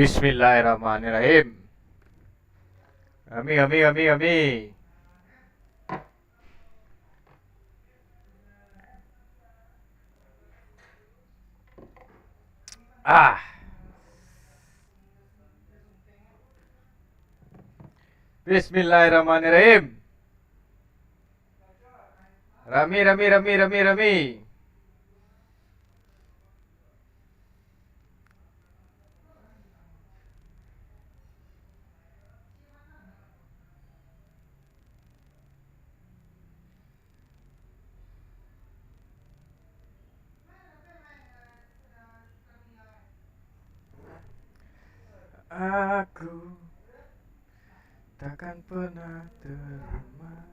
Bismillahirrahmanirrahim. Ami. Bismillahirrahmanirrahim. Rami. Aku takkan pernah terima,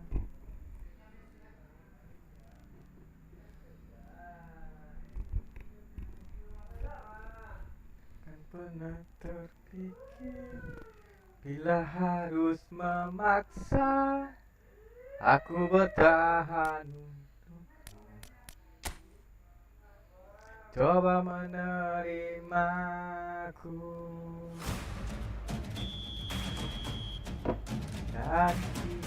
takkan pernah terpikir bila harus memaksa aku bertahan. Coba menerimaku tapi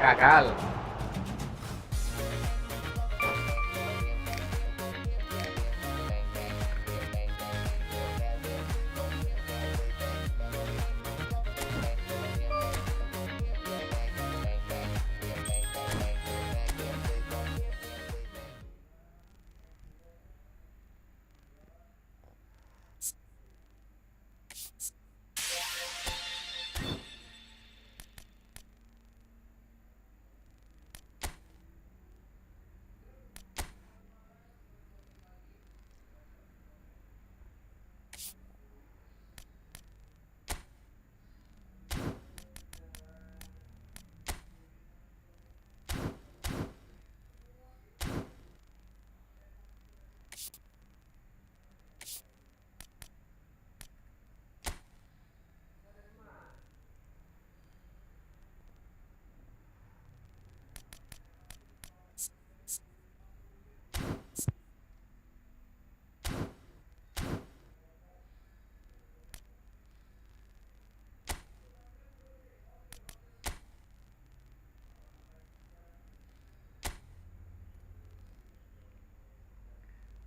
gagal.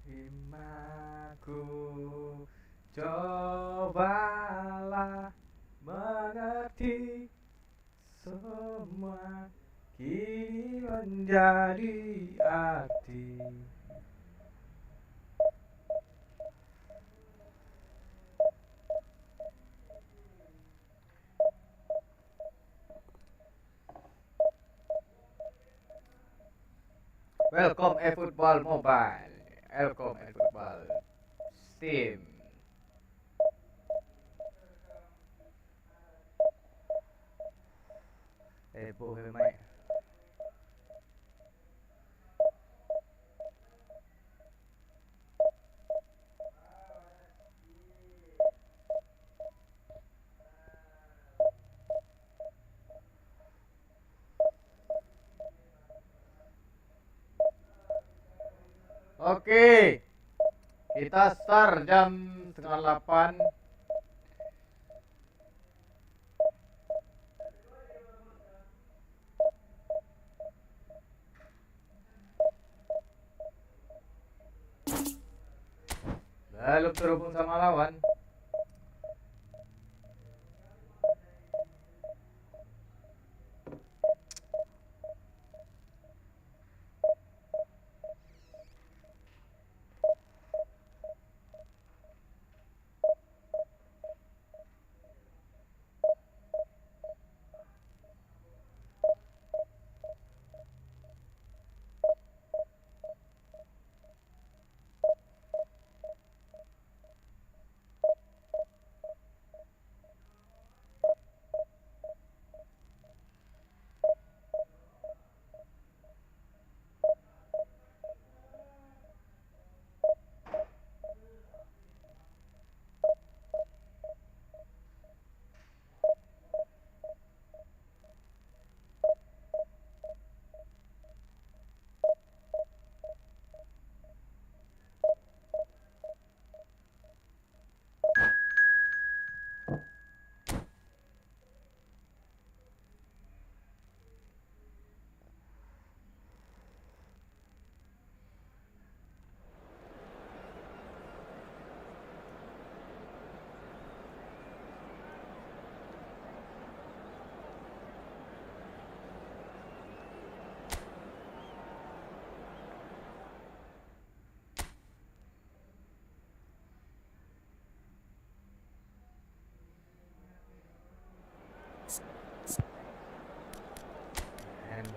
Imaku, cobalah mengerti semua kini menjadi arti. Welcome Efootball Mobile. Welcome Efootball Steam. Boleh main. Oke, kita start jam 7:30. Belum terhubung sama lawan.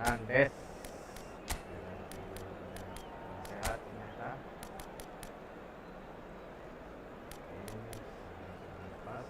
Hernandez. Sehat ternyata. Pas.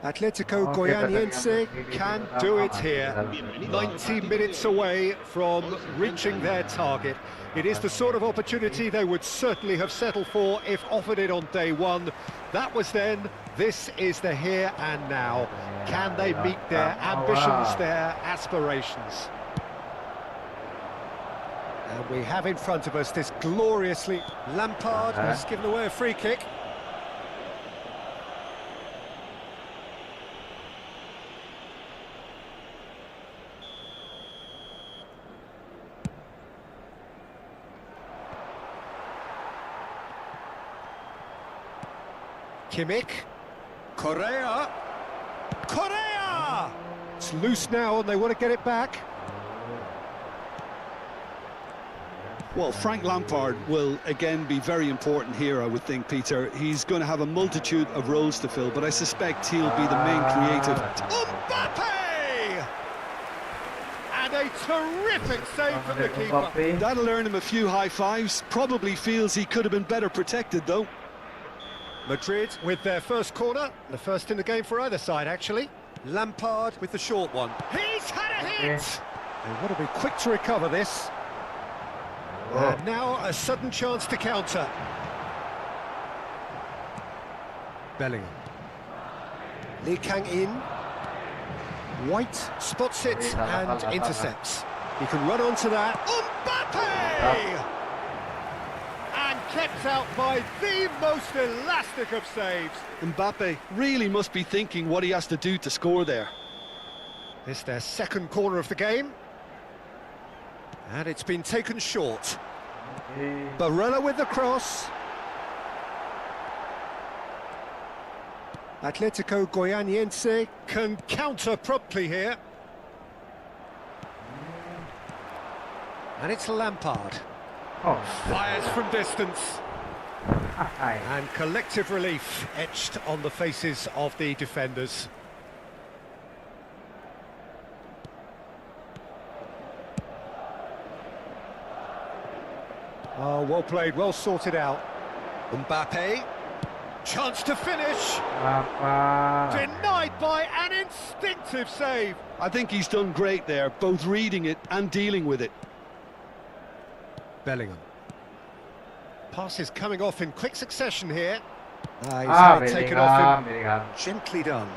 Atletico Goianiense can do it here. 90 minutes away from reaching their target. It is the sort of opportunity they would certainly have settled for if offered it on day one. That was then, this is the here and now. Can they meet their ambitions, their aspirations? And we have in front of us this gloriously... Lampard has given away a free kick. Kimmich, Correa, It's loose now and they want to get it back. Well, Frank Lampard will again be very important here, I would think, Peter. He's going to have a multitude of roles to fill, but I suspect he'll be the main creative. Mbappe! And a terrific save from the keeper. That'll earn him a few high fives. Probably feels he could have been better protected, though. Madrid with their first corner, the first in the game for either side, actually. Lampard with the short one. He's had a hit! They want to be quick to recover this. And now a sudden chance to counter. Bellingham. Lee Kang-in. White spots it and intercepts. He can run onto that. Mbappe! And kept out by the most elastic of saves. Mbappe really must be thinking what he has to do to score there. This their second corner of the game. And it's been taken short. Barella with the cross. Atletico Goianiense can counter promptly here. And it's Lampard. Fires from distance. And collective relief etched on the faces of the defenders. Oh, well played, well sorted out. Mbappe. Chance to finish. Denied by an instinctive save. I think he's done great there, both reading it and dealing with it. Bellingham. Passes coming off in quick succession here. He's had it taken off him. Gently done.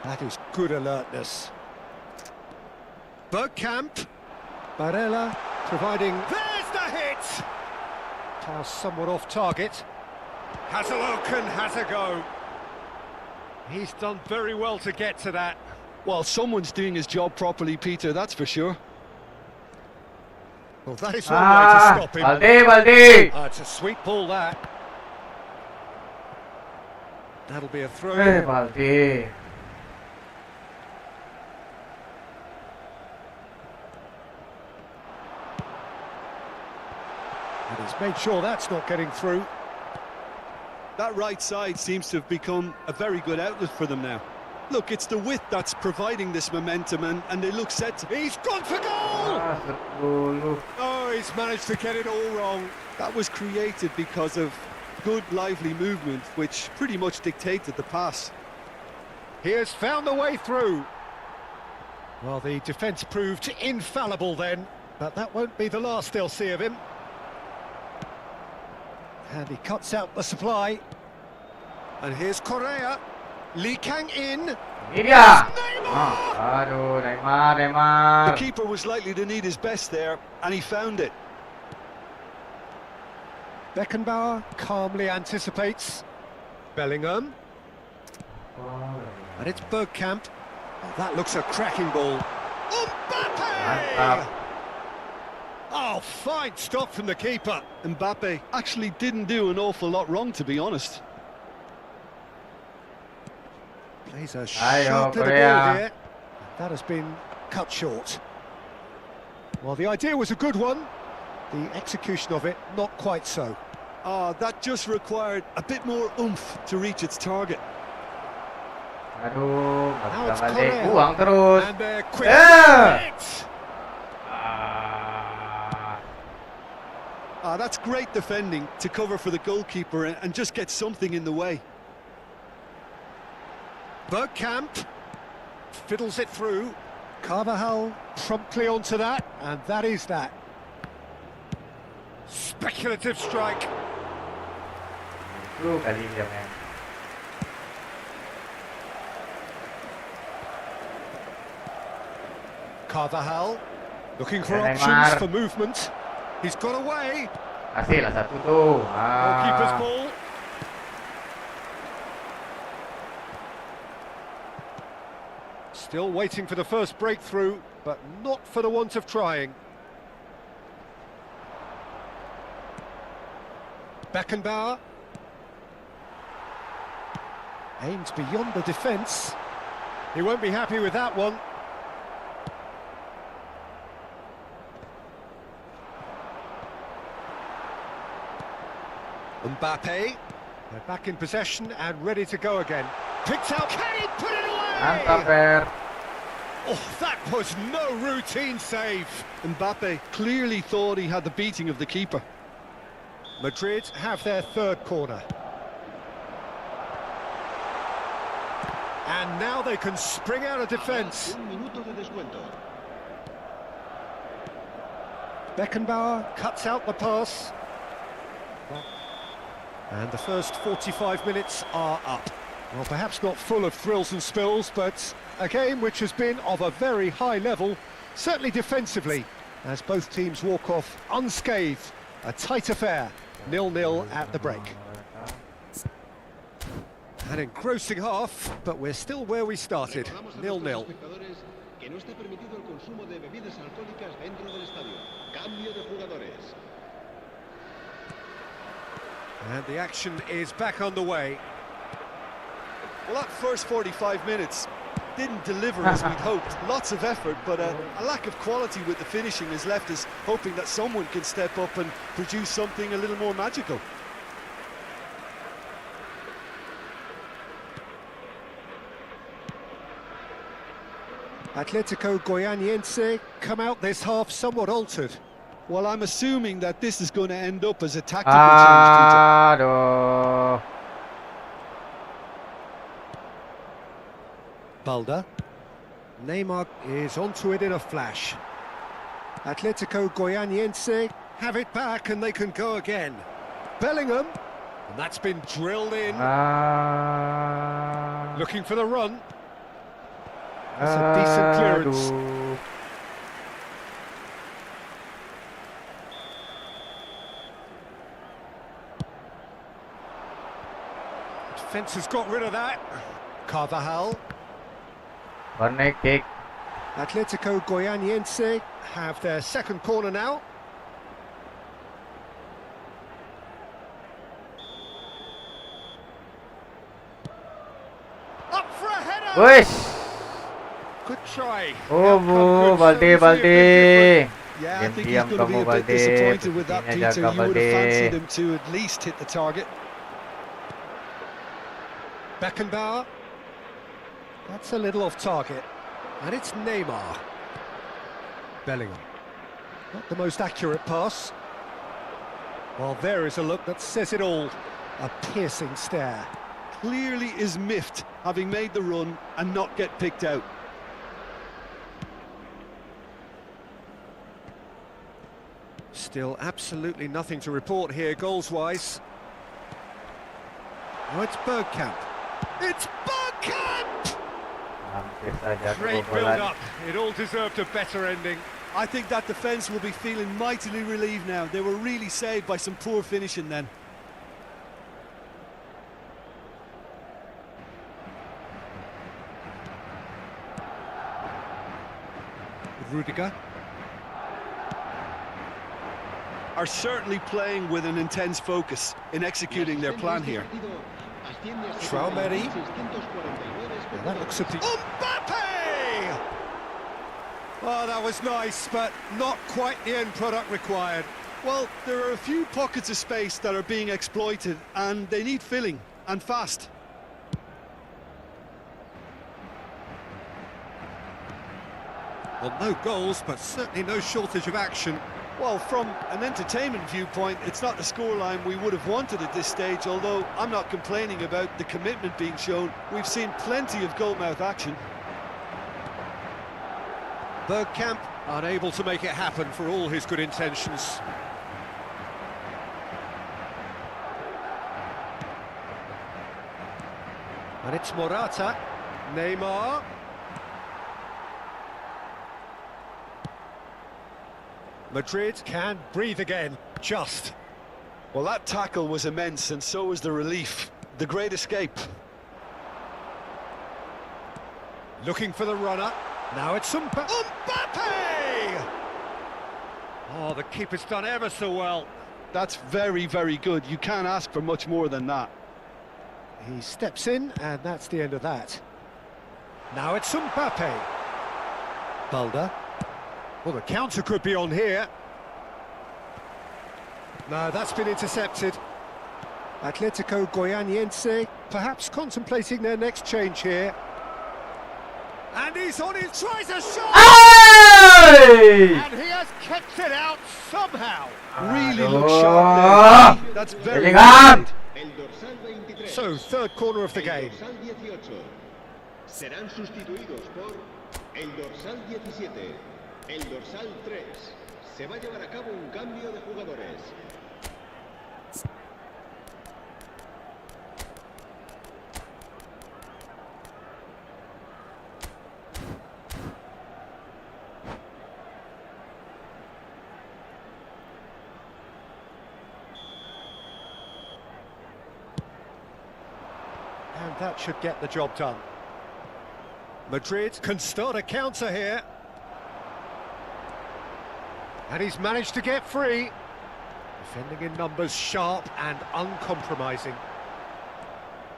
That is good alertness. Bergkamp. Barella providing... There's the hit! Pass somewhat off target. Hazeloken has a go. He's done very well to get to that. Well, someone's doing his job properly, Peter, that's for sure. Well, that is one way to stop him. Baldi! It's a sweet ball, that. That'll be a throw. Baldi. And he's made sure that's not getting through. That right side seems to have become a very good outlet for them now. Look, it's the width that's providing this momentum, and they look set to... He's gone for goal! Oh, he's managed to get it all wrong. That was created because of good, lively movement, which pretty much dictated the pass. He has found the way through. Well, the defence proved infallible then, but that won't be the last they'll see of him. And he cuts out the supply. And here's Correa. Lee Kang in. Ini dia. Neymar! Aduh, Neymar. The keeper was likely to need his best there, and he found it. Beckenbauer calmly anticipates. Bellingham. And it's Bergkamp. Oh, that looks a cracking ball. Mantap. Mbappe! Oh, fine stop from the keeper. Mbappe actually didn't do an awful lot wrong, to be honest. Plays a Ayo, sharp little Korea. ball here. That has been cut short. Well, the idea was a good one. The execution of it, not quite so. That just required a bit more oomph to reach its target. Aduh, Now nggak it's bisa balik. Korea. Buang terus. And they're quick. Yeah. That's great defending to cover for the goalkeeper and just get something in the way. Bergkamp fiddles it through. Carvajal promptly onto that, and that is that. Speculative strike. Itu kali dia main. Carvajal looking for Neymar. options for movement. He's got away. Kasih lah satu tuh. Goalkeeper's ball. Still waiting for the first breakthrough, but not for the want of trying. Beckenbauer. Aims beyond the defence. He won't be happy with that one. Mbappe. They're back in possession and ready to go again. Picked out. Can he put it away? Mantap, Per. Oh, that was no routine save. Mbappe clearly thought he had the beating of the keeper. Madrid have their third corner. And now they can spring out of defence. Beckenbauer cuts out the pass. And the first 45 minutes are up. Well, perhaps not full of thrills and spills, but a game which has been of a very high level, certainly defensively, as both teams walk off unscathed. A tight affair, 0-0 at the break. An engrossing half, but we're still where we started, 0-0. And the action is back underway. Well, that first 45 minutes didn't deliver as we'd hoped. Lots of effort, but a lack of quality with the finishing has left us hoping that someone can step up and produce something a little more magical. Atletico Goianiense come out this half somewhat altered. Well, I'm assuming that this is going to end up as a tactical change, Peter. Aduh. Balda. Neymar is onto it in a flash. Atletico Goianiense have it back and they can go again. Bellingham, and that's been drilled in. Looking for the run. That's a decent clearance. Aduh. Defence has got rid of that. Carvajal. Corner kick. Atletico Goianiense have their second corner now. Up for a header! Wish. Good try. Oh, Outcome good, Balde, so easily a bit Balde. Yeah, I think he's Diam-diam going to be a kamu, bit Balde. disappointed with that, Buktinya Peter. jaga, You would have Balde. fancied him to at least hit the target. Beckenbauer. That's a little off target. And it's Neymar. Bellingham. Not the most accurate pass. Well, there is a look that says it all. A piercing stare. clearly is miffed, having made the run and not get picked out. Still absolutely nothing to report here, goals-wise. Oh, it's Bergkamp. It's Bergkamp! Hampir saja Great kebobolan. build-up. It all deserved a better ending. I think that defence will be feeling mightily relieved now. They were really saved by some poor finishing then. Rudiger. Are certainly playing with an intense focus in executing their plan here. Traumeri. That looks a Mbappe! Oh, that was nice, but not quite the end product required. Well, there are a few pockets of space that are being exploited, and they need filling, and fast. Well, no goals, but certainly no shortage of action. Well, from an entertainment viewpoint, it's not the scoreline we would have wanted at this stage, although I'm not complaining about the commitment being shown. We've seen plenty of goalmouth action. Bergkamp unable to make it happen for all his good intentions. And it's Morata. Neymar. Madrid can breathe again, just. Well, that tackle was immense, and so was the relief. The great escape. Looking for the runner. Now it's Mbappe! Oh, the keeper's done ever so well. That's very, very good. You can't ask for much more than that. He steps in, and that's the end of that. Now it's Mbappe. Balda. Well, the counter could be on here. No, that's been intercepted. Atletico Goianiense perhaps contemplating their next change here. And he's on his tries a shot! Hey! And he has kept it out somehow. Really looks sharp there. That's very Ringan! good. So, third corner of the game. Serán sustituidos por el dorsal 17, el dorsal 3. Se va a llevar a cabo un cambio de jugadores. And that should get the job done. Madrid can start a counter here. And he's managed to get free. Defending in numbers, sharp and uncompromising.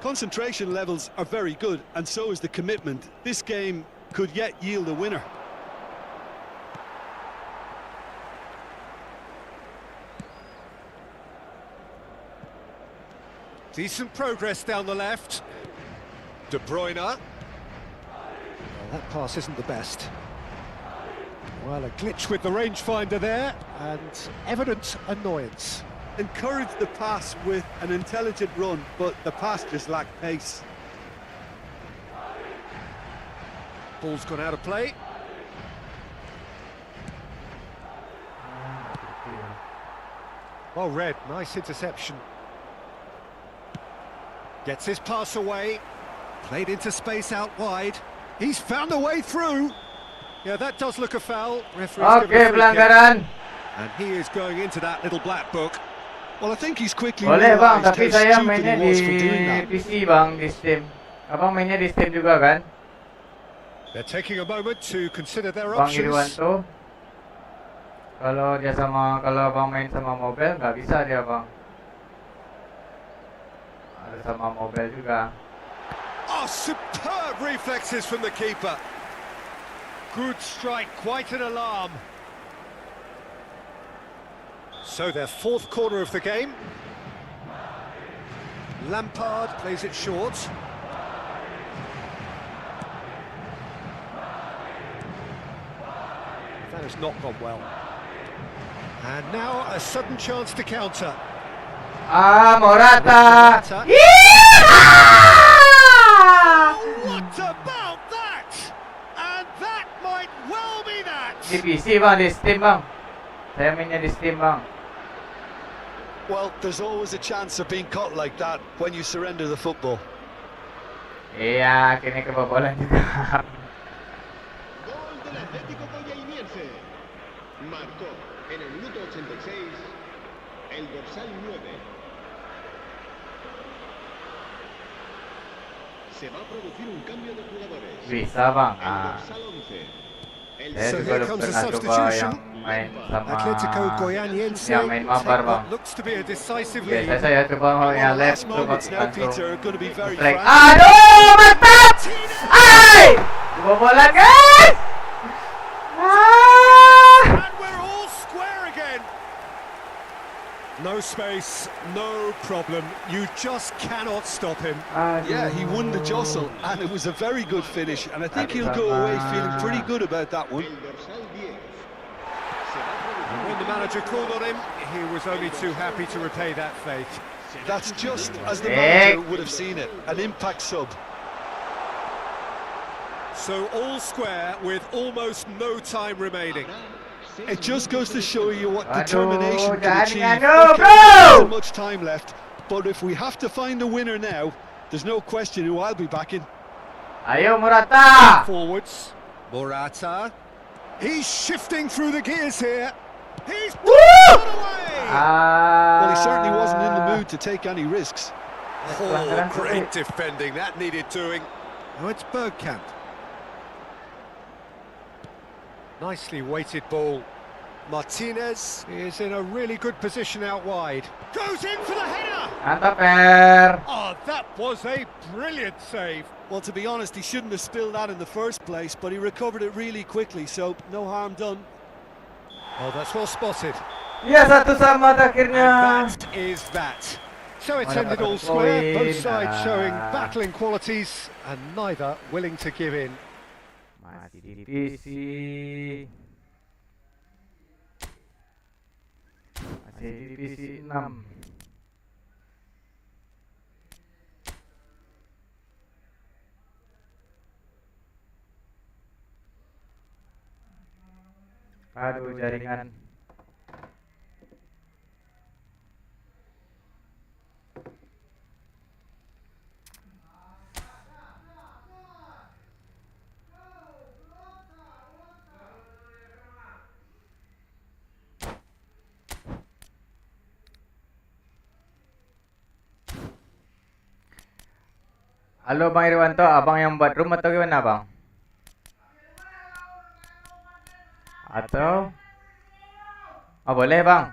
Concentration levels are very good, and so is the commitment. This game could yet yield a winner. Decent progress down the left. De Bruyne. Well, that pass isn't the best. Well, a glitch with the rangefinder there, and evident annoyance. Encouraged the pass with an intelligent run, but the pass just lacked pace. Ball's gone out of play. Well read, nice interception. Gets his pass away. Played into space out wide. He's found a way through. Yeah, that does look a foul. Referee's given a free kick. Pelanggaran. And he is going into that little black book. Well, I think he's quickly Boleh bang, realised tapi how saya stupid mainnya he was for doing di that. PC bang, di Steam. Abang mainnya di Steam juga kan? They're taking a moment to consider their Bang options. Iriwanto. Kalau abang main sama mobile, nggak bisa dia bang. Ada sama mobile juga. Oh, superb reflexes from the keeper. Good strike, quite an alarm. So their fourth corner of the game. Lampard plays it short. That has not gone well. And now a sudden chance to counter. Ah, Morata! Morata. Yeehaw! di PC bang, di Steam bang. Saya mainnya di Steam bang. Well, there's always a chance of being caught like that when you surrender the football. Iya, akhirnya kebobolan juga. Gol del Atlético Goianiense. Marcó en el minuto 86 el dorsal 9. Se va a producir un cambio de jugadores. Bisa bang. El dorsal 11. Saya So juga here udah comes a pernah coba substitution. yang main sama Atletico Goianiense yang main Mabar take bang. what looks to be a decisive Biasa lead. saya coba yang left Last moments now, Peter, are going to be very strike. frank. Aduh, mantap! Ay! Kebobolan guys! Ah! And we're all square again. No space, no problem. You just cannot stop him. Yeah, he won the jostle, and it was a very good finish, and I think he'll go away feeling pretty good about that one. El dorsal 10. And when the manager called on him, he was only too happy to repay that faith. That's just as the manager would have seen it, an impact sub. So all square with almost no time remaining. It just goes to show you what Aduh, determination can jangan, achieve. aduh, Okay, bro! there isn't much time left, but if we have to find a winner now, there's no question who I'll be backing. Ayo Murata! Forwards, Morata. He's shifting through the gears here. He's Woo! put it away. Well, he certainly wasn't in the mood to take any risks. Oh, great defending. That needed doing. Oh, it's Bergkamp. Nicely weighted ball. Martinez is in a really good position out wide. Goes in for the header! Mantap Per! Oh, that was a brilliant save. Well, to be honest, he shouldn't have spilled that in the first place, but he recovered it really quickly, so no harm done. Oh, that's well spotted. Ya satu sama And akhirnya. that is that. So it's Mana ended all dapat square, poin. both sides showing Ah. battling qualities and neither willing to give in. Masih di divisi. Masih di divisi 6. Aduh, jaringan. Halo Bang Irwanto, abang yang buat room atau gimana bang? Atau? Oh boleh bang.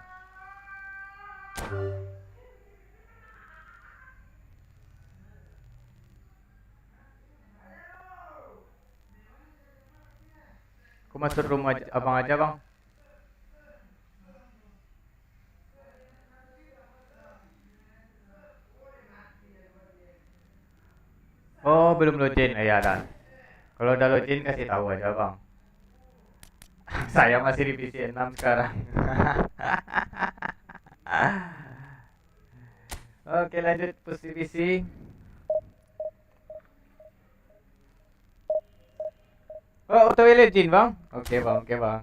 Aku masuk room aja, abang aja bang. Oh belum login, ya dah. Kalau udah login kasih tahu aja bang. Saya masih di divisi 6 sekarang. Oke lanjut push divisi. Oh auto login bang. Oke bang, oke bang.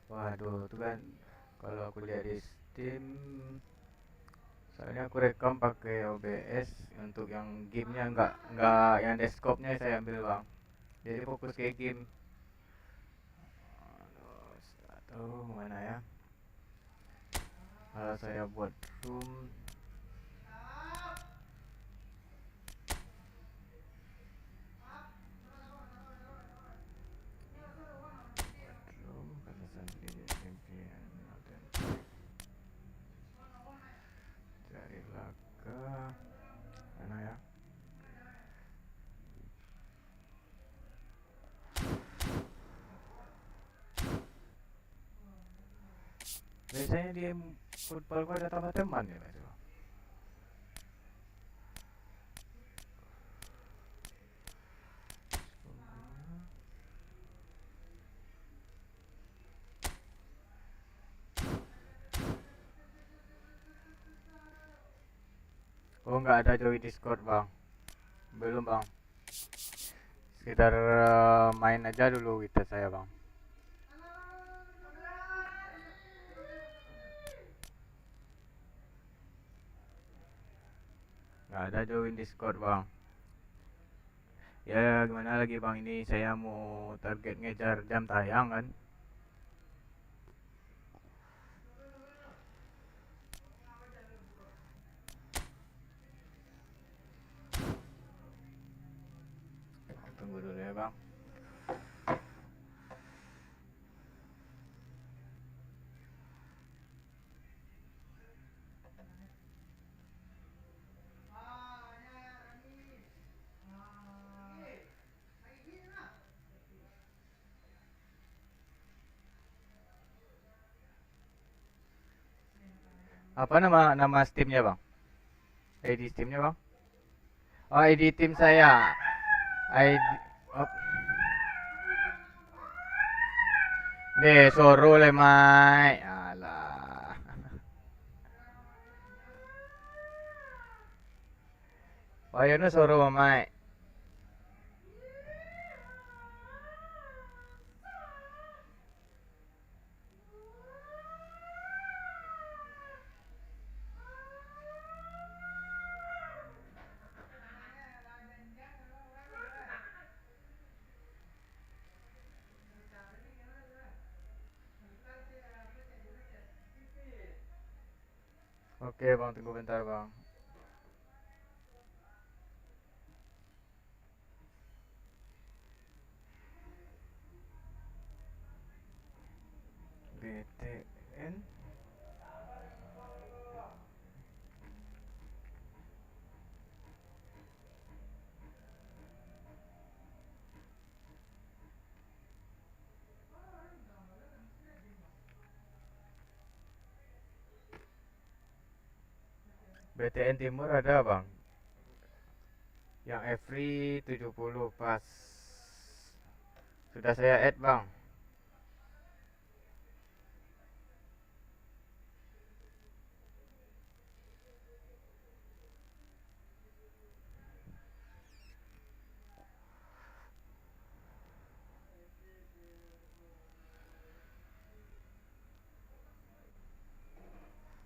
Waduh, itu kan kalau aku lihat di Steam, soalnya aku rekam pakai OBS untuk yang gamenya nggak yang desktopnya saya ambil bang. Jadi fokus ke game. Aduh, Oh, mana ya? Kalau saya buat room, kalau saya pilih champion dan cari laga, mana ya? Biasanya di football gua ada tambah teman ya, Mas. Oh, nggak ada join Discord, Bang. Belum, Bang. Sekitar main aja dulu kita saya, Bang. Nggak ada join Discord, Bang. Ya, gimana lagi, Bang? Ini saya mau target ngejar jam tayang kan. Tunggu dulu ya, Bang. Apa nama Steamnya, Bang? ID Steamnya, Bang? Oh, ID tim saya. ID oh. Deh, suruh le, Mai. Alah. Oh, yun suruh, Mai. Oke, Bang, tunggu bentar, Bang. BTN BTN Timur ada, Bang. Yang every 70 pas. Sudah saya add, Bang.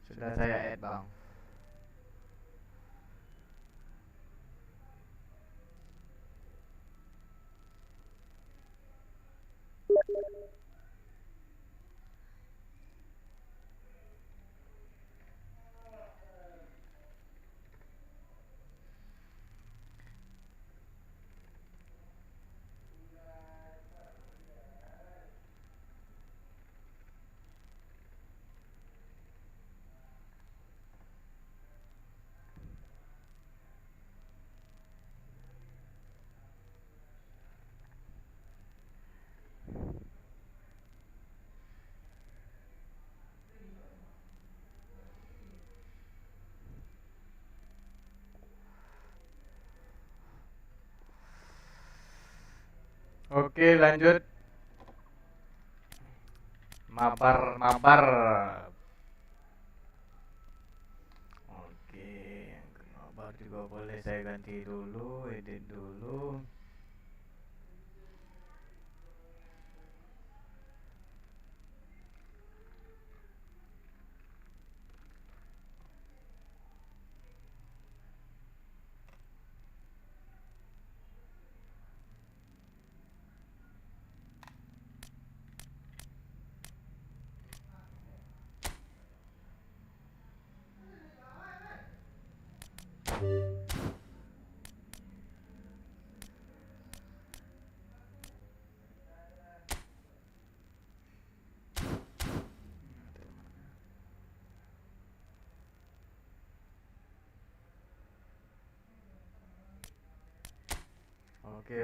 Sudah saya add, Bang. Oke, lanjut. Mabar. Oke, mabar juga boleh saya ganti dulu, edit dulu. Oke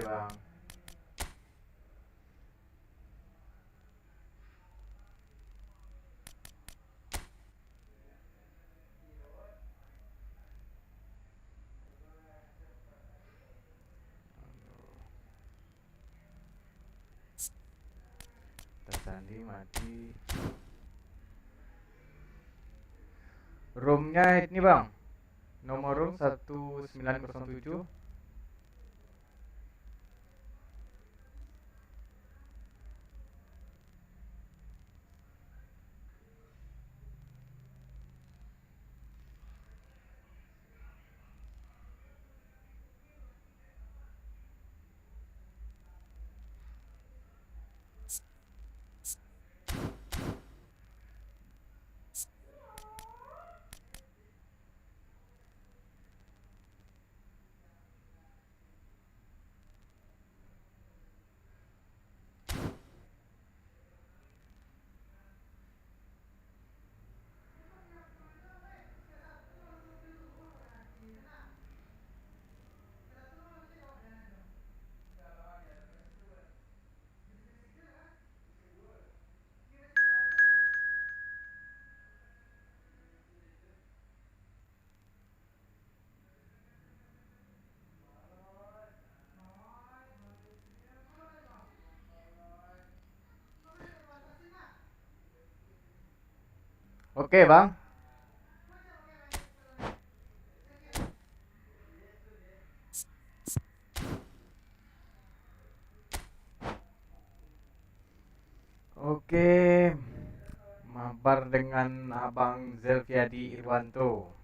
bang. Tersandi mati. Roomnya ini bang. Nomor room 1907. Oke bang. Oke, mabar dengan Abang Zelfiadi Irwanto.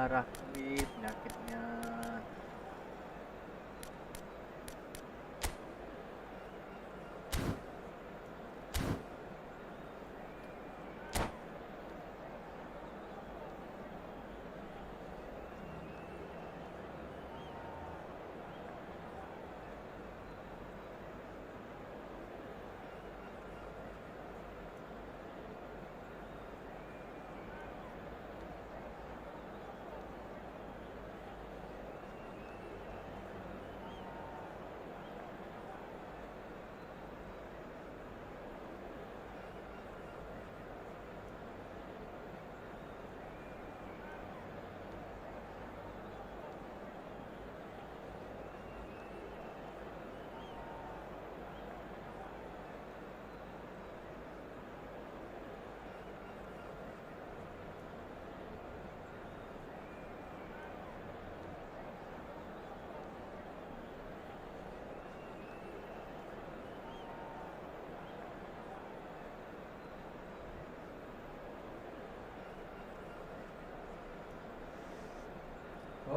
Parah nih penyakitnya.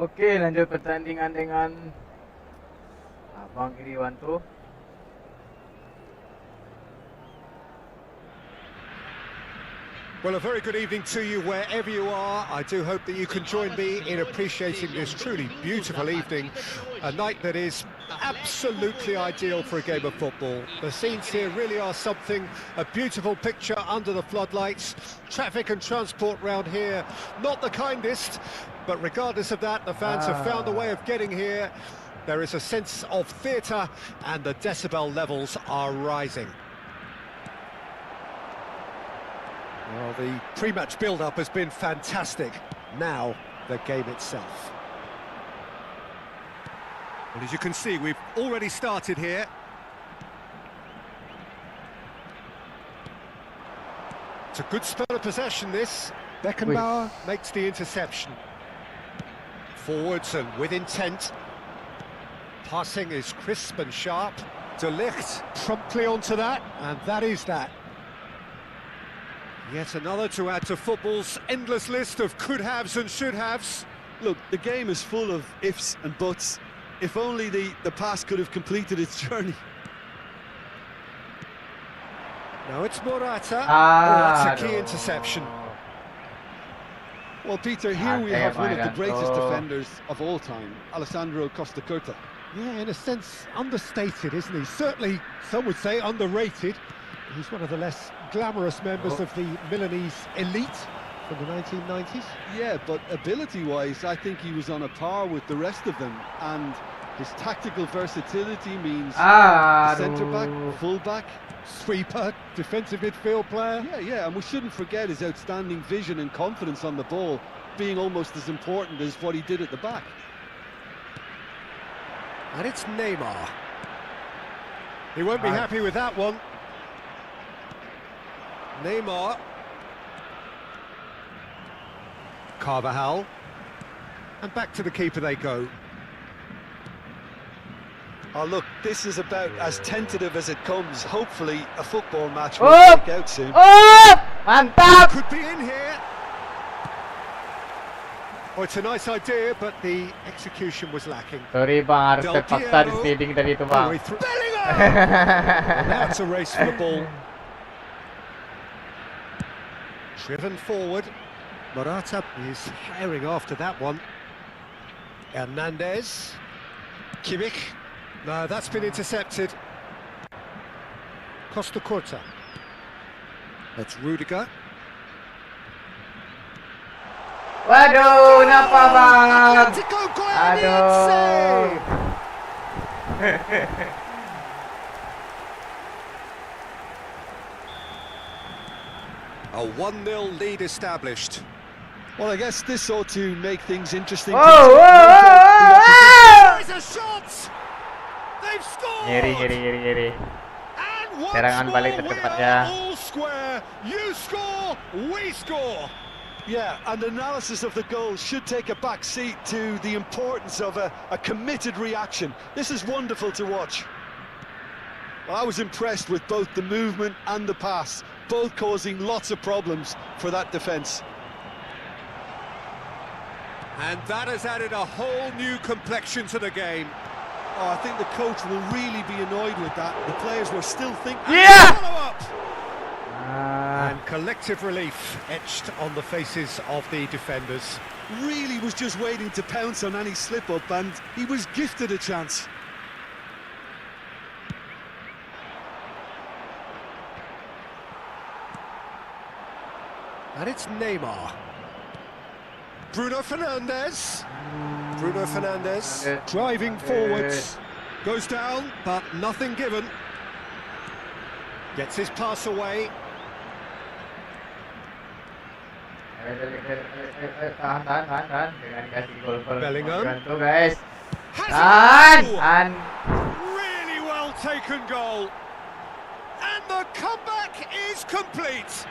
Oke, lanjut pertandingan dengan Abang Iriwanto. Well, a very good evening to you wherever you are. I do hope that you can join me in appreciating this truly beautiful evening, a night that is absolutely ideal for a game of football. The scenes here really are something, a beautiful picture under the floodlights. Traffic and transport round here, not the kindest, but regardless of that, the fans have found a way of getting here. There is a sense of theatre and the decibel levels are rising. Well, the pre-match build-up has been fantastic. Now, the game itself. Well, as you can see, we've already started here. It's a good spell of possession, this. Beckenbauer makes the interception. Forwards and with intent. Passing is crisp and sharp. De Ligt promptly onto that, and that is that. Yet another to add to football's endless list of could-haves and should-haves. Look, the game is full of ifs and buts. If only the pass could have completed its journey. Now it's Morata. That's a key interception. Well, Peter, here we have one of the greatest defenders of all time, Alessandro Costa Curta. Yeah, in a sense, understated, isn't he? Certainly, some would say underrated. He's one of the less glamorous members of the Milanese elite from the 1990s. Yeah, but ability-wise, I think he was on a par with the rest of them. And his tactical versatility means centre-back, full-back, Sweeper, defensive midfield player. Yeah, and we shouldn't forget his outstanding vision and confidence on the ball being almost as important as what he did at the back. And it's Neymar. He won't be happy with that one. Neymar. Carvajal. And back to the keeper they go. Oh, look, this is about as tentative as it comes. Hopefully, a football match will break out soon. Mantap! Could be in here. Oh, it's a nice idea, but the execution was lacking. Sorry bang, harus terpaksa di speeding tadi itu bang. Now it's a race for the ball. Driven forward. Morata is firing after that one. Hernandez. Kimmich. No, that's been intercepted. Costa Curta. That's Rudiger. Waduh, kenapa bang? Aduh. A 1-0 lead established. Well, I guess this ought to make things interesting. There's a shot! They've scored! Ngiri. And once Serangan balik ke more, tempatnya. we're all square. You score, we score. Yeah, and analysis of the goal should take a back seat to the importance of a committed reaction. This is wonderful to watch. Well, I was impressed with both the movement and the pass, both causing lots of problems for that defence. And that has added a whole new complexion to the game. Oh, I think the coach will really be annoyed with that. The players were still thinking. Follow-up! And collective relief etched on the faces of the defenders. Really was just waiting to pounce on any slip-up, and he was gifted a chance. And it's Neymar. Bruno Fernandes. Bruno Fernandes driving forwards. Goes down, but nothing given. Gets his pass away. Tahan. Dengan kasih gol-gol. Bellingham. Gantung guys. Really well taken goal. And the comeback is complete.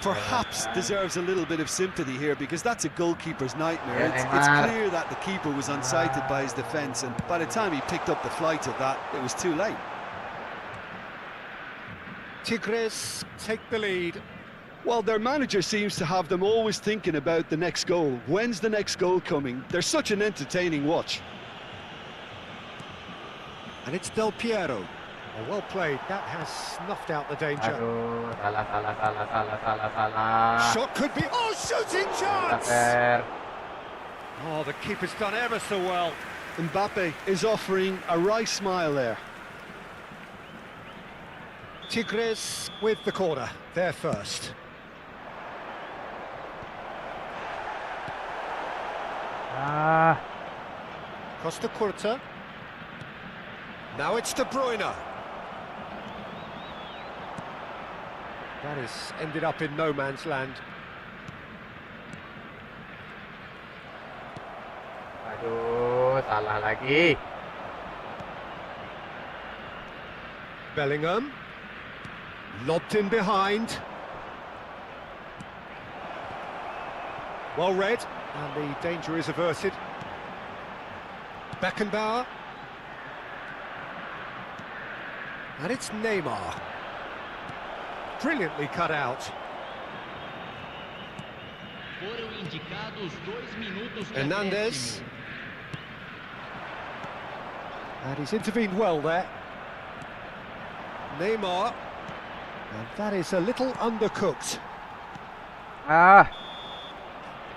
Perhaps deserves a little bit of sympathy here, because that's a goalkeeper's nightmare. It's clear that the keeper was unsighted by his defence, and by the time he picked up the flight of that, it was too late. Tigres take the lead. Well, their manager seems to have them always thinking about the next goal. When's the next goal coming? They're such an entertaining watch. And it's Del Piero. Oh, well played. That has snuffed out the danger. Aduh, salah. Shot could be... Oh, shooting chance! Oh, the keeper's done ever so well. Mbappe is offering a wry smile there. Tigres with the corner. They're first. Costa Curta. Now it's De Bruyne. That has ended up in no man's land. Aduh, salah lagi. Bellingham. Lobbed in behind. Well read, and the danger is averted. Beckenbauer. And it's Neymar. Brilliantly cut out. Hernandez. And he's intervened well there. Neymar. And that is a little undercooked. Ah,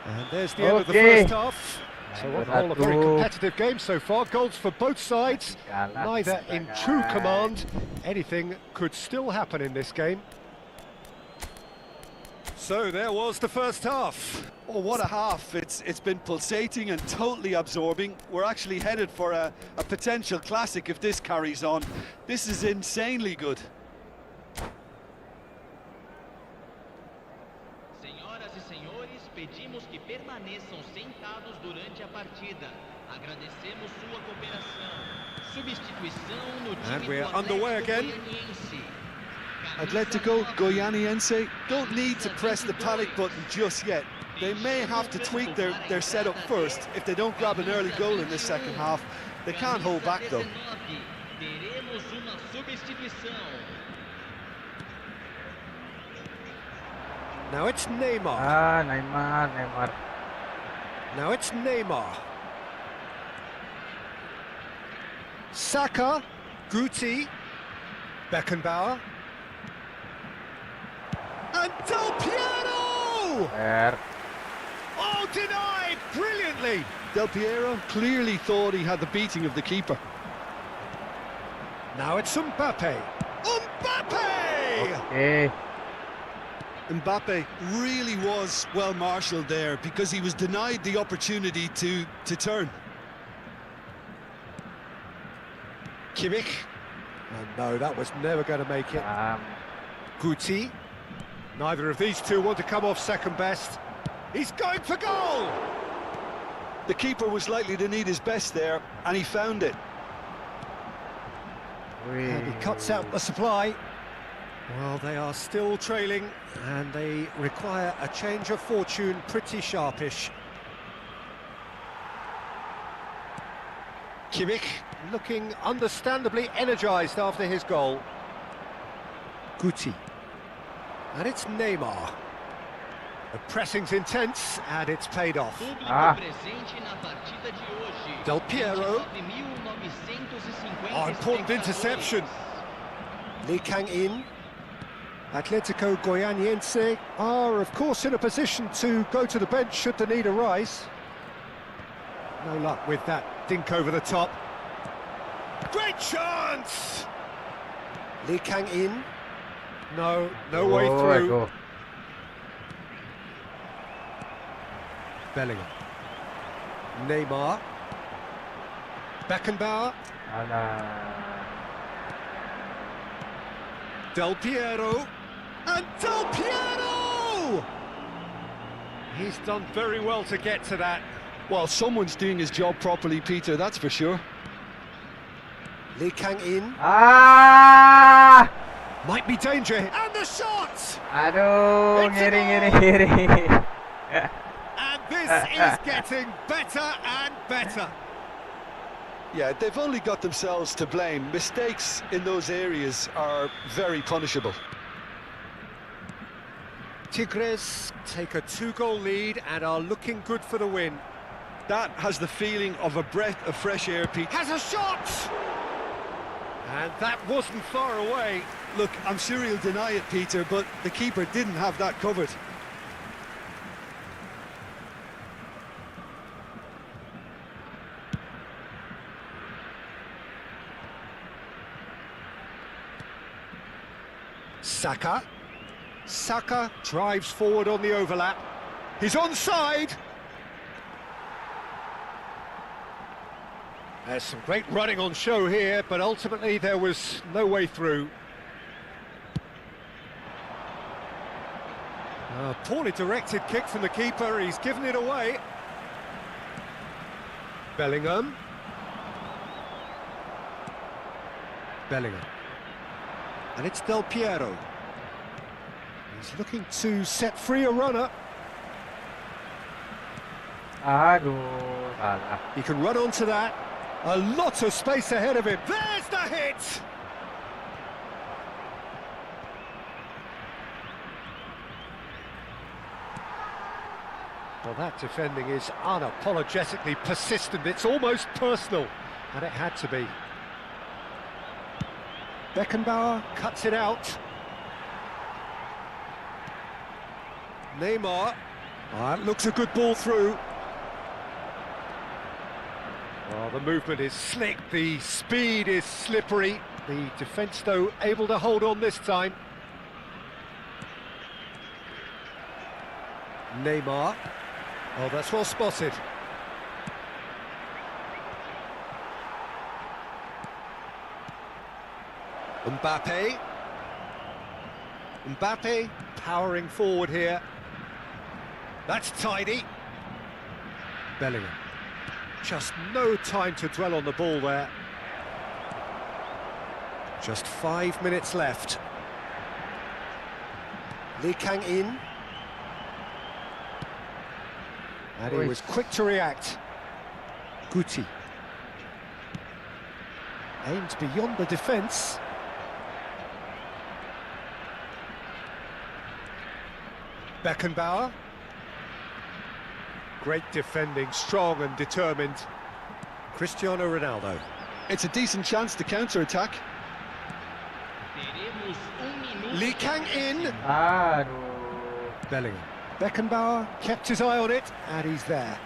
And there's the end of the first half. So on the whole, a very competitive game so far. Goals for both sides, neither in true command. Anything could still happen in this game. So there was the first half. Oh, what a half. It's been pulsating and totally absorbing. We're actually headed for a potential classic if this carries on. This is insanely good. Senhoras e senhores, pedimos que permaneçam sentados durante a partida. Agradecemos sua cooperação. Substituição no time And we're do underway Atlético again. Goianiense. Atletico Goianiense don't need to press the panic button just yet. They may have to tweak their setup first. If they don't grab an early goal in this second half, they can't hold back though. Teremos uma substituição. Now it's Neymar. ah, Neymar. Now it's Neymar. Saka, Guti, Beckenbauer. And Del Piero! Fair. Oh, denied brilliantly. Del Piero clearly thought he had the beating of the keeper. Now it's Mbappe. Mbappe! Okay. Mbappe really was well marshalled there because he was denied the opportunity to turn. Kimmich. And no, that was never going to make it. Guti. Neither of these two want to come off second best. He's going for goal! The keeper was likely to need his best there, and he found it. And he cuts out the supply. Well, they are still trailing, and they require a change of fortune pretty sharpish. Kimmich looking understandably energised after his goal. Guti. And it's Neymar. The pressing's intense, and it's paid off. Ah. Del Piero. Oh, important interception. Lee Kang-in. Atletico Goianiense are, of course, in a position to go to the bench should the need arise. No luck with that dink over the top. Great chance! Lee Kang-in. No way through. Bellingham. Neymar. Beckenbauer. Del Piero. And Del Piero! He's done very well to get to that. Well, someone's doing his job properly, Peter, that's for sure. Lee Kang-in. Ah! Might be danger. And the shot! Aduh, ngiri. And this is getting better and better. Yeah, they've only got themselves to blame. Mistakes in those areas are very punishable. Tigres take a 2-goal lead and are looking good for the win. That has the feeling of a breath of fresh air, Pete. Has a shot! And that wasn't far away. Look, I'm sure he'll deny it, Peter, but the keeper didn't have that covered. Saka. Saka drives forward on the overlap. He's onside. There's some great running on show here, but ultimately there was no way through. Poorly directed kick from the keeper, he's given it away. Bellingham. And it's Del Piero. He's looking to set free a runner. Aduh, salah. He can run onto that. A lot of space ahead of him. There's the hit! Well, that defending is unapologetically persistent. It's almost personal, and it had to be. Beckenbauer cuts it out. Neymar. That looks a good ball through. Well, the movement is slick, the speed is slippery. The defence, though, able to hold on this time. Neymar. Oh, that's well spotted. Mbappe powering forward here. That's tidy. Bellingham. Just no time to dwell on the ball there. Just 5 minutes left. Lee Kang-in. And he was quick to react. Guti. Aimed beyond the defence. Beckenbauer. Great defending, strong and determined. Cristiano Ronaldo. It's a decent chance to counter-attack. Lee Kang-in. Aduh. Bellingham. Beckenbauer kept his eye on it, and he's there.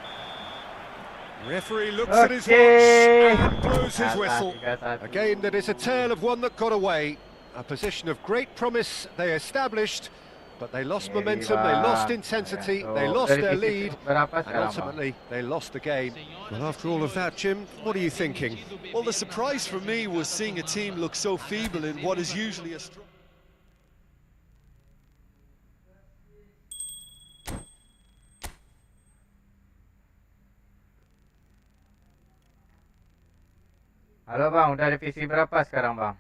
Referee looks at his watch and blows his whistle. A game that is a tale of one that got away. A position of great promise they established, but they lost momentum, they lost intensity, they lost their lead, and ultimately they lost the game. Well, after all of that, Jim, what are you thinking? Well, the surprise for me was seeing a team look so feeble in what is usually a strong... Halo bang, udah divisi berapa sekarang bang?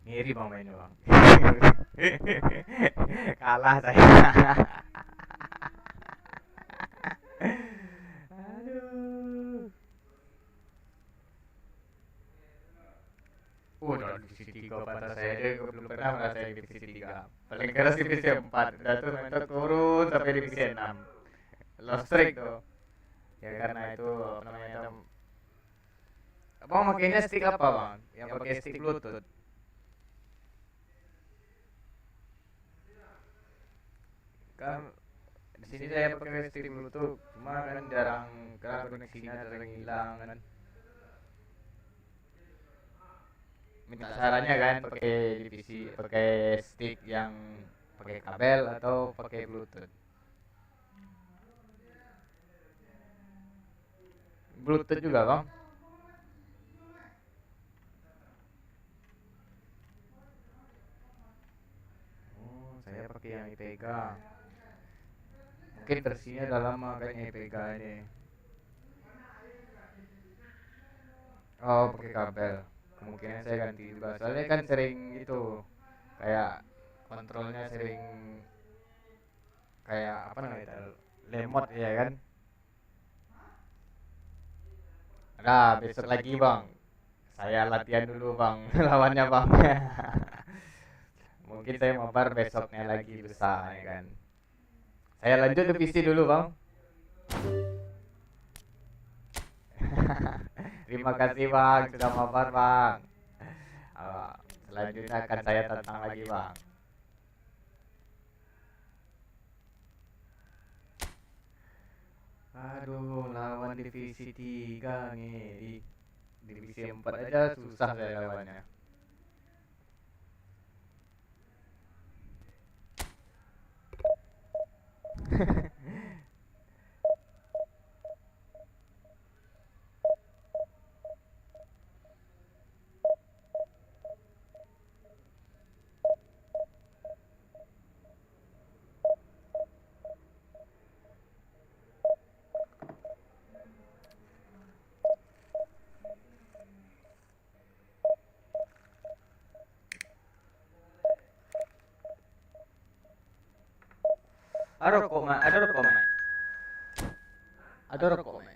Ngiri bang mainnya bang. Kalah saya. Aduh. Udah divisi 3 pada saya aja belum pernah merasakan divisi 3. Paling keras divisi 4. Udah tuh mentok turun sampai divisi 6. Lost streak tuh. Ya karena itu apa namanya? Abang makainya stick apa bang? Yang pakai stick Bluetooth. Kan di sini saya pakai stick Bluetooth, cuma kan jarang koneksinya sering hilang kan. Minta sarannya kan pakai divisi, pakai stick yang pakai kabel atau pakai Bluetooth. Bluetooth juga bang. Oh, saya pakai yang IPK. Mungkin versinya udah lama kayaknya IPK ini. Oh, pakai kabel. Kemungkinan saya ganti juga. Soalnya kan sering itu kayak kontrolnya sering kayak apa namanya? Lemot ya kan? Nah, besok lagi bang. Saya latihan dulu bang, lawannya bang. Mungkin saya mabar besoknya lagi lusa ya kan. Saya lanjut divisi dulu bang. Terima kasih bang sudah mabar bang. Selanjutnya akan saya tantang lagi bang. Aduh, lawan divisi 3 nih. Divisi 4 aja susah saya lawannya. Adoro come, adoro come. Adoro come.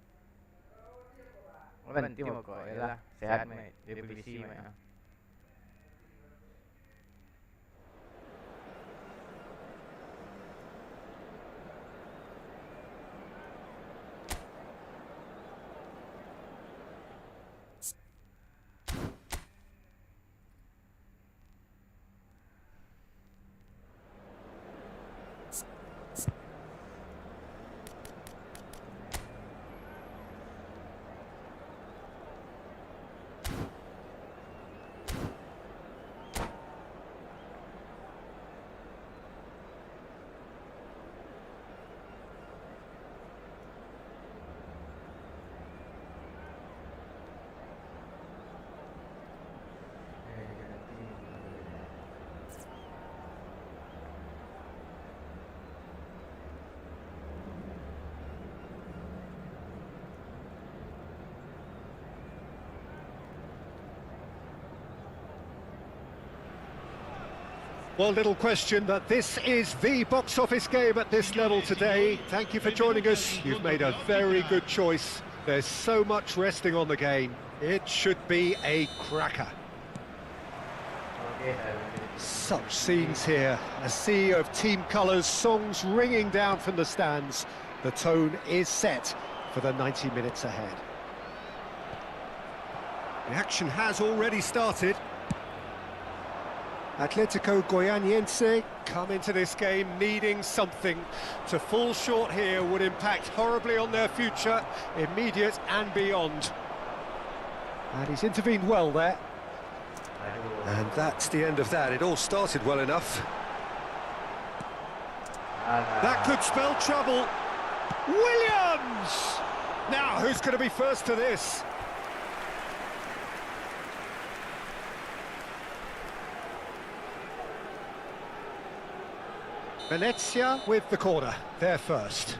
Bentar mau kok, yalah. Sehat mah, Divisi mah. Well, little question, but this is the box office game at this level today. Thank you for joining us. You've made a very good choice. There's so much resting on the game. It should be a cracker. Such scenes here. A sea of team colours, songs ringing down from the stands. The tone is set for the 90 minutes ahead. The action has already started. Atletico Goianiense come into this game needing something. To fall short here would impact horribly on their future, immediate and beyond. And he's intervened well there. And that's the end of that. It all started well enough. That could spell trouble. Williams! Now, who's going to be first to this? Venezia with the corner, they're first.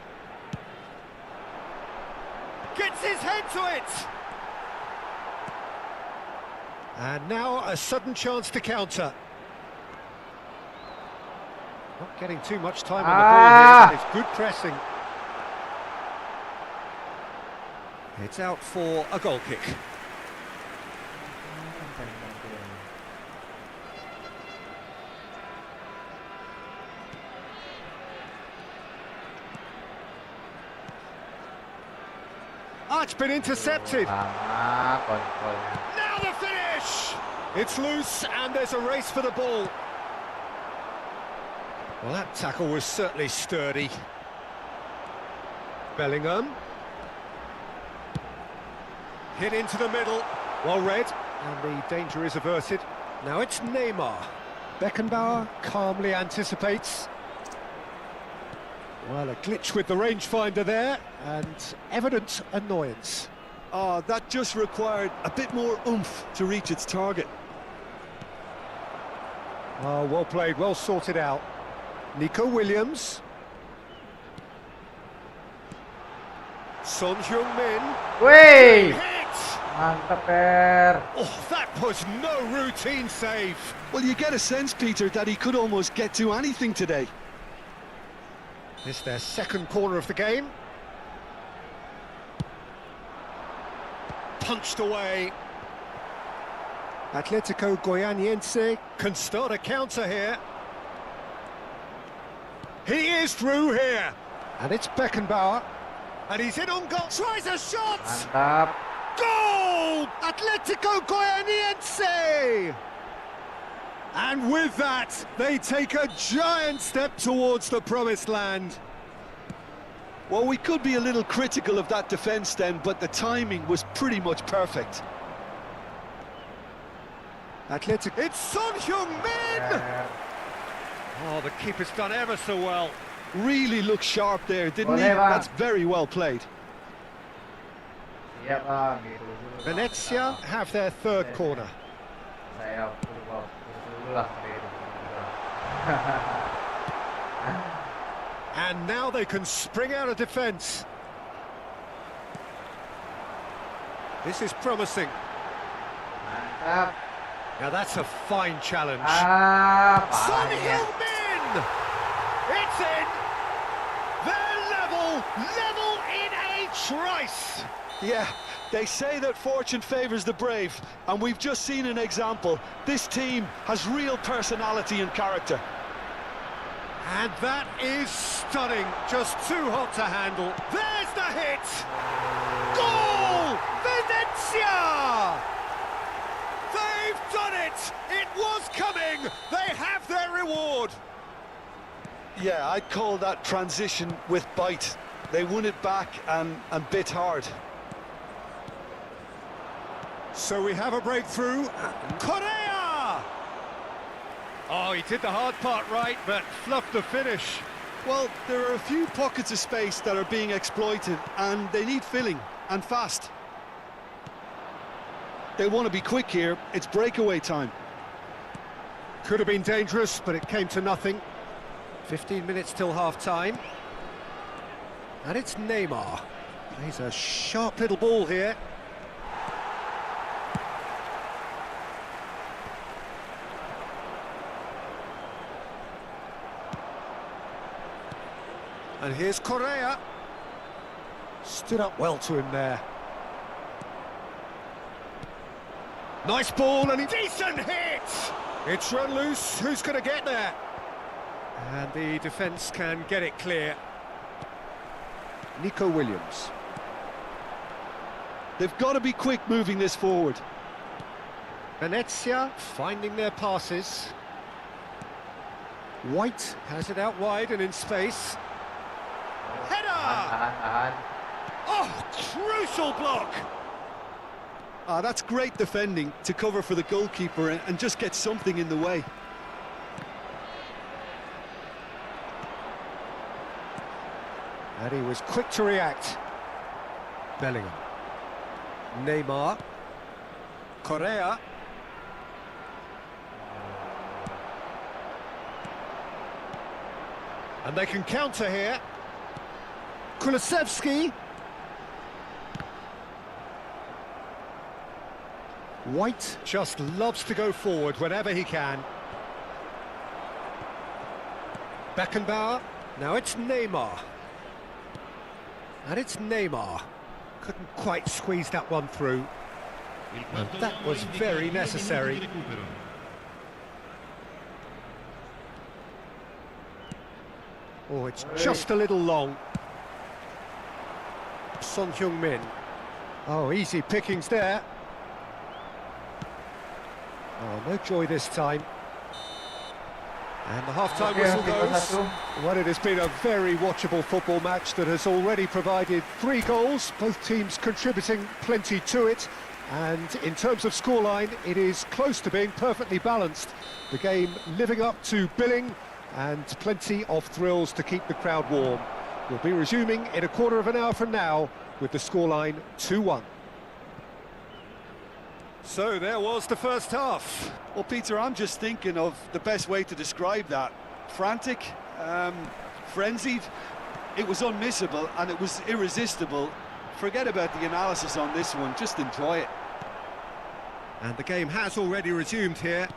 Gets his head to it! And now a sudden chance to counter. Not getting too much time on the ball here, but it's good pressing. It's out for a goal kick. Ah, it's been intercepted. Now the finish! It's loose and there's a race for the ball. Well, that tackle was certainly sturdy. Bellingham. Hit into the middle. Well read. And the danger is averted. Now it's Neymar. Beckenbauer calmly anticipates. Well, a glitch with the rangefinder there, and evident annoyance. Oh, that just required a bit more oomph to reach its target. Oh, well played, well sorted out. Nico Williams. Son Heung-min. Wait! Hit! Mantap. Oh, that was no routine save. Well, you get a sense, Peter, that he could almost get to anything today. It's their second corner of the game. Punched away. Atletico Goianiense can start a counter here. He is through here. And it's Beckenbauer. And he's in on goal. Tries a shot! Mantap. Goal! Atletico Goianiense! And with that, they take a giant step towards the promised land. Well, we could be a little critical of that defence then, but the timing was pretty much perfect. Atletico. It's Son Heung-min! Oh, the keeper's done ever so well. Really looked sharp there, didn't he? Boleh, Bang. That's very well played. Siap bang, gitu. Venezia have their third corner. Saya dulu lah And now they can spring out of defence. This is promising. Mantap. Now that's a fine challenge. Ah, Son parah ya. Heung-min! It's in! Trice! Yeah, they say that fortune favours the brave, and we've just seen an example. This team has real personality and character. And that is stunning, just too hot to handle. There's the hit! Goal! Venezia! They've done it! It was coming! They have their reward! Yeah, I'd call that transition with bite. They won it back and bit hard. So we have a breakthrough. Correa! Oh, he did the hard part right, but fluffed the finish. Well, there are a few pockets of space that are being exploited, and they need filling, and fast. They want to be quick here. It's breakaway time. Could have been dangerous, but it came to nothing. 15 minutes till half-time. And it's Neymar. Plays a sharp little ball here. And here's Correa. Stood up well to him there. Nice ball and a decent hit! It's run loose, who's going to get there? And the defence can get it clear. Nico Williams. They've got to be quick moving this forward. Venezia finding their passes. White has it out wide and in space. Header! Oh, crucial block! Ah, that's great defending to cover for the goalkeeper and just get something in the way. And he was quick to react. Bellingham. Neymar. Correa. And they can counter here. Kulusevski. White just loves to go forward whenever he can. Beckenbauer. Now it's Neymar. And it's Neymar. Couldn't quite squeeze that one through. And that was very necessary. Oh, it's just a little long. Son Heung-min. Oh, easy pickings there. Oh, no joy this time. And the half-time whistle goes. Well, it has been a very watchable football match that has already provided 3 goals, both teams contributing plenty to it. And in terms of scoreline, it is close to being perfectly balanced. The game living up to billing and plenty of thrills to keep the crowd warm. We'll be resuming in a quarter of an hour from now with the scoreline 2-1. So there was the first half. Well, Peter, I'm just thinking of the best way to describe that. Frantic, frenzied. It was unmissable and it was irresistible. Forget about the analysis on this one, just enjoy it. And the game has already resumed here.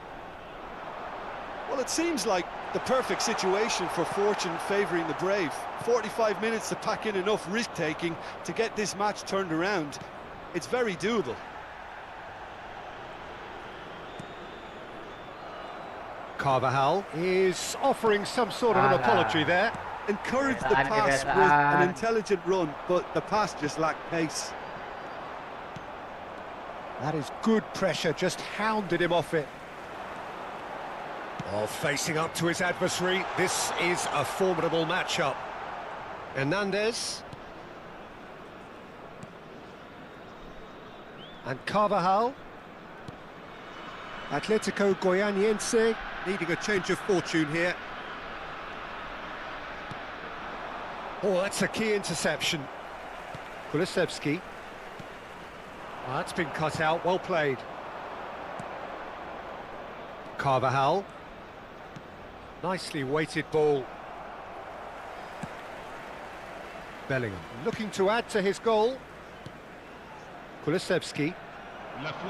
Well, it seems like the perfect situation for fortune favouring the brave. 45 minutes to pack in enough risk-taking to get this match turned around. It's very doable. Carvajal is offering some sort of an apology there. Encouraged the pass with an intelligent run, but the pass just lacked pace. That is good pressure, just hounded him off it. Oh, facing up to his adversary, this is a formidable matchup. Hernandez. And Carvajal. Atletico Goianiense needing a change of fortune here. Oh, that's a key interception. Kulusevski. Oh, that's been cut out, well played. Carvajal. Nicely weighted ball. Bellingham looking to add to his goal. Kulusevski.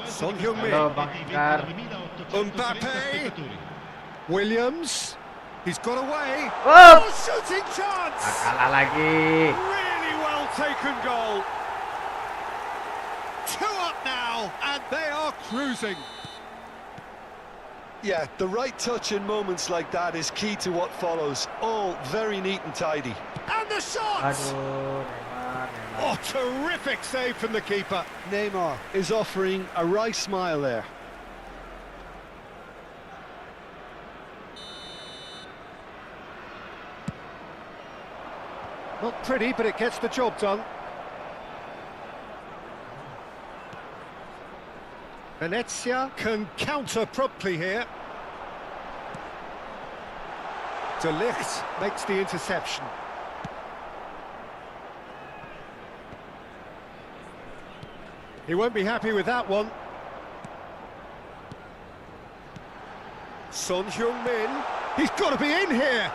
Son Heung-min. Mbappe. Williams. He's got away. Oh, shooting chance! kalah lagi. Really well well-taken goal. 2 up now, and they are cruising. Yeah, the right touch in moments like that is key to what follows. All very neat and tidy. And the shot! Aduh, Neymar. Oh, terrific save from the keeper. Neymar is offering a wry smile there. Not pretty, but it gets the job done. Venezia can counter promptly here. De Ligt makes the interception. He won't be happy with that one. Son Heung-min, he's got to be in here.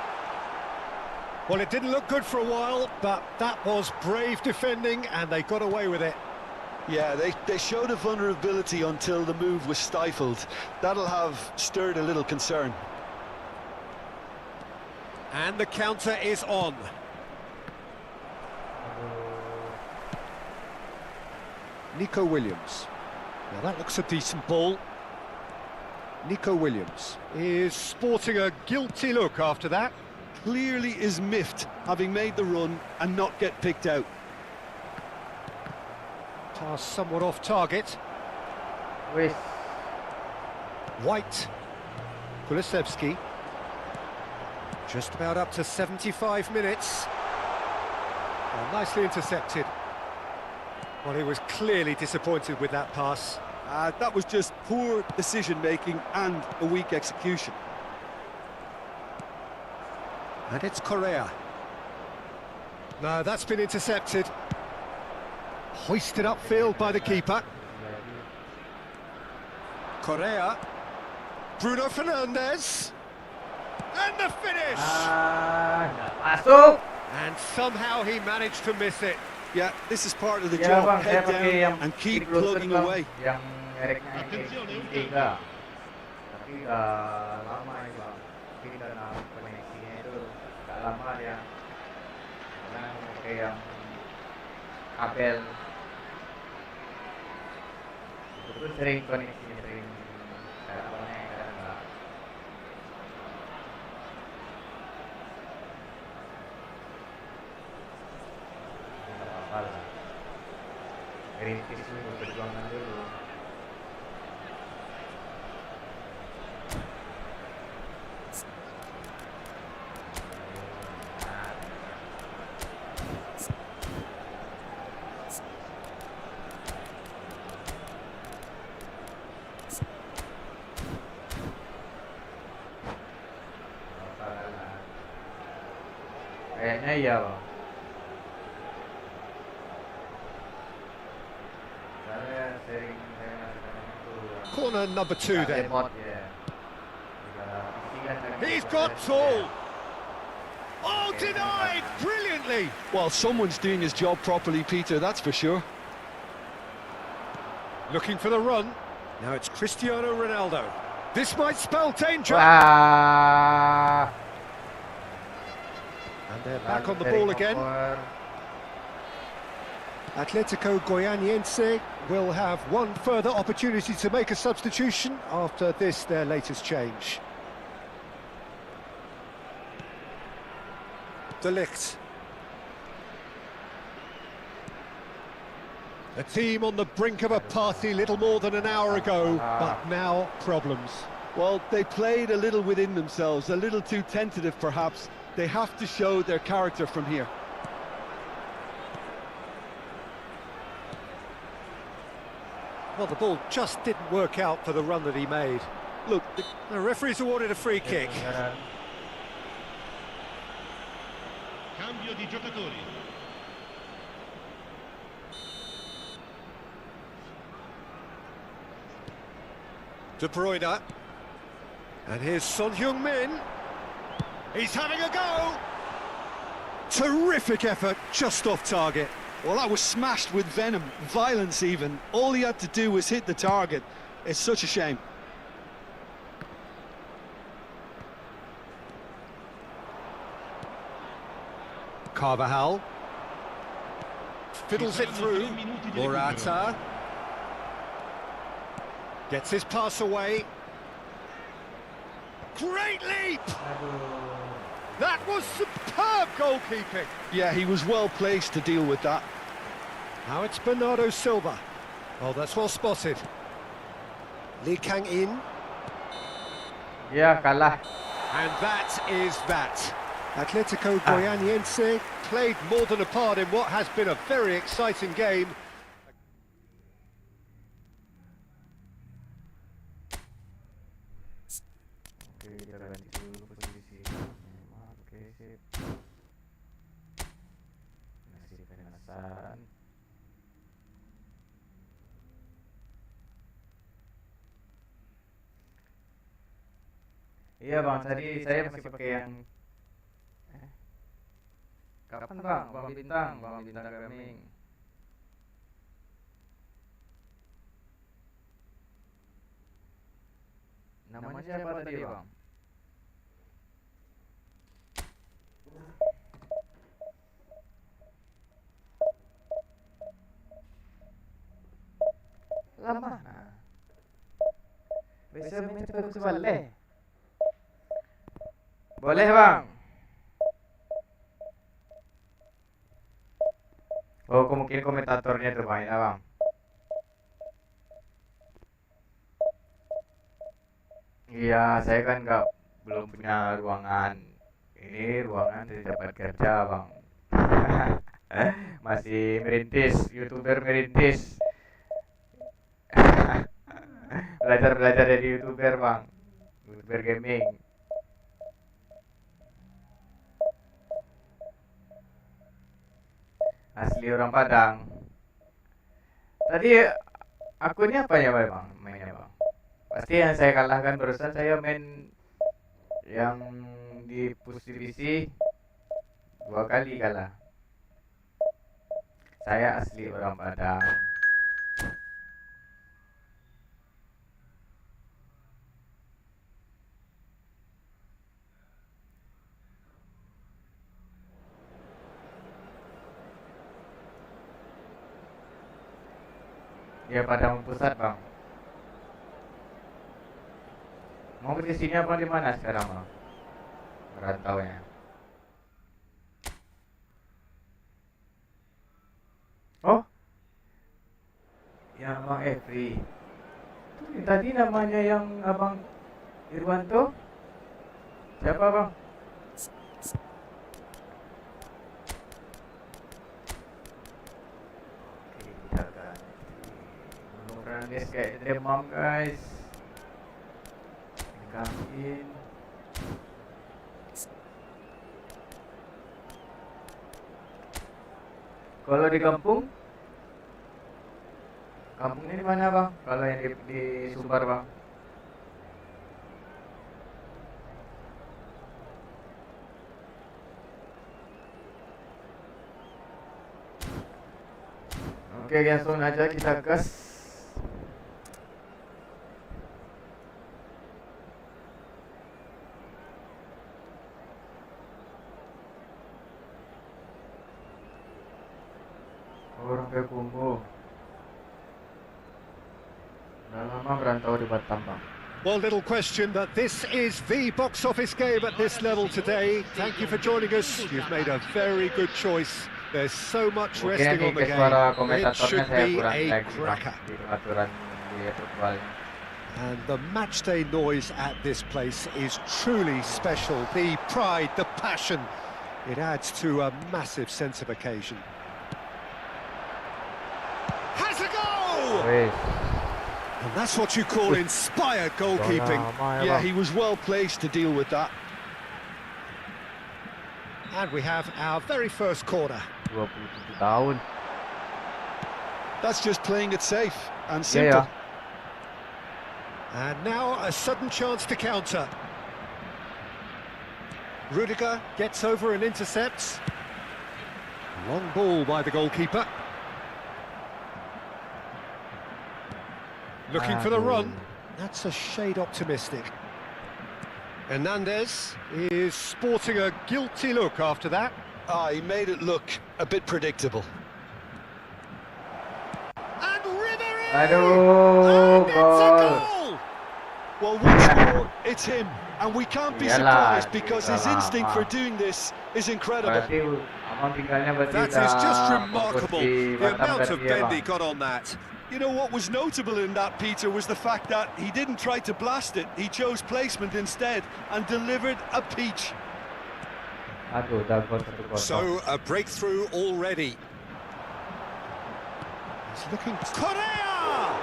Well, it didn't look good for a while, but that was brave defending, and they got away with it. Yeah, they showed a vulnerability until the move was stifled. That'll have stirred a little concern. And the counter is on. Nico Williams. Now that looks a decent ball. Nico Williams is sporting a guilty look after that. Clearly is miffed, having made the run and not get picked out. Pass somewhat off target. Wis. White. Kulusevski. Just about up to 75 minutes. Well, nicely intercepted. Well, he was clearly disappointed with that pass. That was just poor decision-making and a weak execution. And it's Correa. No, that's been intercepted. Hoisted upfield by the keeper. Correa. Bruno Fernandes. And the finish! Nggak masuk. And somehow he managed to miss it. Yeah, this is part of the Ya job. bang, saya Head pakai yang down and keep di Bluetooth, plugging bang. away. Yang mereknya ini 3. Tapi udah lama ini bang. Tapi karena koneksinya itu agak lama dia. Karena pakai yang kabel. Itu sering koneksinya sering kadang konek kadang enggak. Nggak apa-apa lah. Kritis dulu, perjuangan dulu. Kayaknya iya bang. Saya sering itu Corner number 2 then. remote ya. He's got tall. Oh, denied brilliantly. Well, someone's doing his job properly, Peter, that's for sure. Looking for the run. Now it's Cristiano Ronaldo. This might spell danger. Wah. And they're back on the ball again. Atletico Goianiense will have one further opportunity to make a substitution after this, their latest change. De Ligt. A team on the brink of a party little more than an hour ago, but now problems. Well, they played a little within themselves, a little too tentative perhaps. They have to show their character from here. Well, the ball just didn't work out for the run that he made. Look, The referee's awarded a free kick. Cambio di giocatori. De Bruyne. And here's Son Heung-min. He's having a go. Terrific effort, just off target. well, that was smashed with venom, violence even. All he had to do was hit the target. It's such a shame. Carvajal. fiddles it through. Morata gets his pass away. Great leap! That was superb goalkeeping. Yeah, he was well placed to deal with that. Now it's Bernardo Silva. Oh, that's well spotted. Lee Kang-in. Ya, kalah. And that is that. Atletico Goianiense played more than a part in what has been a very exciting game. Oke, kita ganti dulu posisi. Oke, sip. Masih pemanasan. Iya bang, tadi saya masih pakai yang kapan bang? Bang Bintang Gaming. Namanya siapa tadi bang? Lama. Bisa minta bagus boleh. Boleh bang. Oh, mungkin komentatornya tuh bang, ya bang. Iya, saya kan belum punya ruangan. Ini ruangan di tempat kerja bang. Masih merintis, YouTuber merintis. Belajar jadi YouTuber bang, YouTuber gaming. Asli orang Padang. Tadi akunnya apa ya bang? Mainnya bang? Pasti yang saya kalahkan barusan saya main yang di Divisi 2 kali kalah. Saya asli orang Padang. Ya Padang Pusat bang. Mau ke sini apa di mana sekarang bang? Merantaunya. Oh, yang Bang Efri. Itu tadi namanya yang Abang Irwanto. Siapa bang? Guys, kayak demam guys. Gangin. Kalau di kampung kampungnya di mana bang? Kalau yang di Sumbar bang? Oke, langsung aja kita gas. Orang ke Kumbu. Udah lama merantau di Batam bang. Well, little question that this is the box office game at this level today. Thank you for joining us. You've made a very good choice. There's so much resting on the game. It should be a cracker. And the matchday noise at this place is truly special. The pride, the passion, it adds to a massive sense of occasion. Has a goal! And that's what you call inspired goalkeeping. Yeah, he was well placed to deal with that. And we have our very first corner. 27 tahun. That's just playing it safe and simple. Yeah. And now a sudden chance to counter. Rudiger gets over and intercepts. Long ball by the goalkeeper. Looking for the run. That's a shade optimistic. Hernandez is sporting a guilty look after that. He made it look a bit predictable. Aduh, And it's a gol. goal! Well, once more, it's him. And we can't be Iyalah, surprised because his iyalah, instinct for Bang. doing this is incredible. Berarti abang tinggalnya berarti That is udah just fokus remarkable, di the Batam amount dan of dia, bend he Bang. got on that. You know what was notable in that, Peter, was the fact that he didn't try to blast it. He chose placement instead and delivered a peach. Aduh, udah gol 1-0. So, a breakthrough already. He's looking... Korea!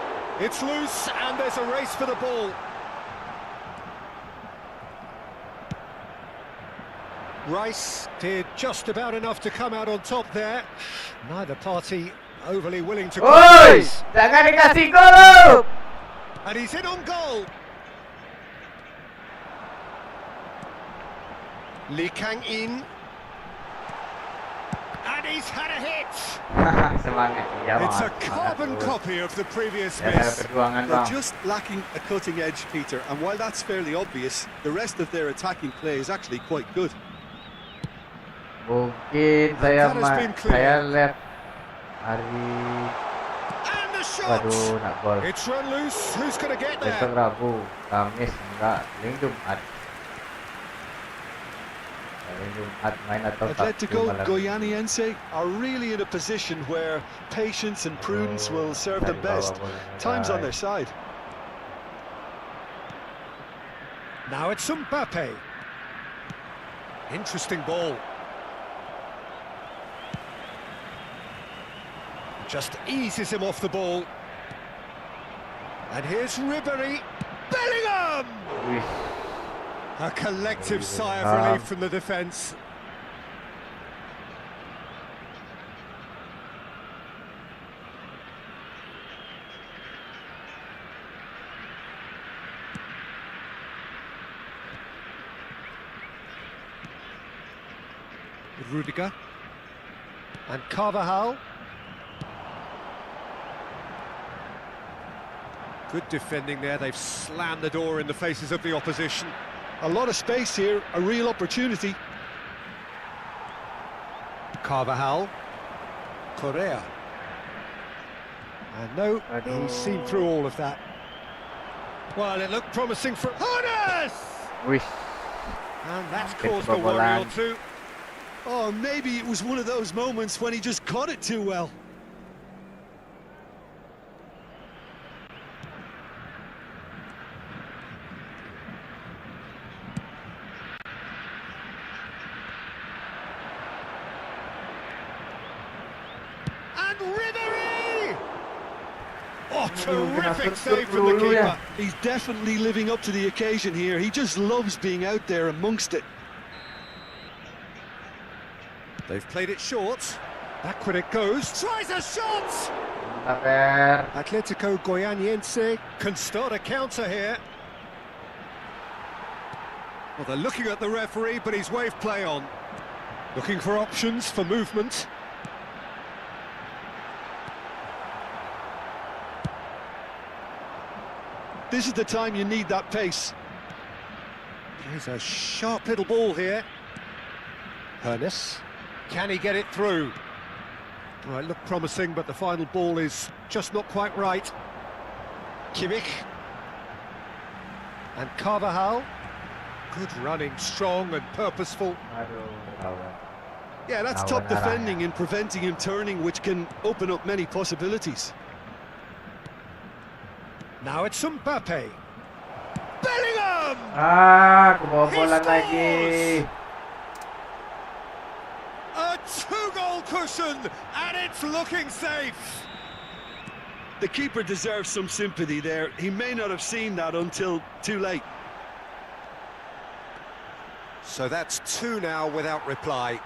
It's loose, and there's a race for the ball. Rice did just about enough to come out on top there. Neither party overly willing to... Oi, jangan dikasih gol. And he's in on goal. Lee Kang-in. And he's had a hit. Semangat dia, It's Bang. a carbon Semangat, copy of the previous Ya, miss. perjuangan, They're Bang. just lacking a cutting edge, Peter, and while that's fairly obvious, the rest of their attacking play is actually quite good. Mungkin That has been clear. saya lihat hari And the shot! waduh nak gol. It's run loose. Who's going to get Besok there? Rabu, Kamis enggak, paling Jumat. Paling Jumat main atau Sabtu Atletico malam. Goianiense are really in a position where patience and prudence will serve them best. Time's on their side. Now it's Mbappe. Interesting ball. Just eases him off the ball. And here's Ribery. Bellingham! Wih, A collective sigh of relief from the defence. Rudiger. And Carvajal. Good defending there. They've slammed the door in the faces of the opposition. A lot of space here, a real opportunity. Carvajal. Correa. And no, he's seen through all of that. Well, it looked promising for Hones! wih. And that's Hampir caused a worry or kebobolan. two. Oh, maybe it was one of those moments when he just caught it too well. And Ribery! Oh, Aduh, kena terrific tutup save from the dulu ya. keeper. He's definitely living up to the occasion here. He just loves being out there amongst it. They've played it short. Back when it goes. Tries a shot! Mabar. Atletico Goianiense can start a counter here. Well, they're looking at the referee, but he's waved play on. Looking for options for movement. This is the time you need that pace. There's a sharp little ball here. Hones. Can he get it through? Well, it looked promising, but the final ball is just not quite right. Kimmich. And Carvajal. Good running, strong and purposeful. Aduh, kawan. Yeah, that's top defending and preventing him turning, which can open up many possibilities. Now it's Mbappe. Bellingham! Ah, kebobolan lagi. A two-goal cushion, and it's looking safe. The keeper deserves some sympathy there. He may not have seen that until too late. So that's two now without reply.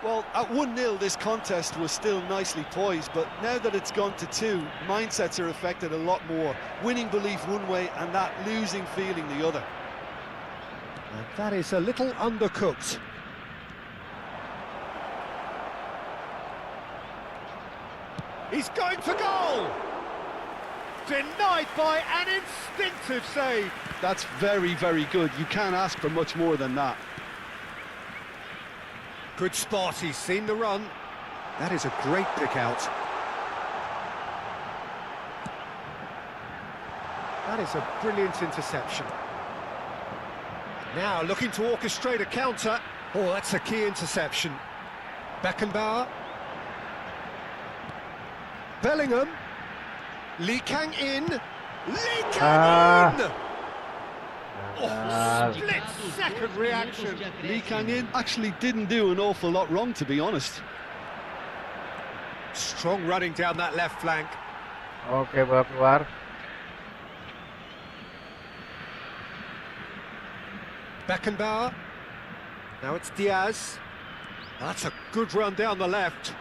Well, at 1-0, this contest was still nicely poised, but now that it's gone to 2, mindsets are affected a lot more. Winning belief one way and that losing feeling the other. And that is a little undercooked. He's going for goal! Denied by an instinctive save. That's very, very good. You can't ask for much more than that. Good spot, he's seen the run. That is a great pick out. That is a brilliant interception. Now looking to orchestrate a counter. Oh, that's a key interception. Beckenbauer. Bellingham. Lee Kang in. Lee Kang in! Oh, split-second reaction. Lee Kang in actually didn't do an awful lot wrong, to be honest. Strong running down that left flank. Oke, bola keluar. Beckenbauer. Now it's Diaz. That's a good run down the left.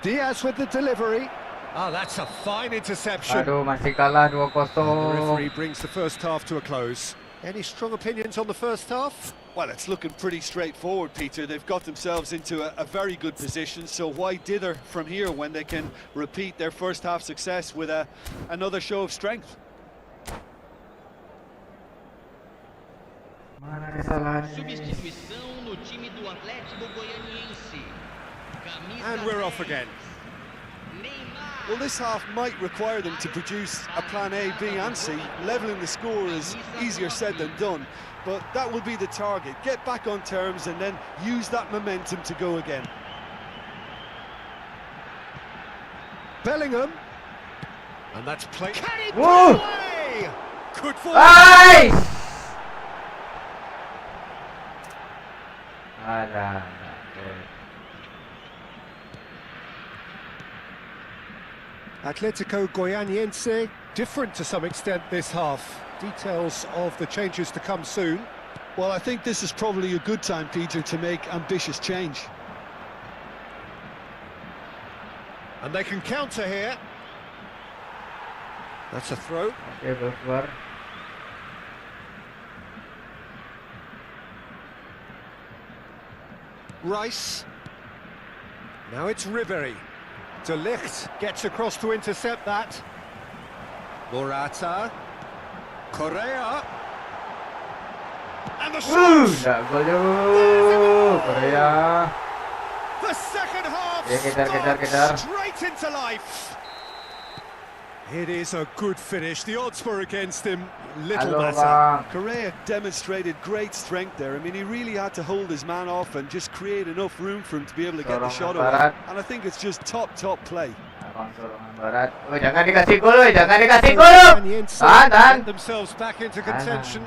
Diaz with the delivery. Oh, that's a fine interception. Aduh, masih kalah The 2-0. referee brings the first half to a close. Any strong opinions on the first half? Well, it's looking pretty straightforward, Peter. They've got themselves into a very good position, so why dither from here when they can repeat their first half success with another show of strength? Mana kesalahannya? Substituição no time do Atlético Goianiense. Camisa And we're off 10, again. Neymar. Well, this half might require them to produce a plan A, B and C. Levelling the score is easier said than done, but that will be the target. Get back on terms and then use that momentum to go again. Bellingham. And that's played. Can he Whoa! put away? Good for. Ay! Alah. Atletico Goianiense, different to some extent this half. Details of the changes to come soon. Well, I think this is probably a good time, Peter, to make ambitious change. And they can counter here. That's a throw. Oke, bola keluar. Rice. Now it's Ribery. De Ligt gets across to intercept that. Morata. Correa. And the shot! Nggak gol Korea. The second half Ya, kejar, kejar, starts kejar. straight into life. It is a good finish. The odds were against him. Little Halo, matter. Bang. Correa demonstrated great strength there. I mean, he really had to hold his man off and just create enough room for him to be able to get the Sorong shot Barat. away. And I think it's just top play. Abang Sorongan Barat. Oh, jangan dikasih gol, jangan dikasih gol. Goianiense Tahan. get themselves back into contention.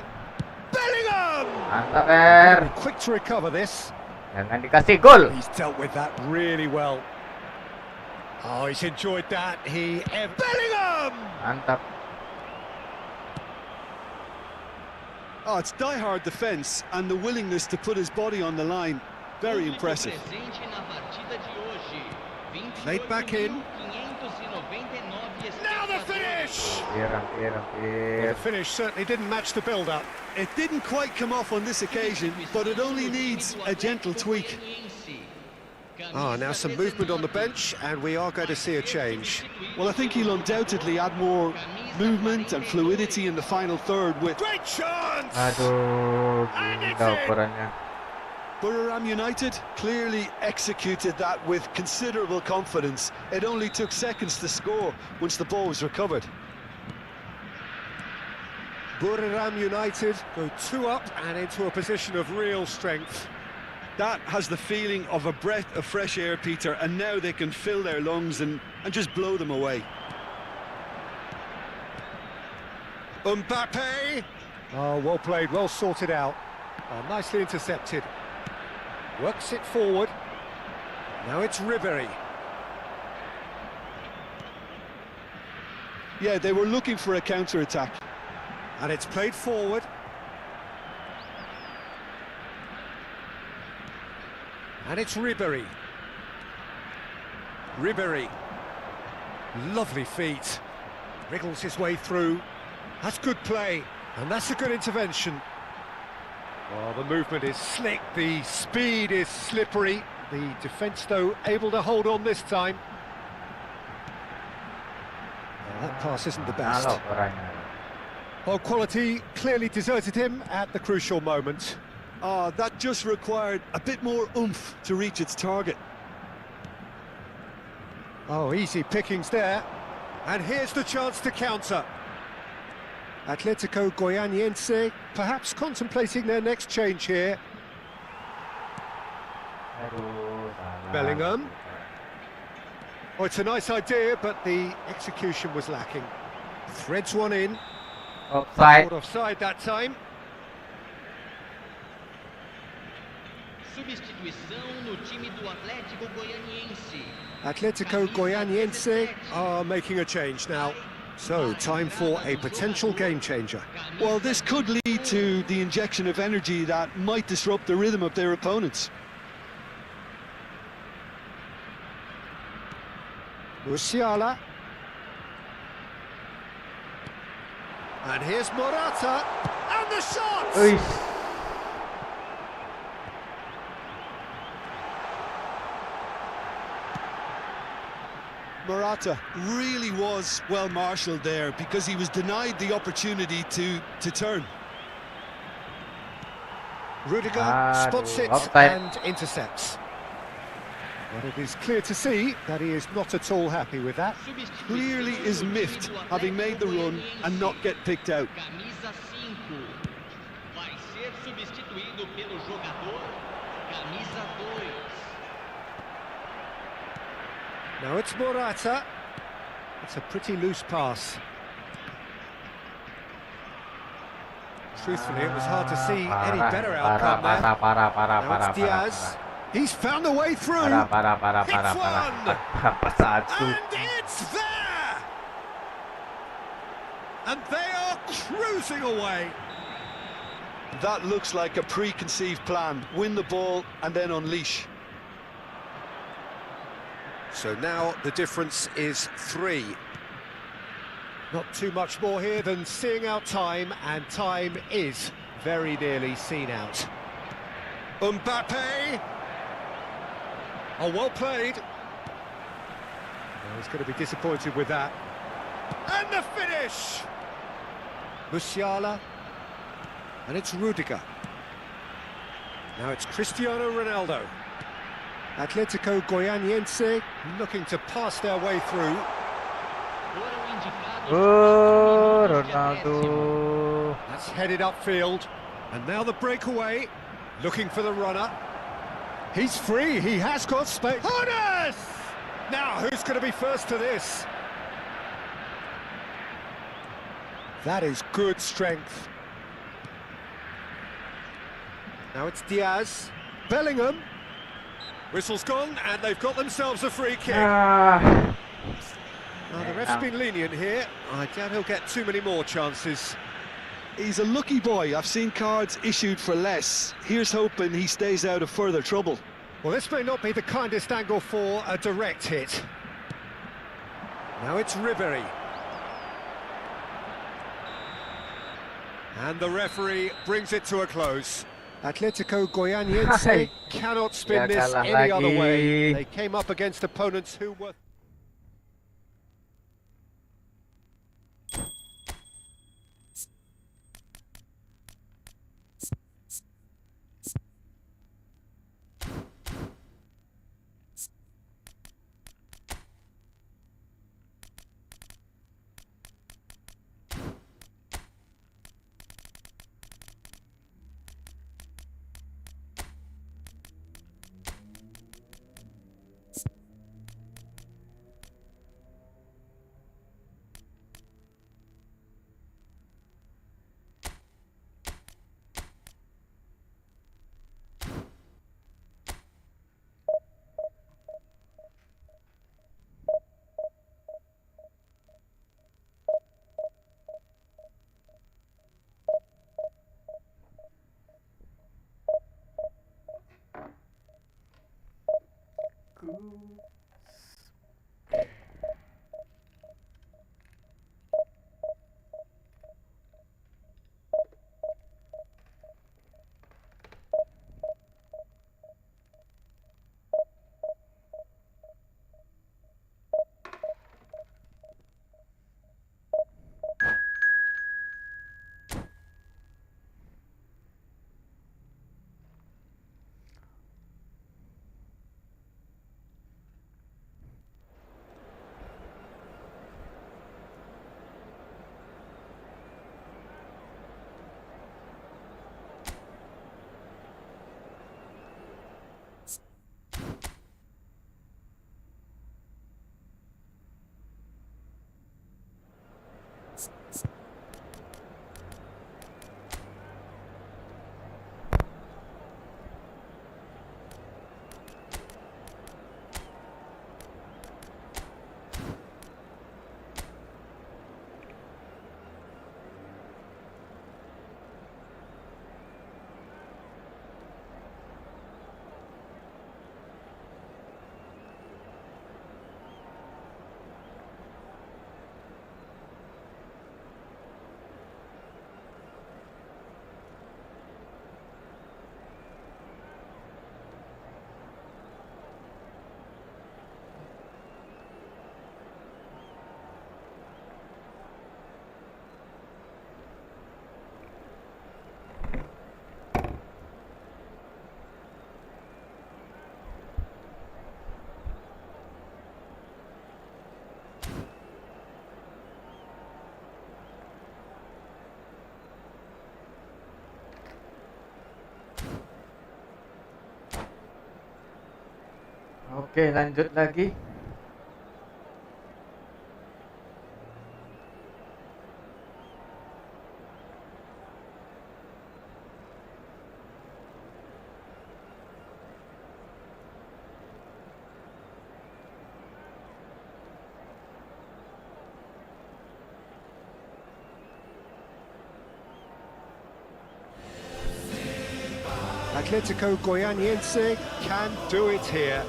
Bellingham! Mantap, Er. Quick to recover this. Jangan dikasih gol. He's dealt with that really well. Oh, he's enjoyed that. Bellingham! Mantap. Oh, it's die-hard defence and the willingness to put his body on the line. Very impressive. Laid back in. Now the finish! Hampir. The finish certainly didn't match the build-up. It didn't quite come off on this occasion, but it only needs a gentle tweak. Ah, now some movement on the bench, and we are going to see a change. Well, I think he'll undoubtedly add more movement and fluidity in the final third with Great chance! Aduh, gila ukurannya. Buriram United clearly executed that with considerable confidence. It only took seconds to score once the ball was recovered. Buriram United go 2 up and into a position of real strength. That has the feeling of a breath of fresh air, Peter, and now they can fill their lungs and just blow them away. Mbappe! Oh, well played, well sorted out. Oh, nicely intercepted. Works it forward. Now it's Ribery. Yeah, they were looking for a counter-attack. And it's played forward. And it's Ribery. Ribery. Lovely feet. Wriggles his way through. That's good play. And that's a good intervention. Oh, the movement is slick. The speed is slippery. The defence, though, able to hold on this time. Oh, that pass isn't the best. Halo ukurannya. Well, quality clearly deserted him at the crucial moment. That just required a bit more oomph to reach its target. Oh, easy pickings there. And here's the chance to counter. Atletico Goianiense perhaps contemplating their next change here. Aduh, salah. Bellingham. Oh, it's a nice idea, but the execution was lacking. Threads one in. Offside. Caught offside that time. Substituição no time do Atlético Goianiense. Atletico Goianiense are making a change now. So, time for a potential game changer. Well, this could lead to the injection of energy that might disrupt the rhythm of their opponents. Musiala. And here's Morata. And the shot! Uish. Morata really was well marshalled there because he was denied the opportunity to turn. Rudiger spots it offside. and intercepts. But it is clear to see that he is not at all happy with that. Clearly is miffed, having made the run and not get picked out. Camisa 5. Vai ser substituído pelo jogador camisa 2. Now it's Morata. It's a pretty loose pass. Truthfully, it was hard to see any better outcome there. Now it's Diaz. He's found a way through. And it's there! And they are cruising away. That looks like a preconceived plan. Win the ball and then unleash. So now the difference is 3. Not too much more here than seeing out time, and time is very nearly seen out. Mbappe! Oh, well played. Oh, he's going to be disappointed with that. And the finish! Musiala. And it's Rudiger. Now it's Cristiano Ronaldo. Atletico Goianiense looking to pass their way through. Oh, Ronaldo. That's headed upfield. And now the breakaway. Looking for the runner. He's free, he has got space. Jonas! Now, who's going to be first to this? That is good strength. Now it's Diaz. Bellingham. Whistle's gone, and they've got themselves a free kick. Now, the ref's been lenient here. I doubt he'll get too many more chances. He's a lucky boy. I've seen cards issued for less. Here's hoping he stays out of further trouble. Well, this may not be the kindest angle for a direct hit. Now it's Ribery. And the referee brings it to a close. Atletico Goianiense cannot spin this any other way. They came up against opponents who were... Oke, lanjut lagi. Atletico Goianiense can do it here.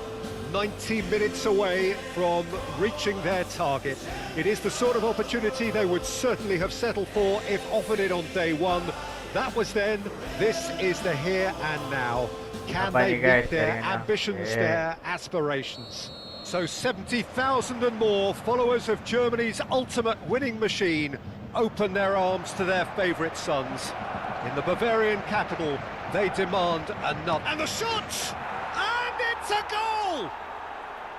90 minutes away from reaching their target. It is the sort of opportunity they would certainly have settled for if offered it on day one. That was then, this is the here and now. Can they meet their ambitions, their aspirations? So 70,000 and more followers of Germany's ultimate winning machine open their arms to their favourite sons. In the Bavarian capital, they demand another. And the shot! And it's a goal!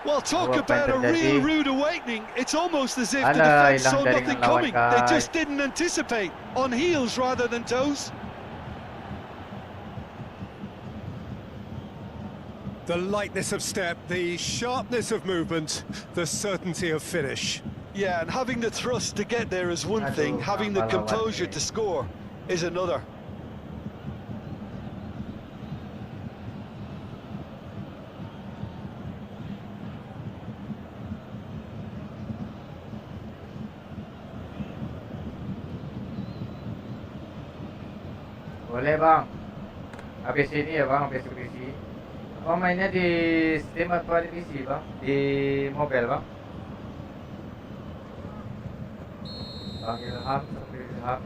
Well, talk about a real rude awakening. It's almost as if the defence saw nothing coming. They just didn't anticipate. On heels rather than toes. The lightness of step, the sharpness of movement, the certainty of finish. Yeah, and having the thrust to get there is one thing. Having the composure to score is another. Boleh bang. Habis ini ya bang, habis divisi. Abang mainnya di Steam atau divisi bang? Di mobile bang? Bang Ilham, sampai Ilham.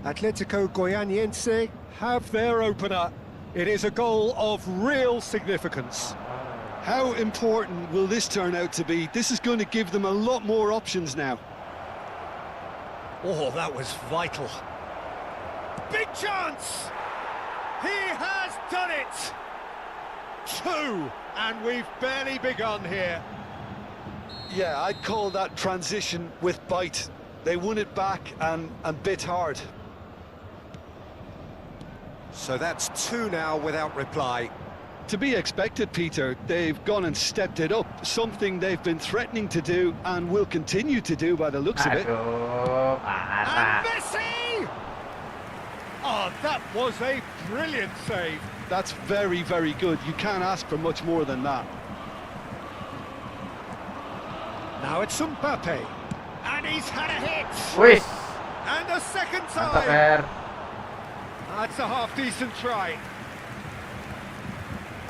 Atletico Goianiense have their opener. It is a goal of real significance. How important will this turn out to be? This is going to give them a lot more options now. Oh, that was vital. Big chance! He has done it! 2, and we've barely begun here. Yeah, I'd call that transition with bite. They won it back and bit hard. So that's 2 now without reply. To be expected, Peter. They've gone and stepped it up, something they've been threatening to do and will continue to do by the looks of it. And Messi! Oh, that was a brilliant save. That's very, very good. You can't ask for much more than that. Now it's Mbappe. And he's had a hit. Wih, And a second mantap time. R. That's a half-decent try.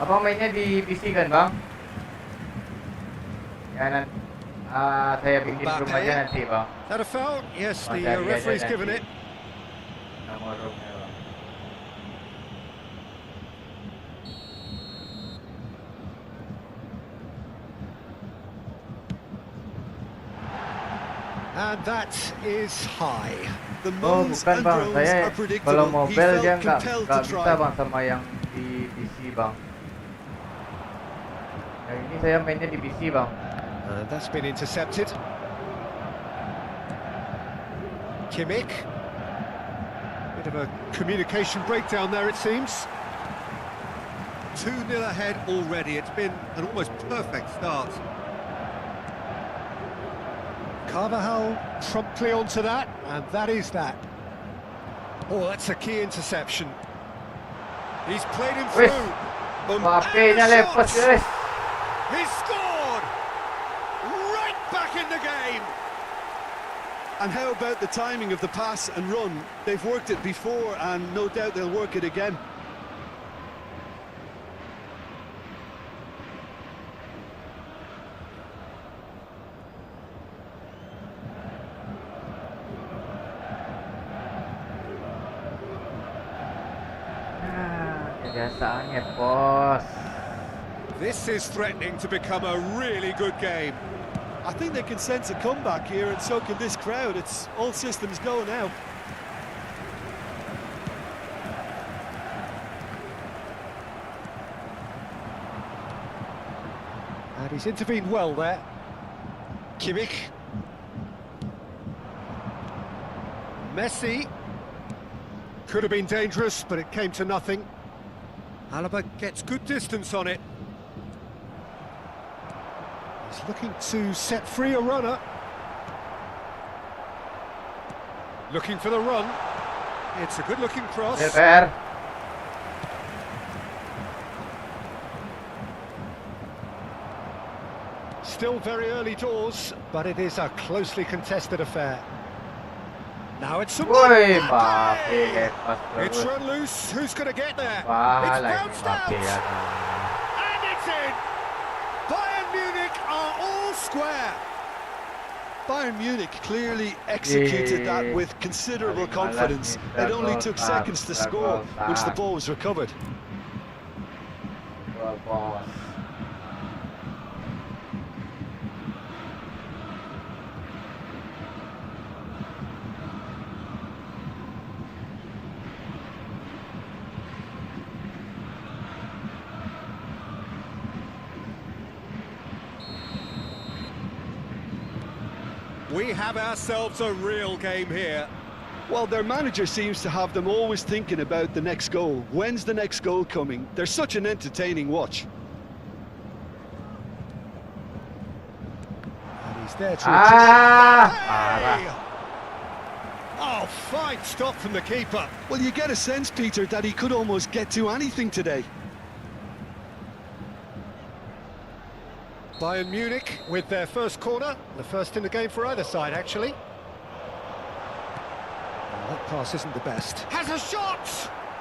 Abang mainnya di PC kan bang? Ya saya bikin room aja nanti bang. Is that a foul? Yes, the Cari referee's aja given nanti. it. Nomor roomnya bang. And that is high. The Oh moans bukan and bang, groans saya are kalau predictable. He mobile dia felt nggak compelled to bisa try. bang sama yang di PC bang. Yang ini saya mainnya di PC bang. And that's been intercepted. Kimmich. Bit of a communication breakdown there, it seems. 2-0 ahead already. It's been an almost perfect start. Carvajal promptly onto that, and that is that. Oh, that's a key interception. He's played him Wih, through. Mbappe-nya lepas guys. He scored! Right back in the game! And how about the timing of the pass and run? They've worked it before and no doubt they'll work it again. Kebiasaannya bos. This is threatening to become a really good game. I think they can sense a comeback here, and so can this crowd. It's all systems go now. And he's intervened well there. Kimmich. Messi. Could have been dangerous, but it came to nothing. Alaba gets good distance on it. He's looking to set free a runner. Looking for the run. It's a good-looking cross. Fair. Still very early doors, but it is a closely contested affair. Now it's a Woi, Mbappe. It's run loose. Who's going to get there? Wah, It's lagi bounced out. Mbappe ya. And it's in. Bayern Munich are all square. Bayern Munich clearly executed that with considerable confidence. It only took seconds to score once the ball was recovered. Gol bos. We have ourselves a real game here. Well, their manager seems to have them always thinking about the next goal. When's the next goal coming? They're such an entertaining watch. And he's there to Parah. Oh, fine stop from the keeper. Well, you get a sense, Peter, that he could almost get to anything today. Bayern Munich with their first corner, the first in the game for either side, actually. Well, that pass isn't the best. Has a shot!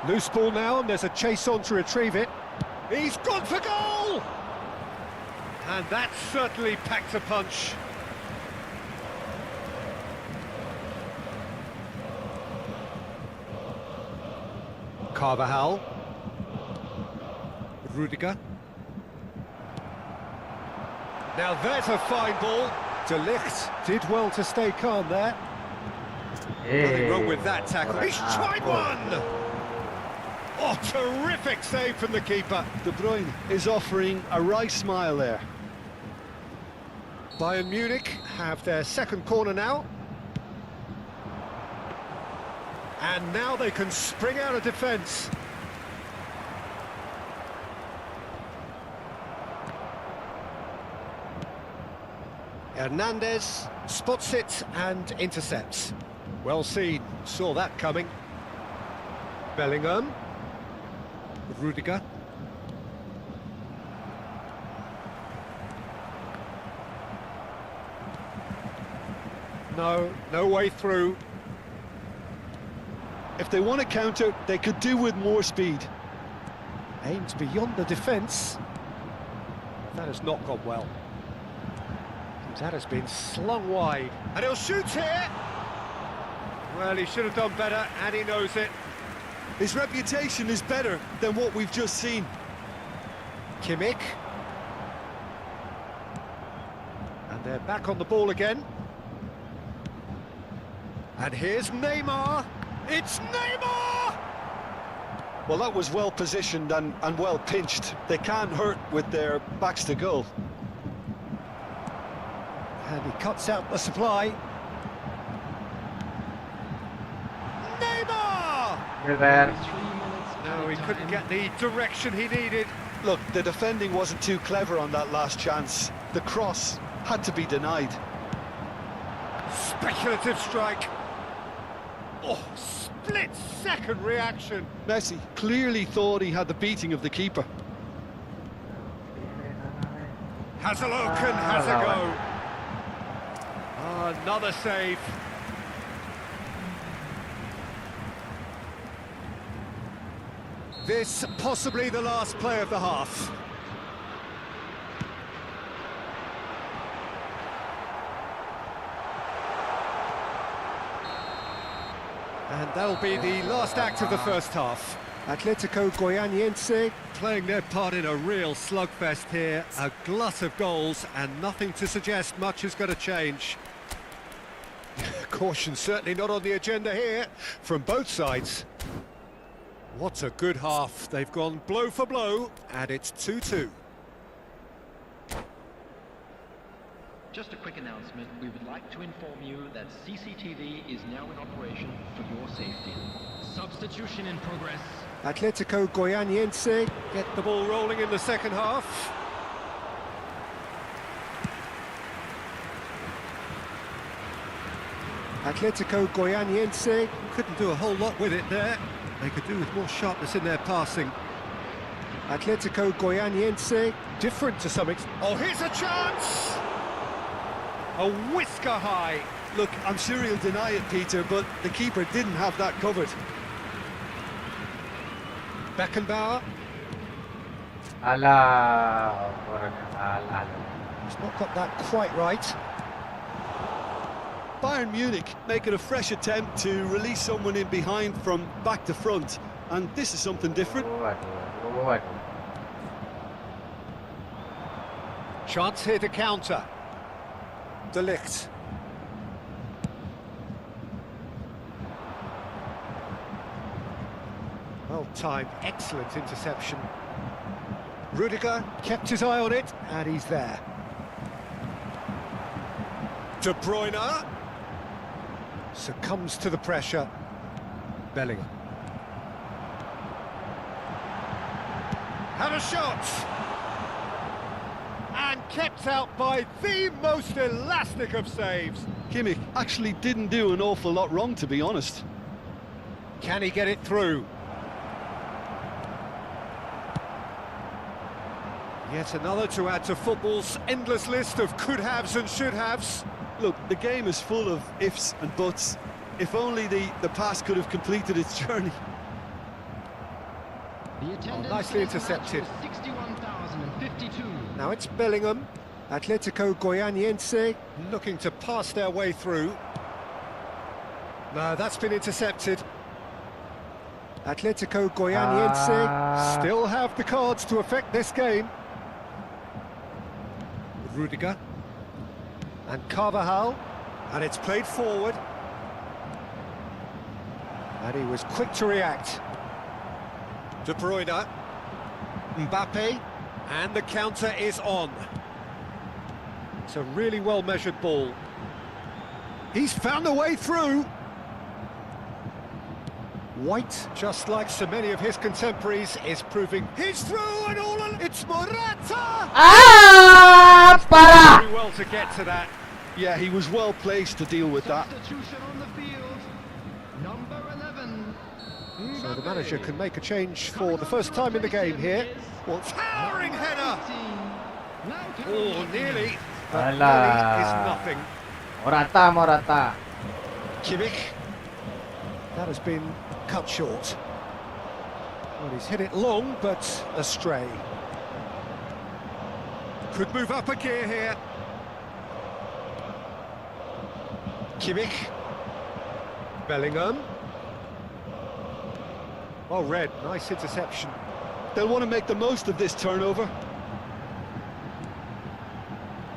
Loose ball now, and there's a chase on to retrieve it. He's gone for goal! And that certainly packed a punch. Carvajal. Rudiger. Now there's a fine ball. De Ligt did well to stay calm there. Nothing wrong with that tackle. He's tried one! Oh, terrific save from the keeper. De Bruyne is offering a right smile there. Bayern Munich have their second corner now. And now they can spring out of defence. Hernandez spots it and intercepts. Well seen, saw that coming. Bellingham. Rudiger. No way through. If they want to counter, they could do with more speed. Aimed beyond the defence. That has not gone well. That has been slung wide. And he'll shoot here! Well, he should have done better, and he knows it. His reputation is better than what we've just seen. Kimmich. And they're back on the ball again. And here's Neymar. It's Neymar! Well, that was well positioned and well pinched. They can't hurt with their backs to goal. And he cuts out the supply. Neymar! You're there. No, he couldn't get the direction he needed. Look, the defending wasn't too clever on that last chance. The cross had to be denied. Speculative strike. Oh, split-second reaction. Messi clearly thought he had the beating of the keeper. Has a look and has a go. Oh, another save. This possibly the last play of the half. And that'll be the last act of the first half. Atletico Goianiense playing their part in a real slugfest here. A glut of goals and nothing to suggest much is going to change. Caution certainly not on the agenda here from both sides. What a good half. They've gone blow for blow and it's 2-2. Just a quick announcement. We would like to inform you that CCTV is now in operation for your safety. Substitution in progress. Atletico Goianiense get the ball rolling in the second half. Atletico Goianiense couldn't do a whole lot with it there. They could do with more sharpness in their passing. Atletico Goianiense, different to some extent. Oh, here's a chance! A whisker high. Look, I'm sure he'll deny it, Peter, but the keeper didn't have that covered. Beckenbauer. Alah, orang yang salah. He's not got that quite right. Bayern Munich making a fresh attempt to release someone in behind from back to front, and this is something different. Waduh. Chance here to counter. De Ligt. Well timed, excellent interception. Rudiger kept his eye on it, and he's there. De Bruyne succumbs to the pressure. Bellingham. Had a shot! And kept out by the most elastic of saves. Kimmich actually didn't do an awful lot wrong, to be honest. Can he get it through? Yet another to add to football's endless list of could-haves and should-haves. Look, the game is full of ifs and buts. If only the pass could have completed its journey. Nicely intercepted. Now it's Bellingham. Atletico Goianiense looking to pass their way through. No, that's been intercepted. Atletico Goianiense still have the cards to affect this game. Rudiger. And Carvajal. And it's played forward. And he was quick to react. De Bruyne. Mbappe. And the counter is on. It's a really well-measured ball. He's found a way through. White, just like so many of his contemporaries, is proving he's through and all. It's Morata. Para! Very well to get to that. Yeah, he was well placed to deal with that. Substitution on the field. Number 11. So the manager can make a change for the first time in the game here. Well, towering header. Oh, nearly. But nearly is nothing. Morata. Kimmich. That has been cut short. Well, he's hit it long, but astray. Could move up a gear here. Kimmich. Bellingham. Well read, nice interception. They'll want to make the most of this turnover.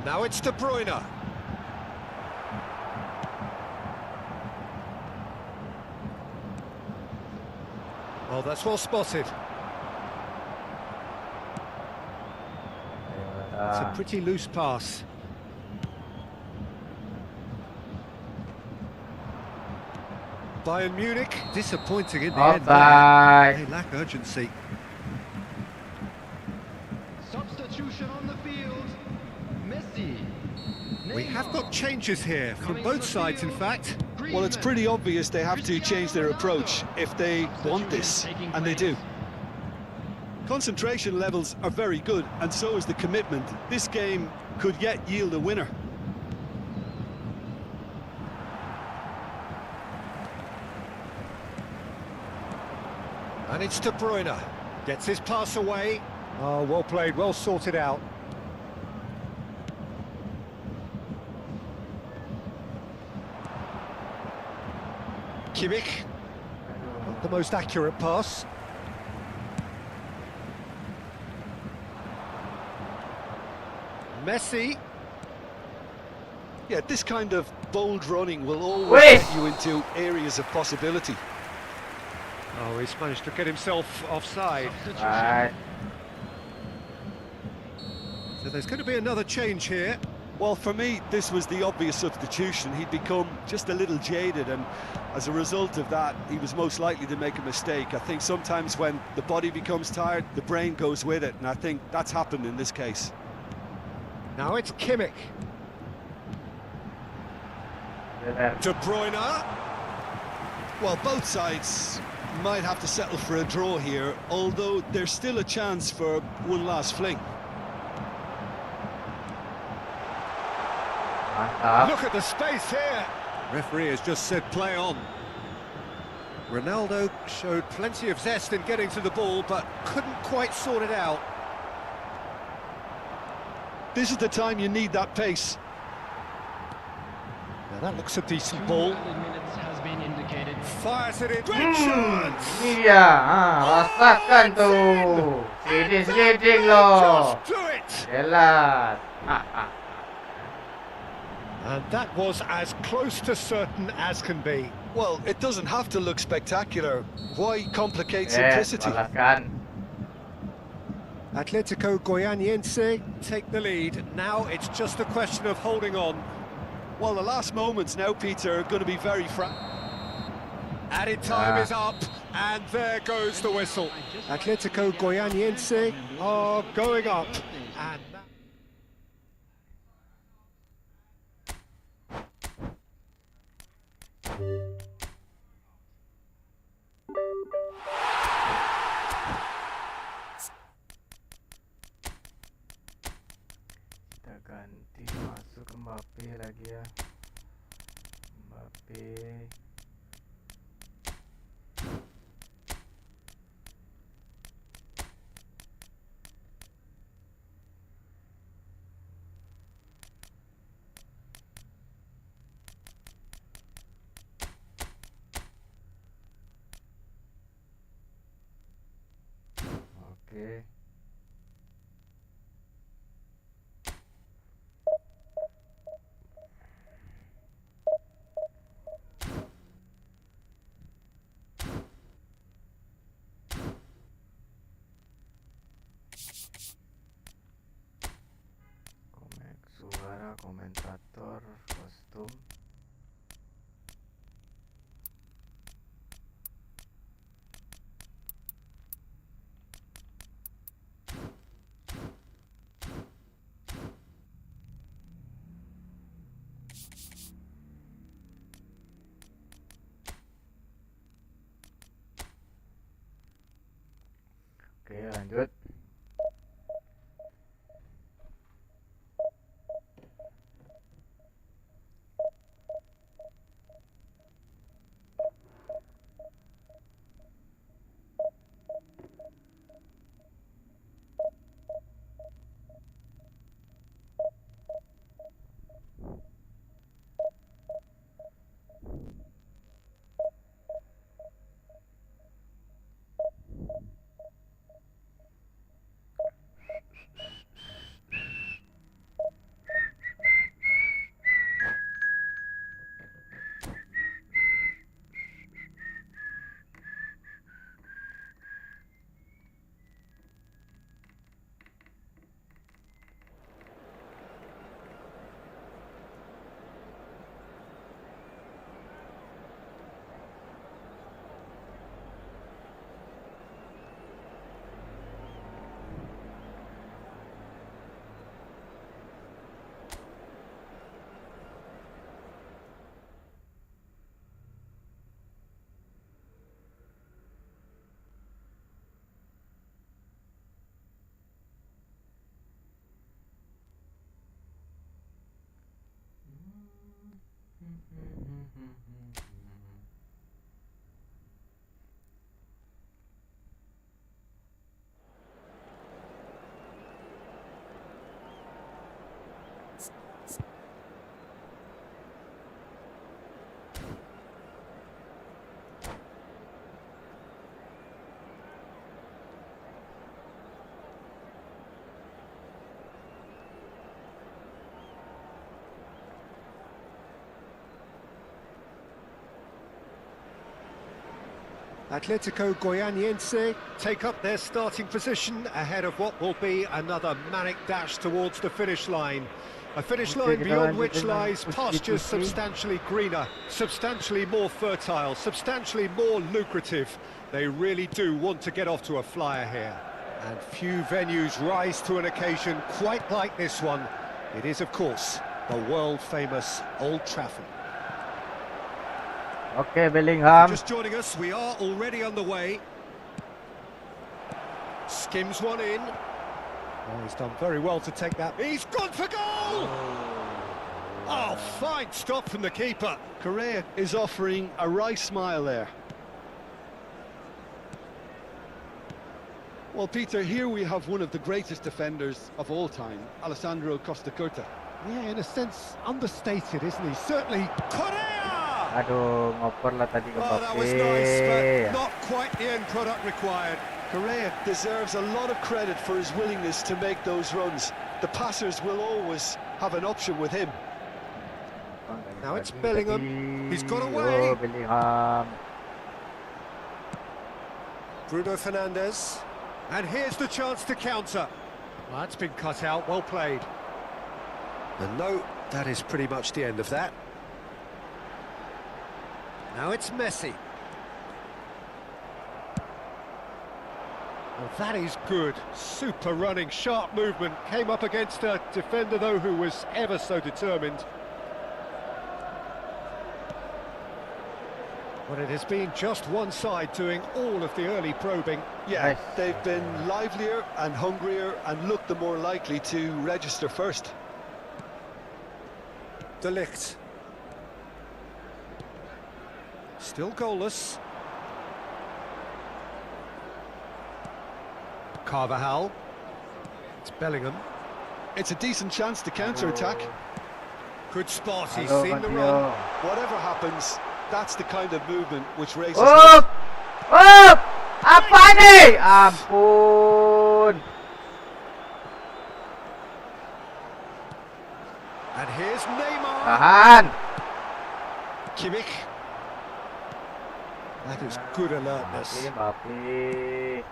Now it's De Bruyne. Oh, that's well spotted. It's a pretty loose pass. Bayern Munich disappointing in the end. They lack urgency. Substitution on the field. Messi. We have got changes here from both sides, in fact. Well, it's pretty obvious they have to change their approach if they want this, and they do. Concentration levels are very good, and so is the commitment. This game could yet yield a winner. And it's De Bruyne. Gets his pass away. Oh, well played, well sorted out. Kimmich. Not the most accurate pass. Messi. Yeah, this kind of bold running will always get you into areas of possibility. Oh, he's managed to get himself offside. Right. So there's going to be another change here. Well, for me, this was the obvious substitution. He'd become just a little jaded, and as a result of that, he was most likely to make a mistake. I think sometimes when the body becomes tired, the brain goes with it, and I think that's happened in this case. Now it's Kimmich. De Bruyne. Well, both sides might have to settle for a draw here, although there's still a chance for one last fling. Mantap. Look at the space here. Referee has just said play on. Ronaldo showed plenty of zest in getting to the ball, but couldn't quite sort it out. This is the time you need that pace. Now that looks a decent ball. Minutes has been indicated. Fires it in. Great chance! Iya, rasakan tuh. Sliding loh. Just do it! Jelas. And that was as close to certain as can be. Well, it doesn't have to look spectacular. Why complicate simplicity? Balaskan. Atletico Goianiense take the lead. Now it's just a question of holding on. Well, the last moments now, Peter, are going to be very Added time is up, and there goes the whistle. Atletico Goianiense are going up. And Kita ganti masuk ke Mbappe lagi ya. Mbappe. Oke. Suara komentator kostum. Oke, lanjut. Atletico Goianiense take up their starting position ahead of what will be another manic dash towards the finish line. A finish line beyond which lies pastures substantially greener, substantially more fertile, substantially more lucrative. They really do want to get off to a flyer here. And few venues rise to an occasion quite like this one. It is, of course, the world-famous Old Trafford. Oke, Bellingham. Just joining us, we are already underway. Skims one in. Oh, he's done very well to take that. He's gone for goal! Oh, fine stop from the keeper. Correa is offering a wry smile there. Well, Peter, here we have one of the greatest defenders of all time, Alessandro Costa Curta. Yeah, in a sense, understated, isn't he? Certainly, Correa! Aduh, ngoper lah tadi ke Oh, that was Mbappe. nice, but not quite the end product required. Correa deserves a lot of credit for his willingness to make those runs. The passers will always have an option with him. Now it's Bellingham. He's got away. Oh, Bellingham. Bruno Fernandes. And here's the chance to counter. Well, that's been cut out, well played. And no, that is pretty much the end of that. Now it's Messi. Well, that is good. Super running, sharp movement. Came up against a defender, though, who was ever so determined. But it has been just one side doing all of the early probing. Yeah, Nice. they've been livelier and hungrier and looked the more likely to register first. De Ligt. Still goalless. Carvajal. It's Bellingham. It's a decent chance to counter-attack. Good spot, he's Aduh, seen the Mantap. run. Whatever happens, that's the kind of movement which raises... Up! Up! Apa nih? Ampun. And here's Neymar. Tahan. Kimmich. That is good alertness. Mbappe.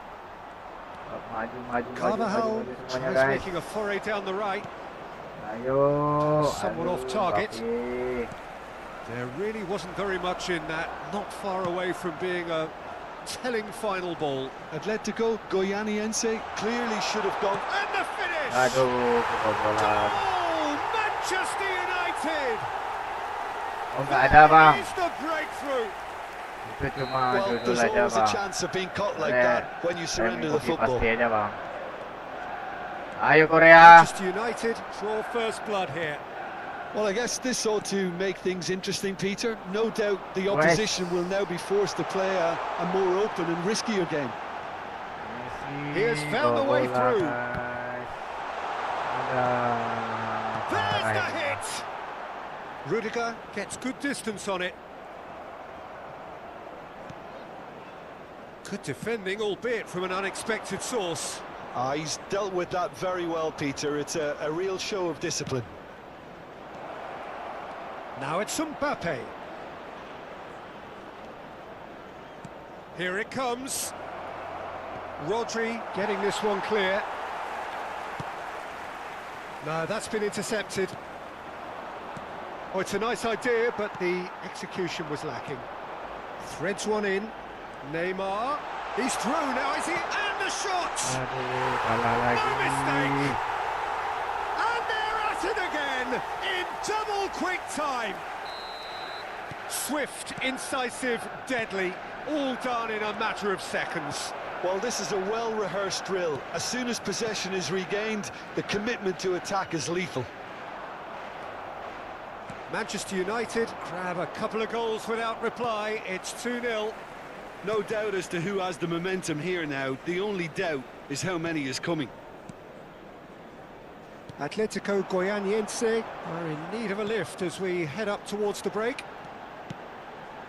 Maju Carvajal semuanya, tries guys. making a foray down the right. Ayo. Somewhat Aduh, off target. Mbappe. There really wasn't very much in that, not far away from being a telling final ball. Atletico Goianiense clearly should have gone... And the finish! Aduh, kebobolan. Goal! Manchester United! Oh, nggak ada, Bang. That is the breakthrough! Itu cuma Well, judul there's aja, always a Bang. chance of being caught like Eh, that when you surrender the mengikuti football. pasti aja, Bang. Ayo Korea. Manchester United draw first blood here. Well, I guess this ought to make things interesting, Peter. No doubt the opposition will now be forced to play a more open and riskier game. He has found the way through. There's the hit! Rudiger gets good distance on it. Good defending, albeit from an unexpected source. He's dealt with that very well, Peter. It's a real show of discipline. Now it's Mbappe. Here it comes. Rodri getting this one clear. No, that's been intercepted. Oh, it's a nice idea, but the execution was lacking. Threads one in. Neymar. He's through now, is he? And the shot! Aduh, kalah lagi. No mistake! And they're at it again in double quick time. Swift, incisive, deadly, all done in a matter of seconds. Well, this is a well-rehearsed drill. As soon as possession is regained, the commitment to attack is lethal. Manchester United grab a couple of goals without reply. It's 2-0. No doubt as to who has the momentum here now. The only doubt is how many is coming. Atletico Goianiense are in need of a lift as we head up towards the break.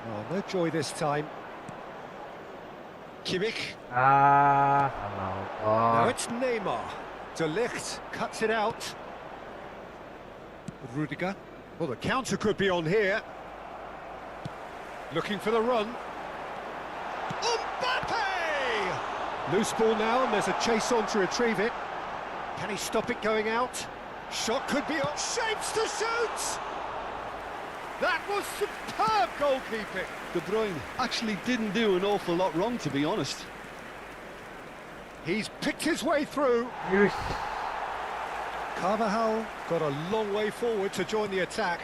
Oh, no joy this time. Kimmich. Ah, Now it's Neymar. De Ligt cuts it out. Rudiger. Well, the counter could be on here. Looking for the run. Loose ball now, and there's a chase on to retrieve it. Can he stop it going out? Shot could be on. Shapes to shoot! That was superb goalkeeping. De Bruyne actually didn't do an awful lot wrong, to be honest. He's picked his way through. Yes. Carvajal got a long way forward to join the attack.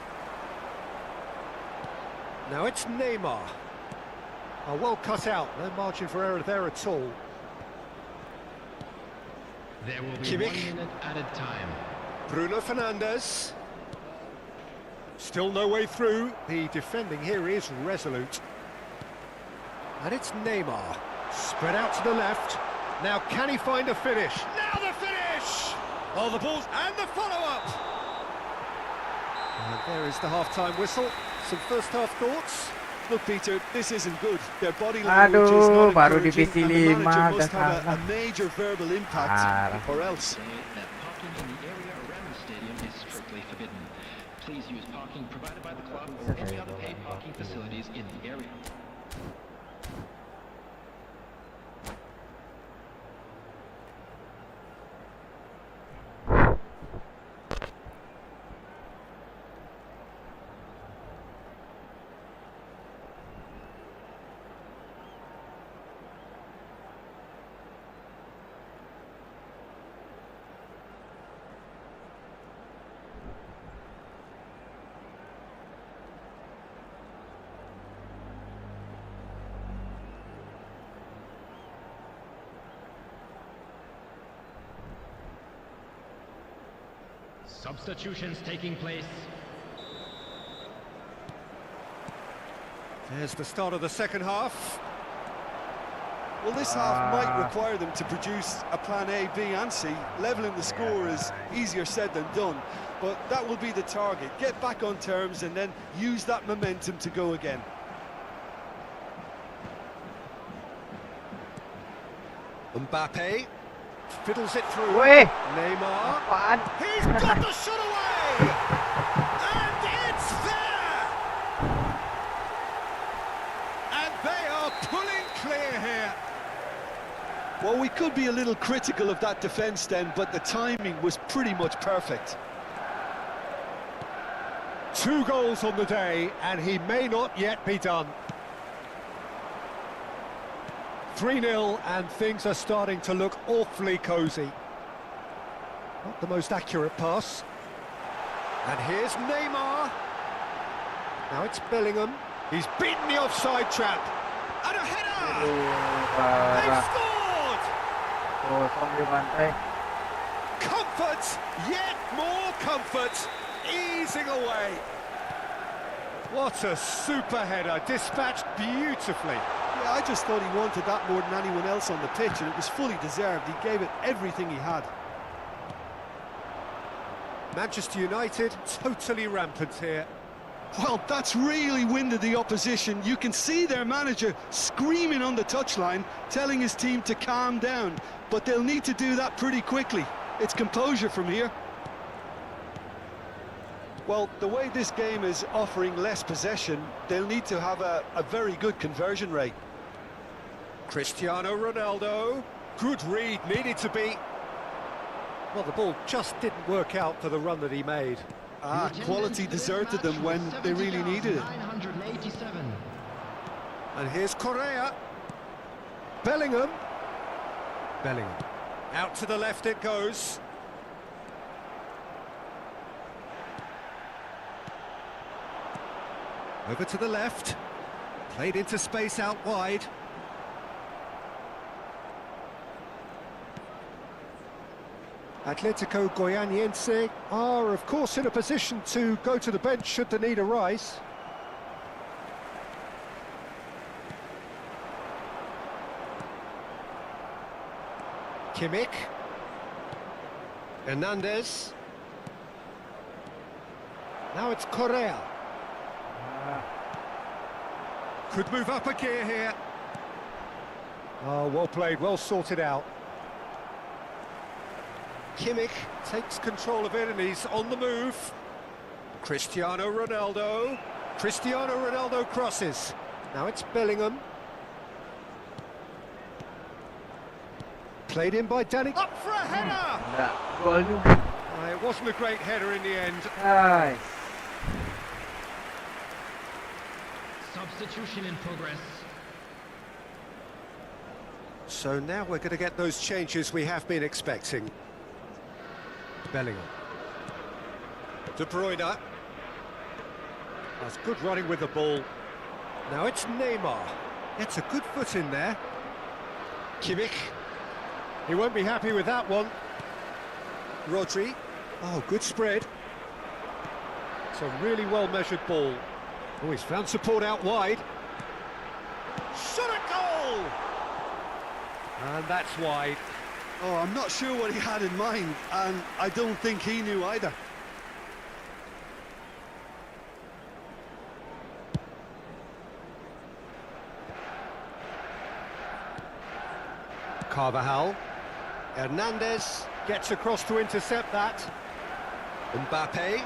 Now it's Neymar. Oh, well cut out, no margin for error there at all. There will be Kimmich. 1 minute added time. Bruno Fernandes. Still no way through. The defending here is resolute. And it's Neymar. Spread out to the left. Now can he find a finish? Now the finish! Oh, the ball's and the follow-up! And there is the half-time whistle. Some first-half thoughts? Look, Peter, this isn't good. Their body language is Aduh, not baru encouraging, divisi and the 5 manager must dah have a kalah. major verbal impact, Parah. or else. Say that parking in the area around the stadium is strictly forbidden. Please use parking provided by the club or any other paid parking facilities in the area. Substitutions taking place. There's the start of the second half. Well, this half might require them to produce a plan A, B and C. Levelling the score is easier said than done, but that will be the target. Get back on terms and then use that momentum to go again. Mbappe fiddles it through. Weh, Neymar. apaan? He's got the shot away! And it's there! And they are pulling clear here. Well, we could be a little critical of that defence then, but the timing was pretty much perfect. 2 goals on the day, and he may not yet be done. 3-0, and things are starting to look awfully cosy. Not the most accurate pass. And here's Neymar. Now it's Bellingham. He's beaten the offside trap. And a header! They've Parah. scored! Kosong di pantai. Comfort, yet more comfort, easing away. What a super header, dispatched beautifully. Yeah, I just thought he wanted that more than anyone else on the pitch, and it was fully deserved. He gave it everything he had. Manchester United totally rampant here. Well, that's really winded the opposition. You can see their manager screaming on the touchline, telling his team to calm down. But they'll need to do that pretty quickly. It's composure from here. Well, the way this game is offering less possession, they'll need to have a very good conversion rate. Cristiano Ronaldo. Good read, needed to be. Well, the ball just didn't work out for the run that he made. Quality deserted them when they really needed it. 987. And here's Correa. Bellingham. Bellingham. Out to the left it goes. Over to the left. Played into space out wide. Atletico Goianiense are, of course, in a position to go to the bench should the need arise. Kimmich. Hernandez. Now it's Correa. Could move up a gear here. Oh, well played, well sorted out. Kimmich takes control of it and he's on the move. Cristiano Ronaldo. Cristiano Ronaldo crosses. Now it's Bellingham. Played in by Danny. Up for a header! Enggak, gol juga. It wasn't a great header in the end. Guys. Substitution in progress. So now we're going to get those changes we have been expecting. Bellingham. De Bruyne. That's good running with the ball. Now it's Neymar. Gets a good foot in there. Kimmich. He won't be happy with that one. Rodri. Oh, good spread. It's a really well-measured ball. Oh, he's found support out wide. Shot at goal! And that's wide. Oh, I'm not sure what he had in mind, and I don't think he knew either. Carvajal. Hernandez gets across to intercept that. Mbappe.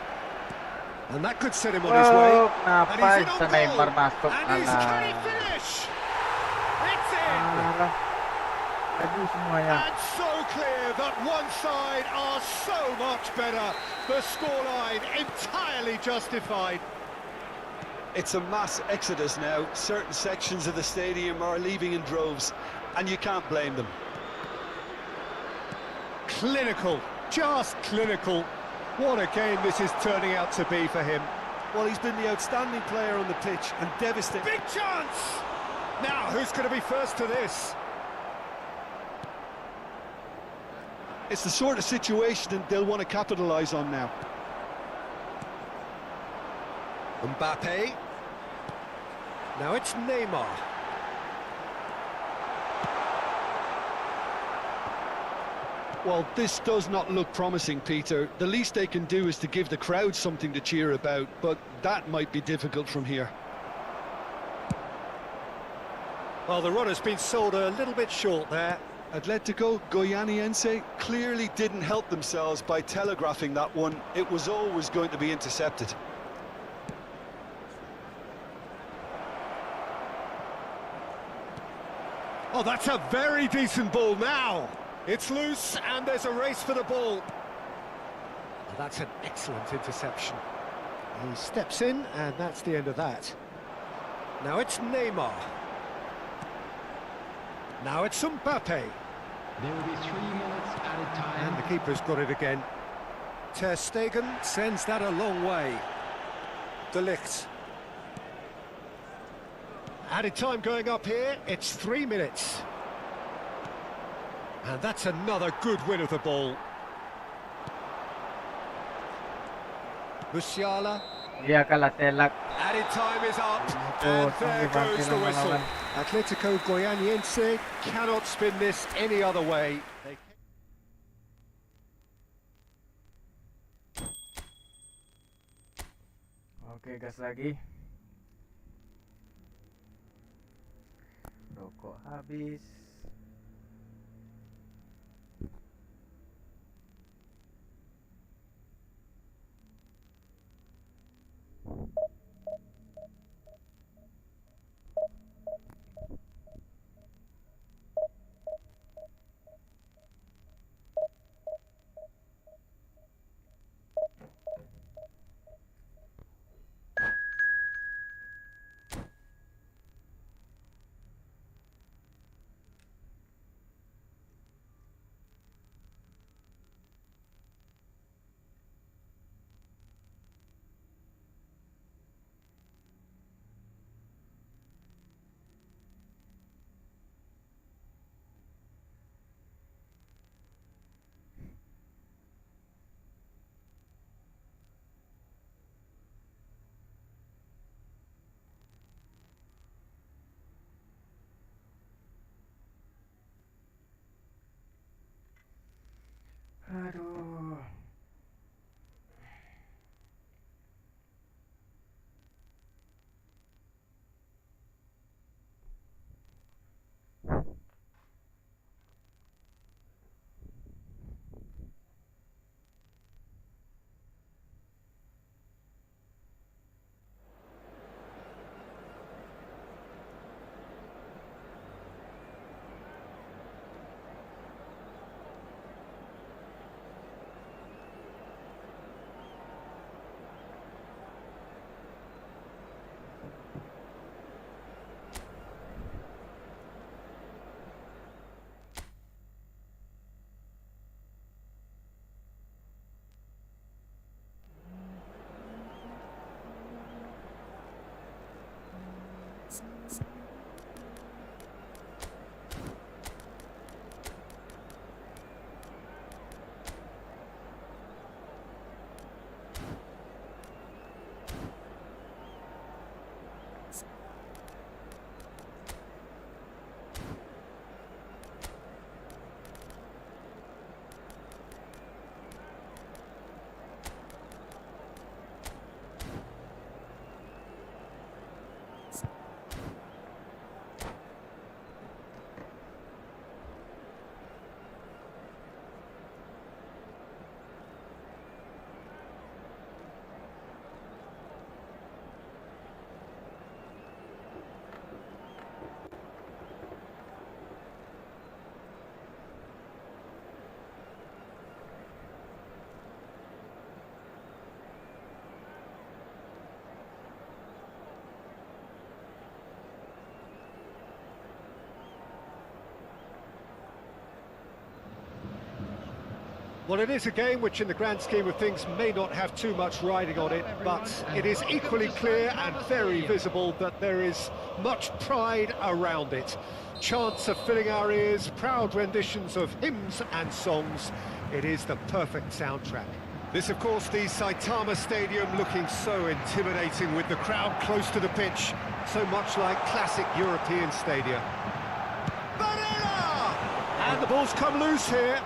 And that could set him on his way. Oh, And kenapa he's in bisa on Neymar goal. masuk? And can he Alah. finish? It's in! Alah. Aduh semuanya. And so clear that one side are so much better. The scoreline entirely justified. It's a mass exodus now. Certain sections of the stadium are leaving in droves, and you can't blame them. Clinical, just clinical. What a game this is turning out to be for him. Well, he's been the outstanding player on the pitch and devastating. Big chance! Now, who's going to be first to this? It's the sort of situation that they'll want to capitalise on now. Mbappe. Now it's Neymar. Well, this does not look promising, Peter. The least they can do is to give the crowd something to cheer about, but that might be difficult from here. Well, the run has been sold a little bit short there. Atletico Goianiense clearly didn't help themselves by telegraphing that one. It was always going to be intercepted. Oh, that's a very decent ball now. It's loose and there's a race for the ball. Oh, that's an excellent interception. He steps in and that's the end of that. Now it's Neymar. Now it's Mbappe. There will be 3 minutes added time. And the keeper's got it again. Ter Stegen sends that a long way. De Ligt. Added time going up here, it's 3 minutes. And that's another good win of the ball. Musiala. Dia kalah telak. Added time is up, Itu and there sampai goes the mati whistle. lawan. Atletico Goianiense cannot spin this any other way. Oke, gas lagi. Rokok habis. Well, it is a game which in the grand scheme of things may not have too much riding on it, but it is equally clear and very visible that there is much pride around it. Chants are filling our ears, proud renditions of hymns and songs. It is the perfect soundtrack. This, of course, the Saitama Stadium looking so intimidating with the crowd close to the pitch, so much like classic European stadia. Barella! And the ball's come loose here.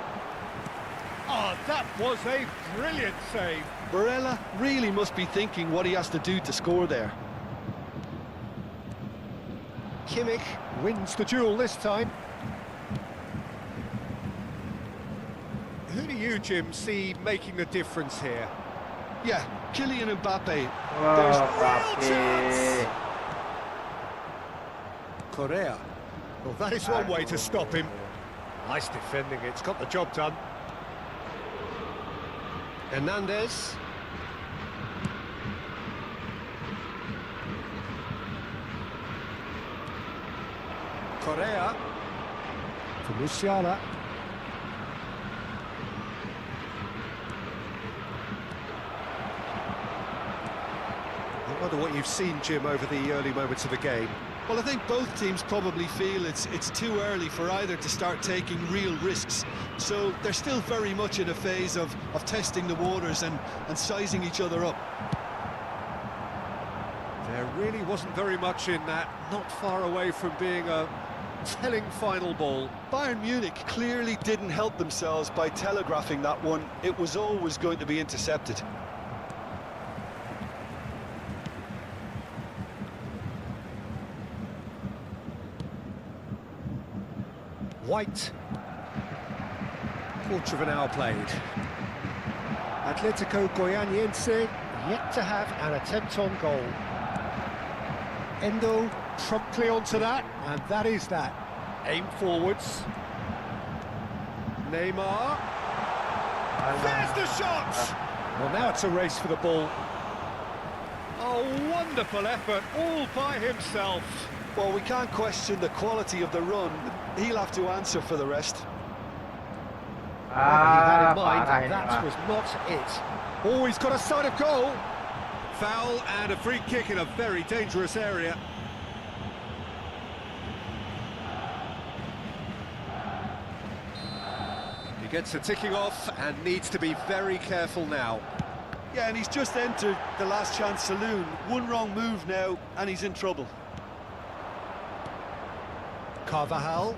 Oh, that was a brilliant save. Barella really must be thinking what he has to do to score there. Kimmich wins the duel this time. Who do you, Jim, see making the difference here? Yeah, Kylian Mbappe. Wah, There's Mbappe. chance. Correa. Well, that is one way to stop him. Nice defending, it's got the job done. Hernandez. Correa. For Musiala. I wonder what you've seen, Jim, over the early moments of the game. Well, I think both teams probably feel it's too early for either to start taking real risks. So they're still very much in a phase of testing the waters and sizing each other up. There really wasn't very much in that, not far away from being a telling final ball. Bayern Munich clearly didn't help themselves by telegraphing that one. It was always going to be intercepted. White. Quarter of an hour played. Atletico Goianiense yet to have an attempt on goal. Endo promptly onto that, and that is that. Aim forwards. Neymar. There's the shot! Well, now it's a race for the ball. A wonderful effort, all by himself. Well, we can't question the quality of the run. He'll have to answer for the rest. Whatever he had in mind, parah ini, that Pak. was not it. Oh, he's got a sight of goal. Foul and a free kick in a very dangerous area. He gets the ticking off and needs to be very careful now. Yeah, and he's just entered the last chance saloon. One wrong move now, and he's in trouble. Carvajal.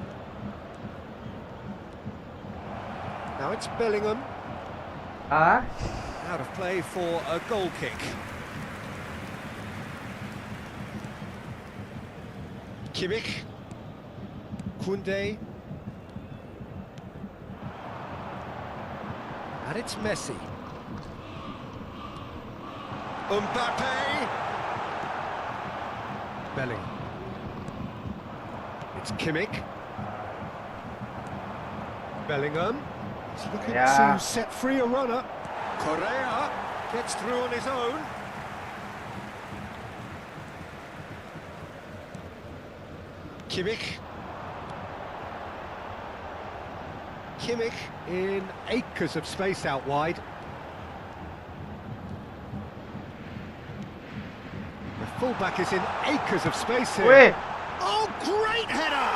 Now it's Bellingham. Ah, Out of play for a goal kick. Kimmich. Koundé. And it's Messi. Mbappe. Bellingham. It's Kimmich. Bellingham. He's looking Yeah. to set free a runner. Correa gets through on his own. Kimmich. Kimmich in acres of space out wide. The fullback is in acres of space here. weh, Oh, great header!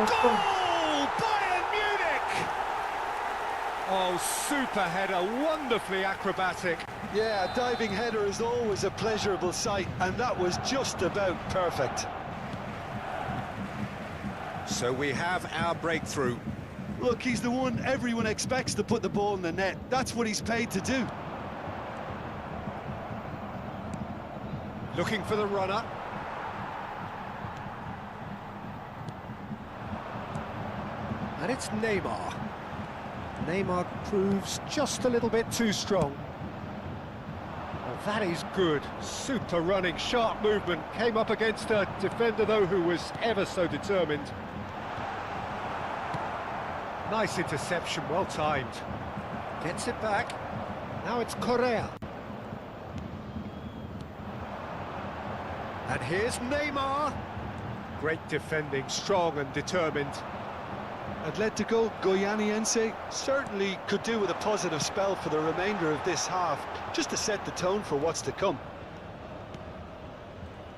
Goal! Bayern Munich! Oh, super header, wonderfully acrobatic. Yeah, a diving header is always a pleasurable sight, and that was just about perfect. So we have our breakthrough. Look, he's the one everyone expects to put the ball in the net. That's what he's paid to do. Looking for the runner. And it's Neymar. Neymar proves just a little bit too strong. Well, that is good. Super running, sharp movement. Came up against a defender, though, who was ever so determined. Nice interception, well timed. Gets it back. Now it's Correa. And here's Neymar. Great defending, strong and determined. Atletico Goianiense certainly could do with a positive spell for the remainder of this half, just to set the tone for what's to come.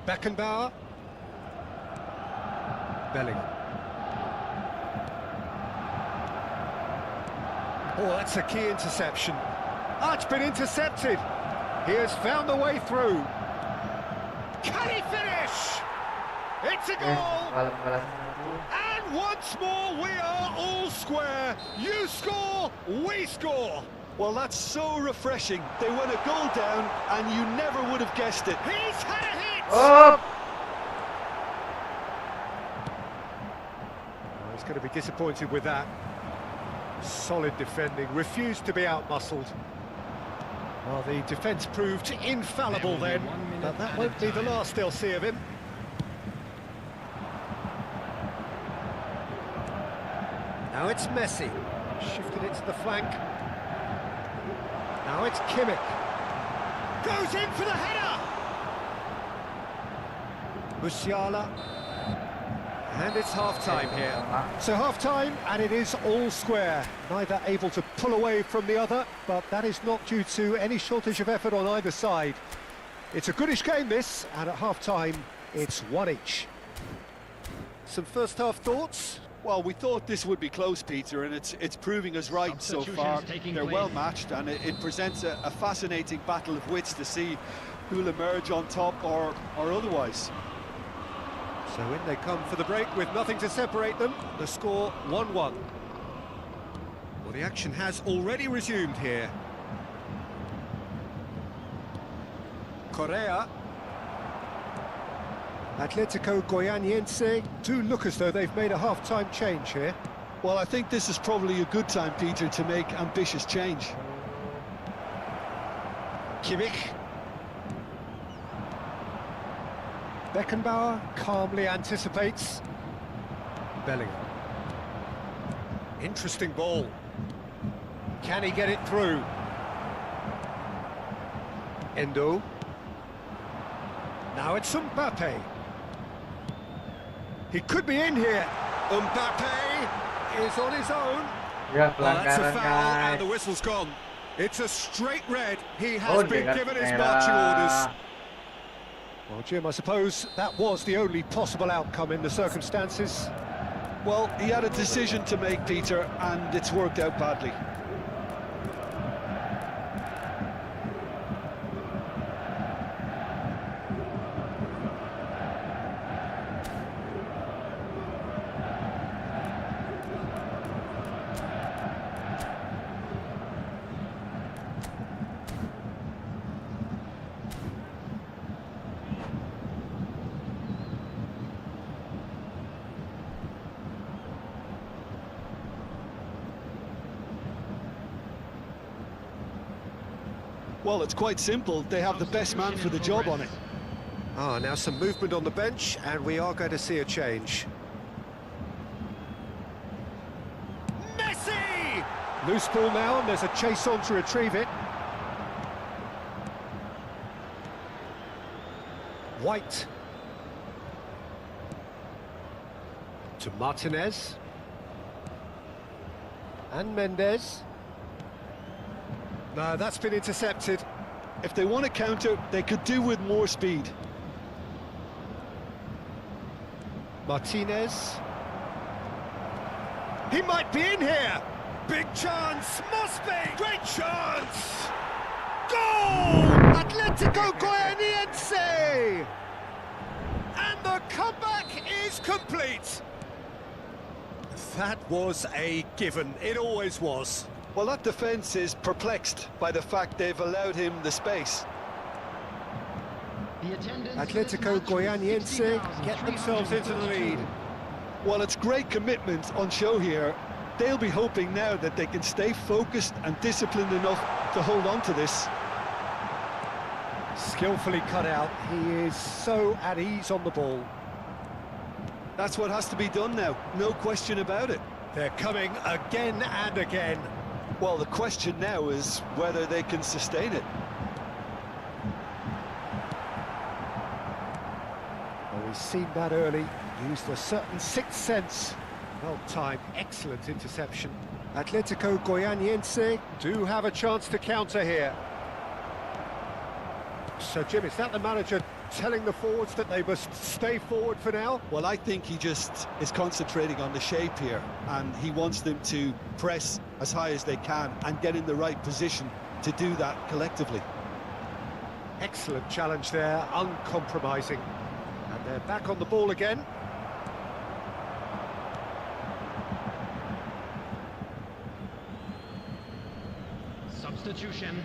Beckenbauer. Bellingham. Oh, that's a key interception. Ah, it's been intercepted. He has found a way through. Can he finish? It's a goal! And once more, we are all square. You score, we score. Well, that's so refreshing. They went a goal down, and you never would have guessed it. He's had a hit! Oh! Oh, he's going to be disappointed with that. Solid defending, refused to be out-muscled. Well, the defence proved infallible then, but that won't be the last they'll see of him. Now it's Messi, shifted it to the flank. Now it's Kimmich. Goes in for the header! Musiala. And it's half-time here. So half-time, and it is all square. Neither able to pull away from the other, but that is not due to any shortage of effort on either side. It's a goodish game, this, and at half-time, it's one each. Some first-half thoughts? Well, we thought this would be close, Peter, and it's proving us right so far. They're well matched, and it presents a fascinating battle of wits to see who'll emerge on top or otherwise. So in they come for the break with nothing to separate them. The score 1-1. Well, the action has already resumed here. Correa. Atletico Goianiense do look as though they've made a half-time change here. Well, I think this is probably a good time, Peter, to make ambitious change. Kimmich. Beckenbauer calmly anticipates. Bellingham. Interesting ball. Can he get it through? Endo. Now it's Mbappe. He could be in here. Mbappe is on his own. Ya, That's a pelanggaran, foul and guys. the whistle's gone. It's a straight red. He has Oh, been dia given his merah. marching orders. Well, Jim, I suppose that was the only possible outcome in the circumstances. Well, he had a decision to make, Peter, and it's worked out badly. Well, it's quite simple. They have the best man for the job on it. Ah, now some movement on the bench, and we are going to see a change. Messi! Loose ball now, and there's a chase on to retrieve it. White. To Martinez. And Mendes. No, that's been intercepted. If they want to counter, they could do with more speed. Martinez. He might be in here. Big chance, must be. Great chance. Goal! Atletico Goianiense! And the comeback is complete. That was a given. It always was. Well, that defence is perplexed by the fact they've allowed him the space. The attendance Atletico Goianiense get themselves into the lead. Well, it's great commitment on show here. They'll be hoping now that they can stay focused and disciplined enough to hold on to this. Skillfully cut out. He is so at ease on the ball. That's what has to be done now, no question about it. They're coming again and again. Well, the question now is whether they can sustain it. Well, we've seen that early. Used a certain sixth sense. Well timed, excellent interception. Atletico Goianiense do have a chance to counter here. So, Jim, is that the manager telling the forwards that they must stay forward for now? Well, I think he just is concentrating on the shape here, and he wants them to press as high as they can and get in the right position to do that collectively. Excellent challenge there, uncompromising. And they're back on the ball again. Substitution.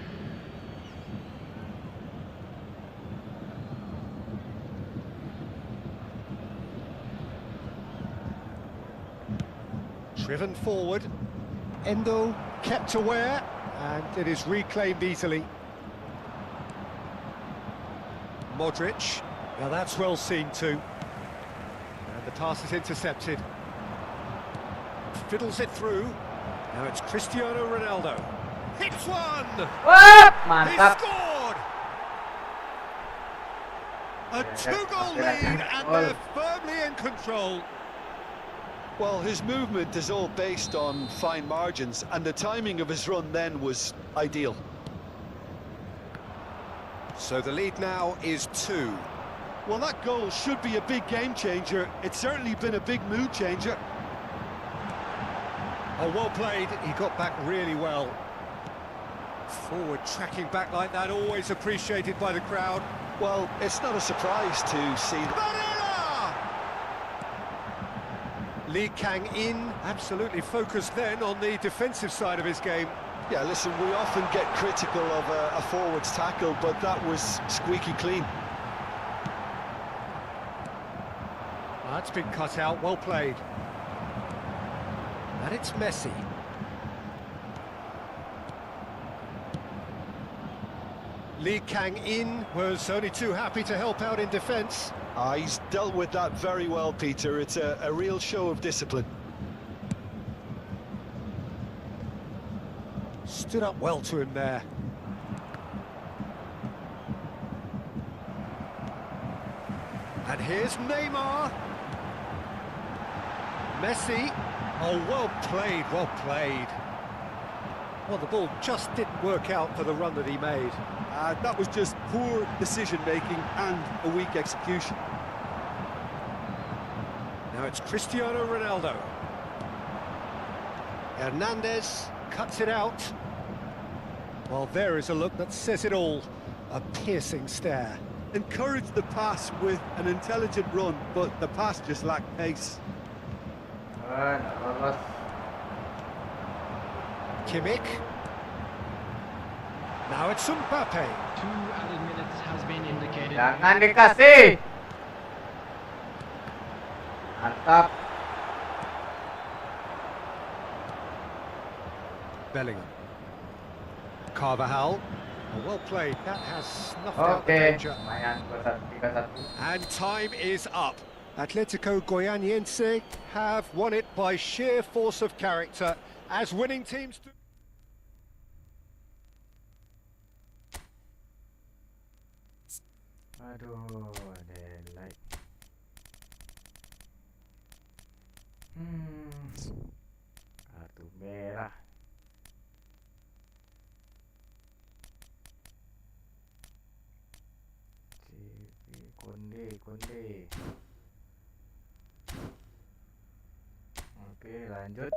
Driven forward. Endo kept aware, and it is reclaimed easily. Modric. Now that's well seen too. And the pass is intercepted. Fiddles it through. Now it's Cristiano Ronaldo. Hits one! Wah! He Mantap. scored! A two-goal lead, and they're firmly in control. Well, his movement is all based on fine margins, and the timing of his run then was ideal. So the lead now is 2. Well, that goal should be a big game changer. It's certainly been a big mood changer. Oh, well played. He got back really well. Forward tracking back like that, always appreciated by the crowd. Well, it's not a surprise to see Lee Kang-in, absolutely focused then on the defensive side of his game. Yeah, listen, we often get critical of a forward's tackle, but that was squeaky clean. That's been cut out, well played. And it's Messi. Lee Kang-in was only too happy to help out in defence. He's dealt with that very well, Peter. It's a real show of discipline. Stood up well to him there. And here's Neymar. Messi. Oh, well played, well played. Well, the ball just didn't work out for the run that he made. That was just poor decision-making and a weak execution. Now it's Cristiano Ronaldo. Hernandez cuts it out. Well, there is a look that says it all. A piercing stare. Encouraged the pass with an intelligent run, but the pass just lacked pace. Kimmich. Now it's Mbappe. 2 added minutes has been indicated. Jangan dikasih. Mantap. Bellingham. Carvajal. Oh, well played. That has snuffed out the Oke, danger. lumayan 3-1. And time is up. Atletico Goianiense have won it by sheer force of character, as winning teams do. Aduh, delay. Kartu merah. Konde. Oke, lanjut.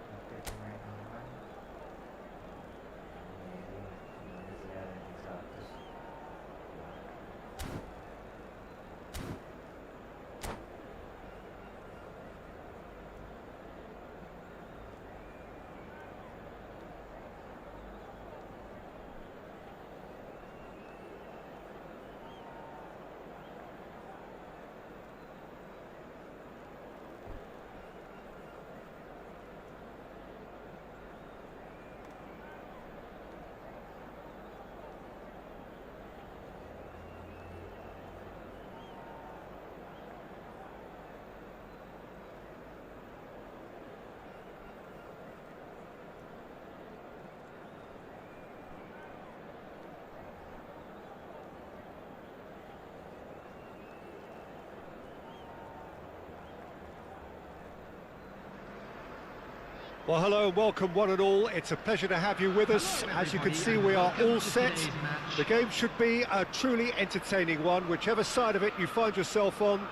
Oke, pemain aman. Masih ada di 100. Well, hello and welcome one and all. It's a pleasure to have you with us. As you can see, we are all set. The game should be a truly entertaining one, whichever side of it you find yourself on.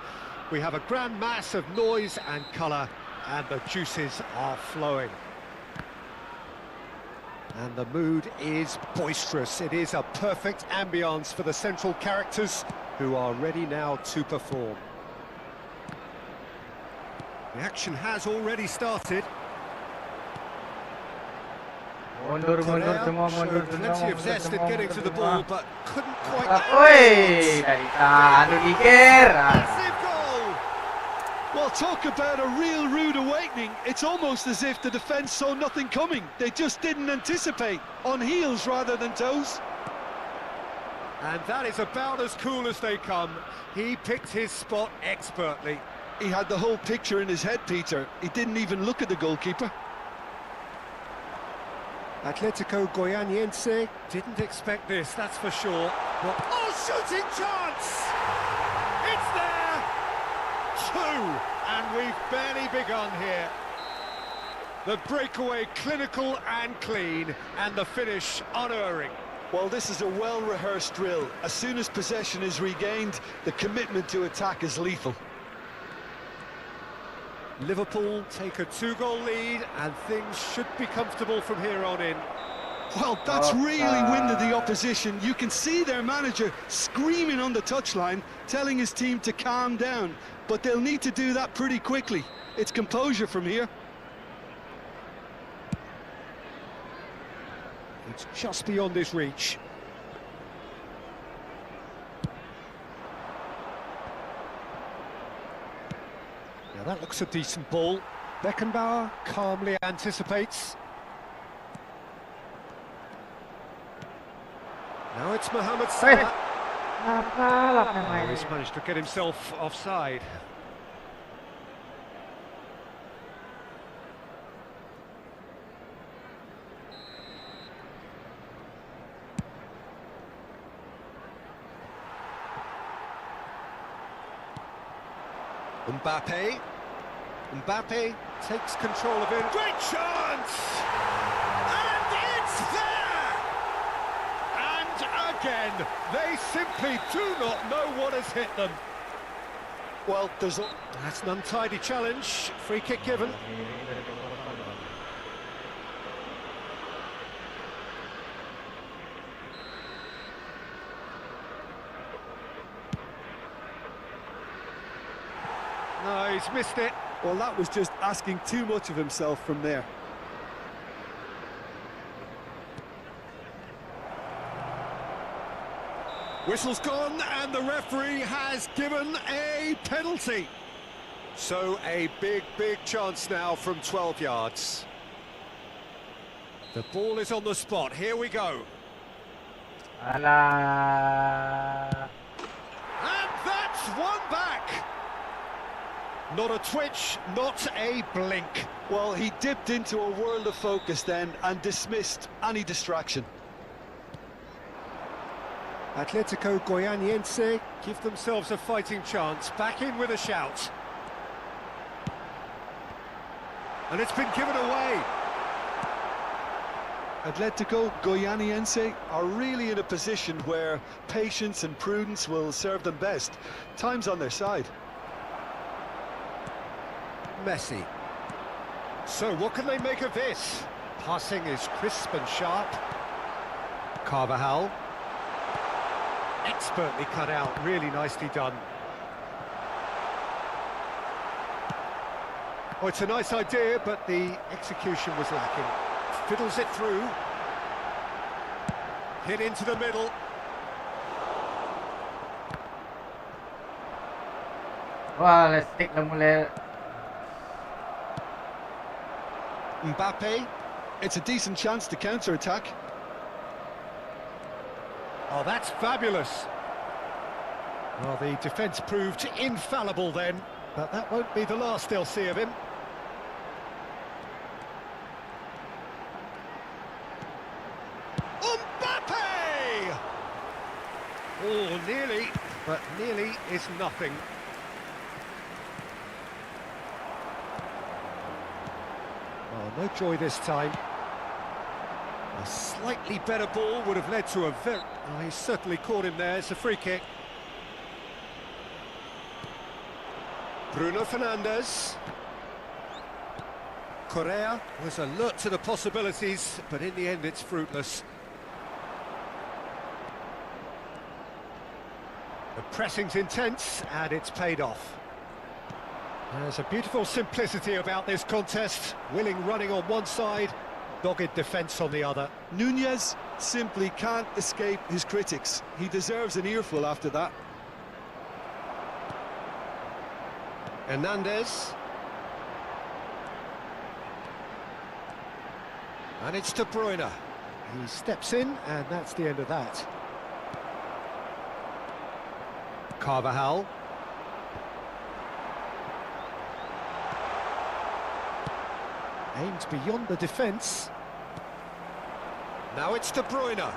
We have a grand mass of noise and colour, and the juices are flowing. And the mood is boisterous. It is a perfect ambience for the central characters, who are ready now to perform. The action has already started. Mundur semua, Showed plenty of zest in getting to the ball, but couldn't quite. Woi, dari tadi dikir. Massive goal! Well, talk about a real rude awakening. It's almost as if the defence saw nothing coming. They just didn't anticipate. On heels rather than toes. And that is about as cool as they come. He picked his spot expertly. He had the whole picture in his head, Peter. He didn't even look at the goalkeeper. Atletico Goianiense didn't expect this, that's for sure. But, oh, shooting chance! It's there! 2, and we've barely begun here. The breakaway clinical and clean, and the finish unerring. Well, this is a well-rehearsed drill. As soon as possession is regained, the commitment to attack is lethal. Liverpool take a 2-goal lead, and things should be comfortable from here on in. Well, that's really winded the opposition. You can see their manager screaming on the touchline, telling his team to calm down. But they'll need to do that pretty quickly. It's composure from here. It's just beyond his reach. Now that looks a decent ball. Beckenbauer calmly anticipates. Now it's Mohamed Salah. Oh, he's managed to get himself offside. Mbappe takes control of it. Great chance! And it's there! And again, they simply do not know what has hit them. Well, That's an untidy challenge. Free kick given. No, he's missed it. Well, that was just asking too much of himself from there. Whistle's gone, and the referee has given a penalty. So a big chance now from 12 yards. The ball is on the spot. Here we go. Alah. And that's one back. Not a twitch, not a blink. Well, he dipped into a world of focus then and dismissed any distraction. Atletico Goianiense give themselves a fighting chance. Back in with a shout. And it's been given away. Atletico Goianiense are really in a position where patience and prudence will serve them best. Time's on their side. Messi. So what can they make of this? Passing is crisp and sharp. Carvajal. Expertly cut out, really nicely done. Oh, it's a nice idea, but the execution was lacking. Fiddles it through. Hit into the middle. Wah, let's stick lah mula. Mbappe, it's a decent chance to counter-attack. Oh, that's fabulous. Well, the defence proved infallible then, but that won't be the last they'll see of him. Mbappe! Oh, nearly, but nearly is nothing. Oh, no joy this time. A slightly better ball would have led to a very... Oh, he certainly caught him there. It's a free kick. Bruno Fernandes. Correa was alert to the possibilities, but in the end it's fruitless. The pressing's intense, and it's paid off. There's a beautiful simplicity about this contest. Willing running on one side, dogged defence on the other. Nunez simply can't escape his critics. He deserves an earful after that. Hernandez. And it's De Bruyne. He steps in, and that's the end of that. Carvajal. Aimed beyond the defence. Now it's De Bruyne.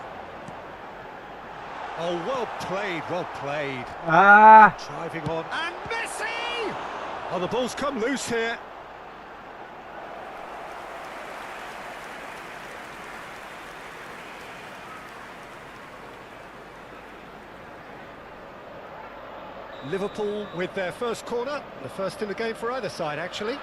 Oh, well played, well played. Ah, Driving on. And Messi! Oh, the ball's come loose here. Liverpool with their first corner. The first in the game for either side, actually.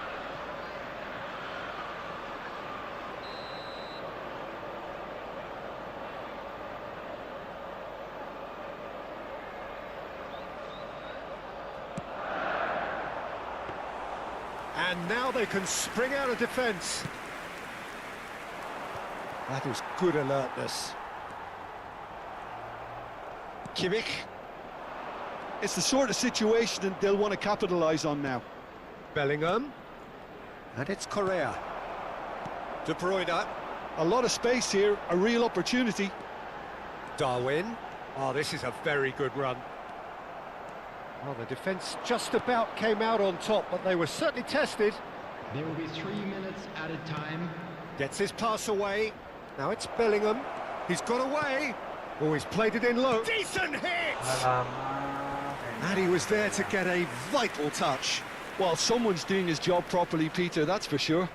And now they can spring out of defence. That is good alertness. Kimmich. It's the sort of situation that they'll want to capitalise on now. Bellingham. And it's Correa. De Bruyne. A lot of space here, a real opportunity. Darwin. Oh, this is a very good run. Well, the defence just about came out on top, but they were certainly tested. There will be 3 minutes added time. Gets his pass away. Now it's Bellingham. He's got away. Oh, he's played it in low. Decent hit! And he was there to get a vital touch. Well, someone's doing his job properly, Peter, that's for sure.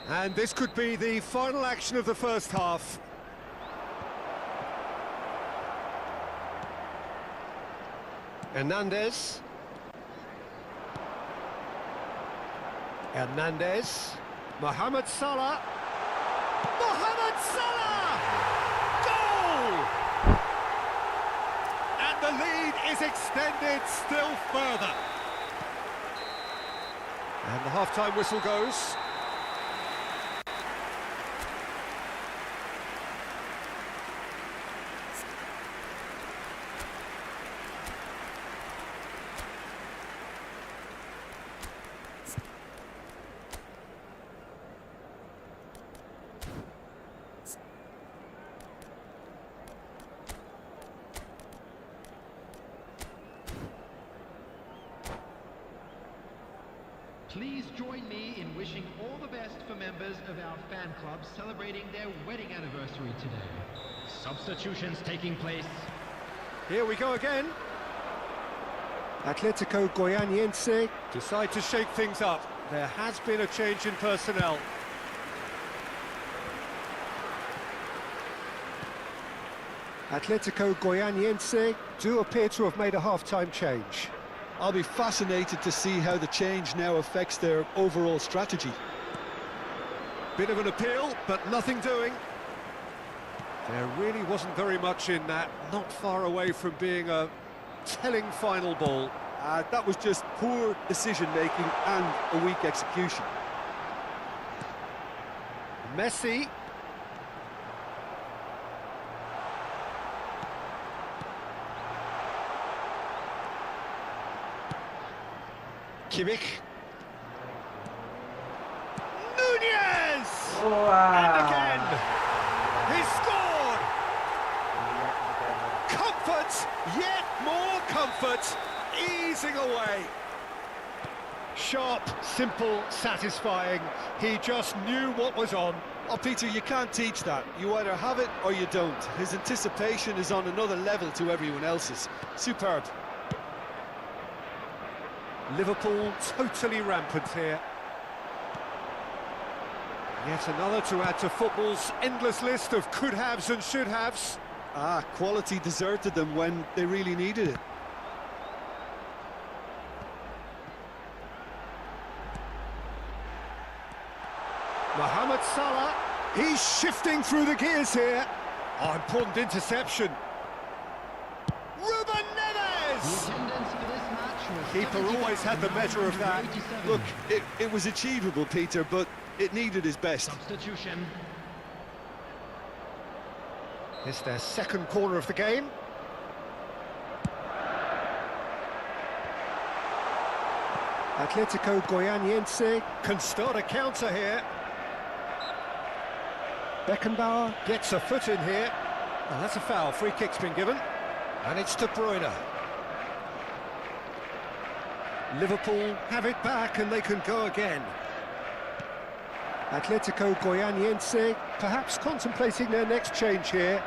And this could be the final action of the first half. Hernandez. Hernandez. Mohamed Salah. Mohamed Salah! Goal! And the lead is extended still further. And the half-time whistle goes. Please join me in wishing all the best for members of our fan club celebrating their wedding anniversary today. Substitutions taking place. Here we go again. Atletico Goianiense decide to shake things up. There has been a change in personnel. Atletico Goianiense do appear to have made a half-time change. I'll be fascinated to see how the change now affects their overall strategy. Bit of an appeal, but nothing doing. There really wasn't very much in that, not far away from being a telling final ball. That was just poor decision-making and a weak execution. Messi. Kimmich. Nunez! And again! He scored! Comfort, yet more comfort, easing away. Sharp, simple, satisfying. He just knew what was on. Oh, Peter, you can't teach that. You either have it or you don't. His anticipation is on another level to everyone else's. Superb. Liverpool totally rampant here. Yet another to add to football's endless list of could-haves and should-haves. Quality deserted them when they really needed it. Mohamed Salah, he's shifting through the gears here. Oh, important interception. Ruben Neves! Keeper always had the measure of that. Look, it was achievable, Peter, but it needed his best. Substitution. It's their second corner of the game. Atletico Goianiense can start a counter here. Beckenbauer gets a foot in here. And that's a foul. Free kick's been given. And it's De Bruyne. Liverpool have it back and they can go again. Atletico Goianiense perhaps contemplating their next change here.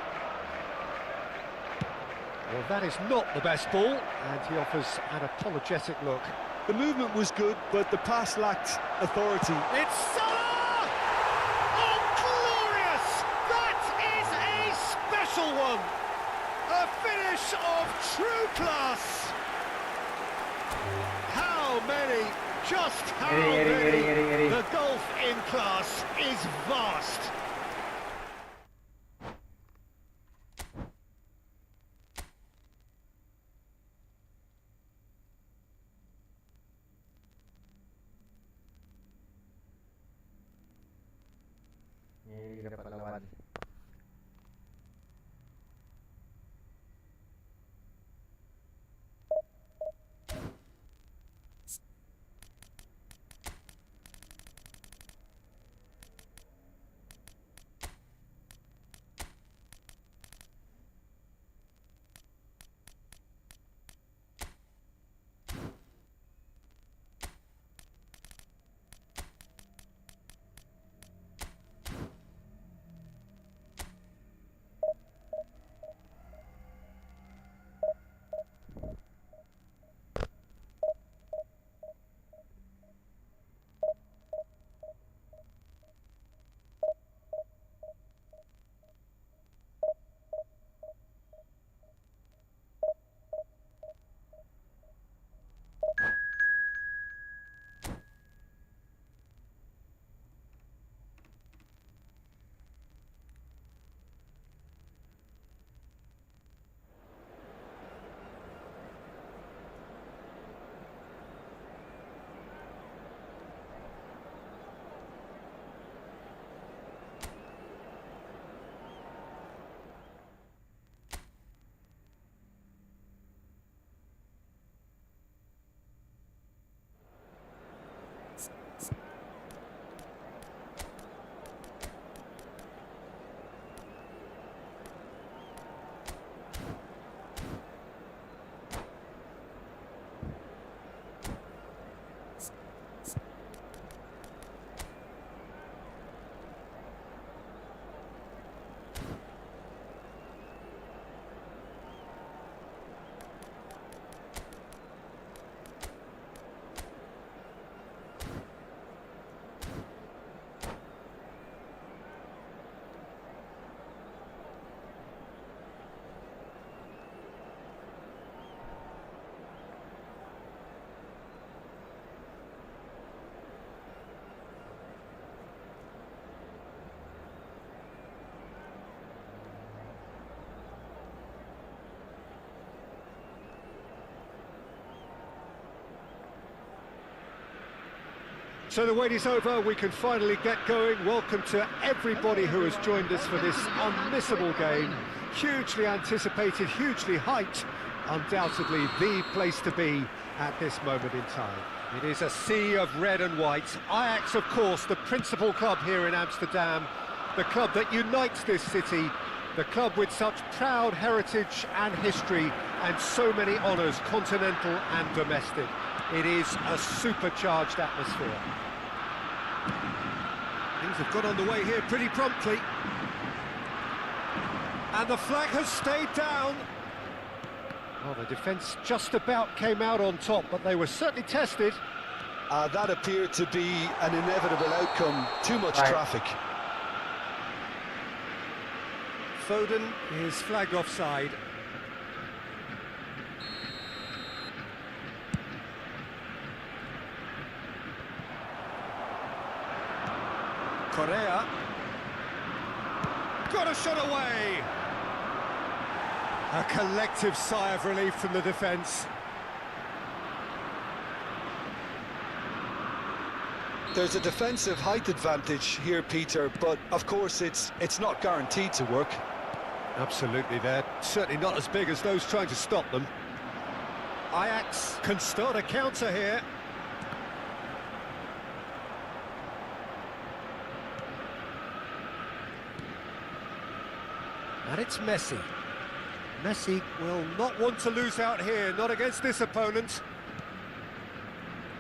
Well, that is not the best ball, and he offers an apologetic look. The movement was good, but the pass lacked authority. It's Salah! Oh, glorious! That is a special one! A finish of true class! How many? Just how many? The gulf in class is vast. Ini dapat lawan. So the wait is over, we can finally get going. Welcome to everybody who has joined us for this unmissable game. Hugely anticipated, hugely hyped, undoubtedly the place to be at this moment in time. It is a sea of red and white. Ajax, of course, the principal club here in Amsterdam, the club that unites this city, the club with such proud heritage and history and so many honours, continental and domestic. It is a supercharged atmosphere. Things have got underway here pretty promptly. And the flag has stayed down. Well, the defence just about came out on top, but they were certainly tested. That appeared to be an inevitable outcome. Too much traffic. Foden is flagged offside. Correa. Got a shot away! A collective sigh of relief from the defence. There's a defensive height advantage here, Peter, but of course it's not guaranteed to work. Absolutely, they're certainly not as big as those trying to stop them. Ajax can start a counter here. And it's Messi. Messi will not want to lose out here, not against this opponent.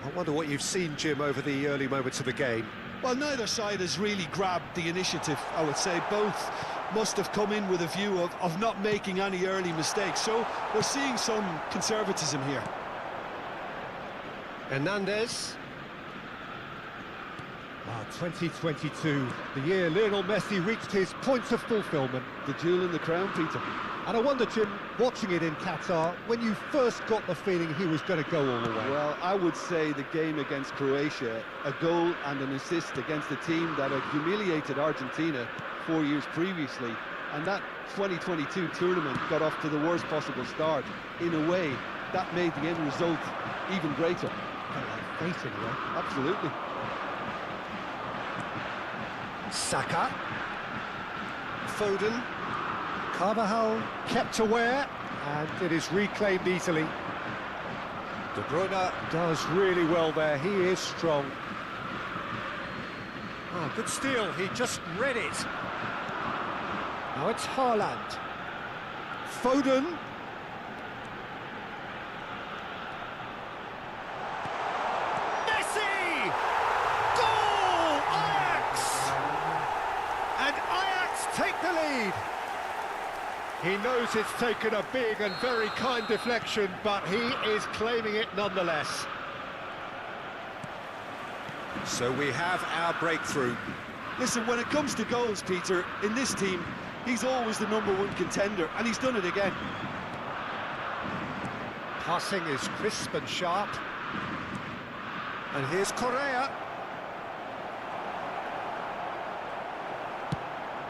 I wonder what you've seen, Jim, over the early moments of the game. Well, neither side has really grabbed the initiative, I would say. Both must have come in with a view of not making any early mistakes. So we're seeing some conservatism here. Hernandez. 2022, the year Lionel Messi reached his point of fulfilment. The jewel in the crown, Peter. And I wonder, Jim, watching it in Qatar, when you first got the feeling he was going to go all the way? Well, I would say the game against Croatia, a goal and an assist against a team that had humiliated Argentina 4 years previously, and that 2022 tournament got off to the worst possible start. In a way, that made the end result even greater. Fate, anyway. Absolutely. Saka. Foden. Carvajal kept aware, and it is reclaimed easily. De Bruyne does really well there, he is strong. Oh, good steal, he just read it. Now it's Haaland. Foden. Messi! Goal! Ajax! And Ajax take the lead. He knows it's taken a big and very kind deflection, but he is claiming it nonetheless. So we have our breakthrough. Listen, when it comes to goals, Peter, in this team, he's always the #1 contender, and he's done it again. Passing is crisp and sharp. And here's Correa.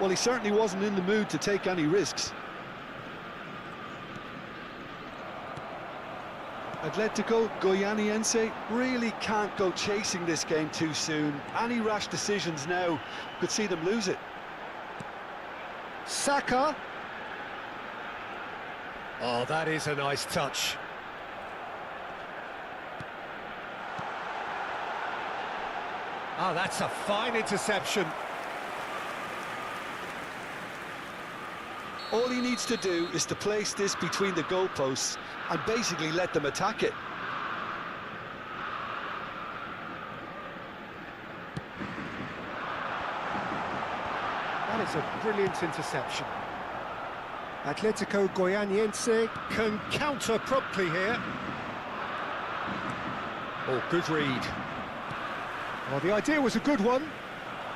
Well, he certainly wasn't in the mood to take any risks. Atletico Goianiense really can't go chasing this game too soon. Any rash decisions now could see them lose it. Saka. Oh, that is a nice touch. Oh, that's a fine interception. All he needs to do is to place this between the goalposts and basically let them attack it. That is a brilliant interception. Atletico Goianiense can counter promptly here. Oh, good read. Well, the idea was a good one.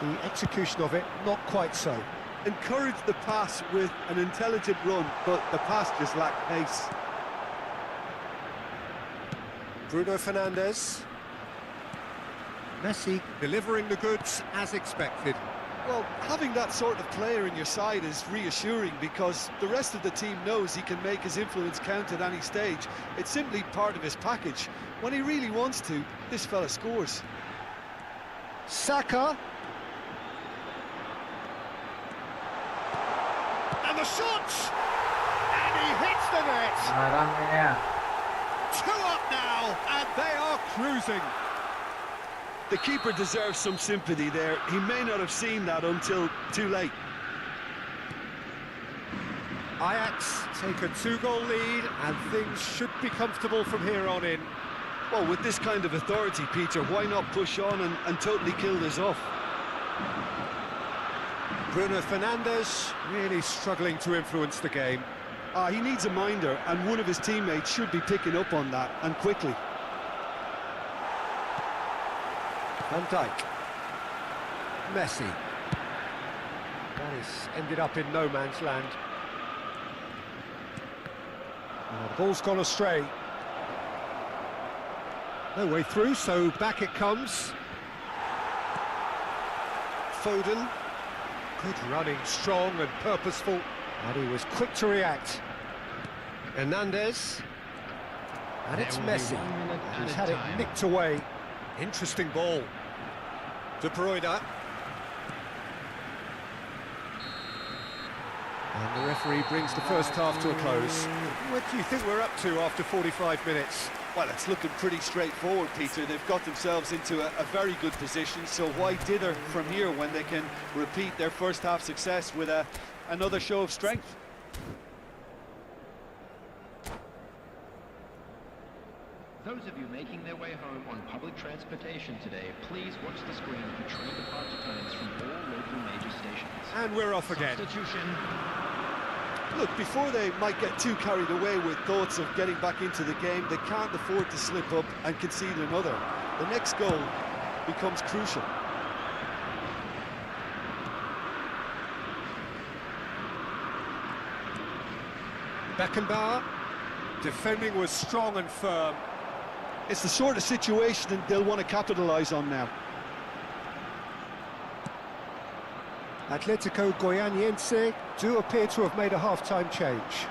The execution of it, not quite so. Encouraged the pass with an intelligent run, but the pass just lacked pace. Bruno Fernandes. Messi delivering the goods as expected. Well, having that sort of player in your side is reassuring because the rest of the team knows he can make his influence count at any stage. It's simply part of his package. When he really wants to, this fella scores. Saka. And the shot! And he hits the net! Ramenya. 2 up now, and they are cruising. The keeper deserves some sympathy there. He may not have seen that until too late. Ajax take a 2-goal lead, and things should be comfortable from here on in. Well, with this kind of authority, Peter, why not push on and totally kill this off? Bruno Fernandes really struggling to influence the game. He needs a minder, and one of his teammates should be picking up on that, and quickly. Van Dijk. Messi. That has ended up in no man's land. And the ball's gone astray. No way through, so back it comes. Foden. Good running, strong and purposeful. And he was quick to react. Hernandez. And it's Messi. He's had it nicked away. Interesting ball. De Bruyne. And the referee brings the first half to a close. What do you think we're up to after 45 minutes? Well, it's looking pretty straightforward, Peter. They've got themselves into a very good position, so why dither from here when they can repeat their first half success with another show of strength? Those of you making their way home on public transportation today, please watch the screen for train departure times from all local major stations. And we're off again. Substitution. Look, before they might get too carried away with thoughts of getting back into the game, they can't afford to slip up and concede another. The next goal becomes crucial. Beckenbauer. Defending was strong and firm. It's the sort of situation that they'll want to capitalise on now. Atletico Goianiense do appear to have made a half-time change.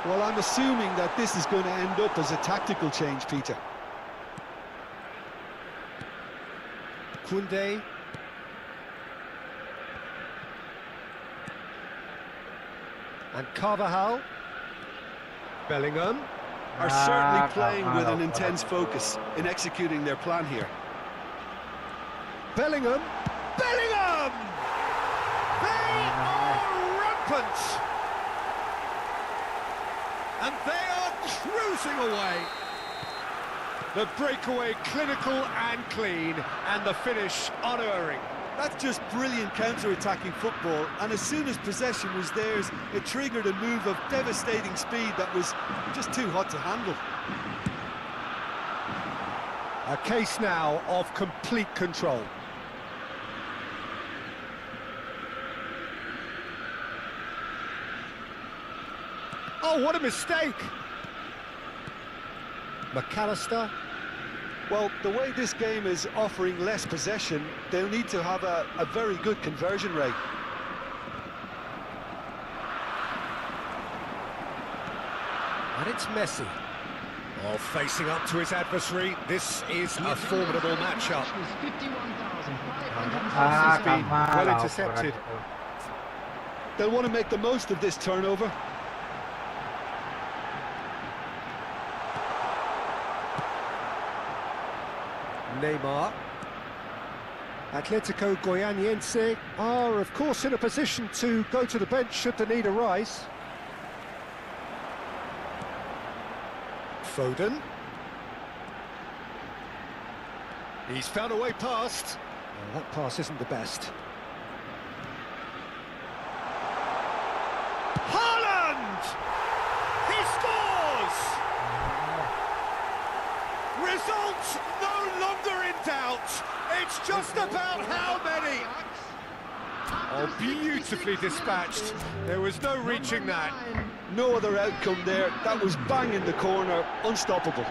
Well, I'm assuming that this is going to end up as a tactical change, Peter. Koundé. And Carvajal. Bellingham. Are certainly playing with an intense focus in executing their plan here. Bellingham. Bellingham! They are rampant! And they are cruising away. The breakaway clinical and clean, and the finish unerring. That's just brilliant counter-attacking football, and as soon as possession was theirs, it triggered a move of devastating speed that was just too hot to handle. A case now of complete control. Oh, what a mistake! McAllister. Well, the way this game is offering less possession, they'll need to have a very good conversion rate. And it's Messi. Oh, facing up to his adversary. This is a formidable matchup. He's been well intercepted. They'll want to make the most of this turnover. Neymar. Atletico Goianiense are, of course, in a position to go to the bench should the need arise. Foden. He's found a way past. Well, that pass isn't the best. Haaland! He scores! Results no longer in doubt. It's just about how many. Oh, beautifully dispatched. There was no reaching that. No other outcome there. That was bang in the corner, unstoppable.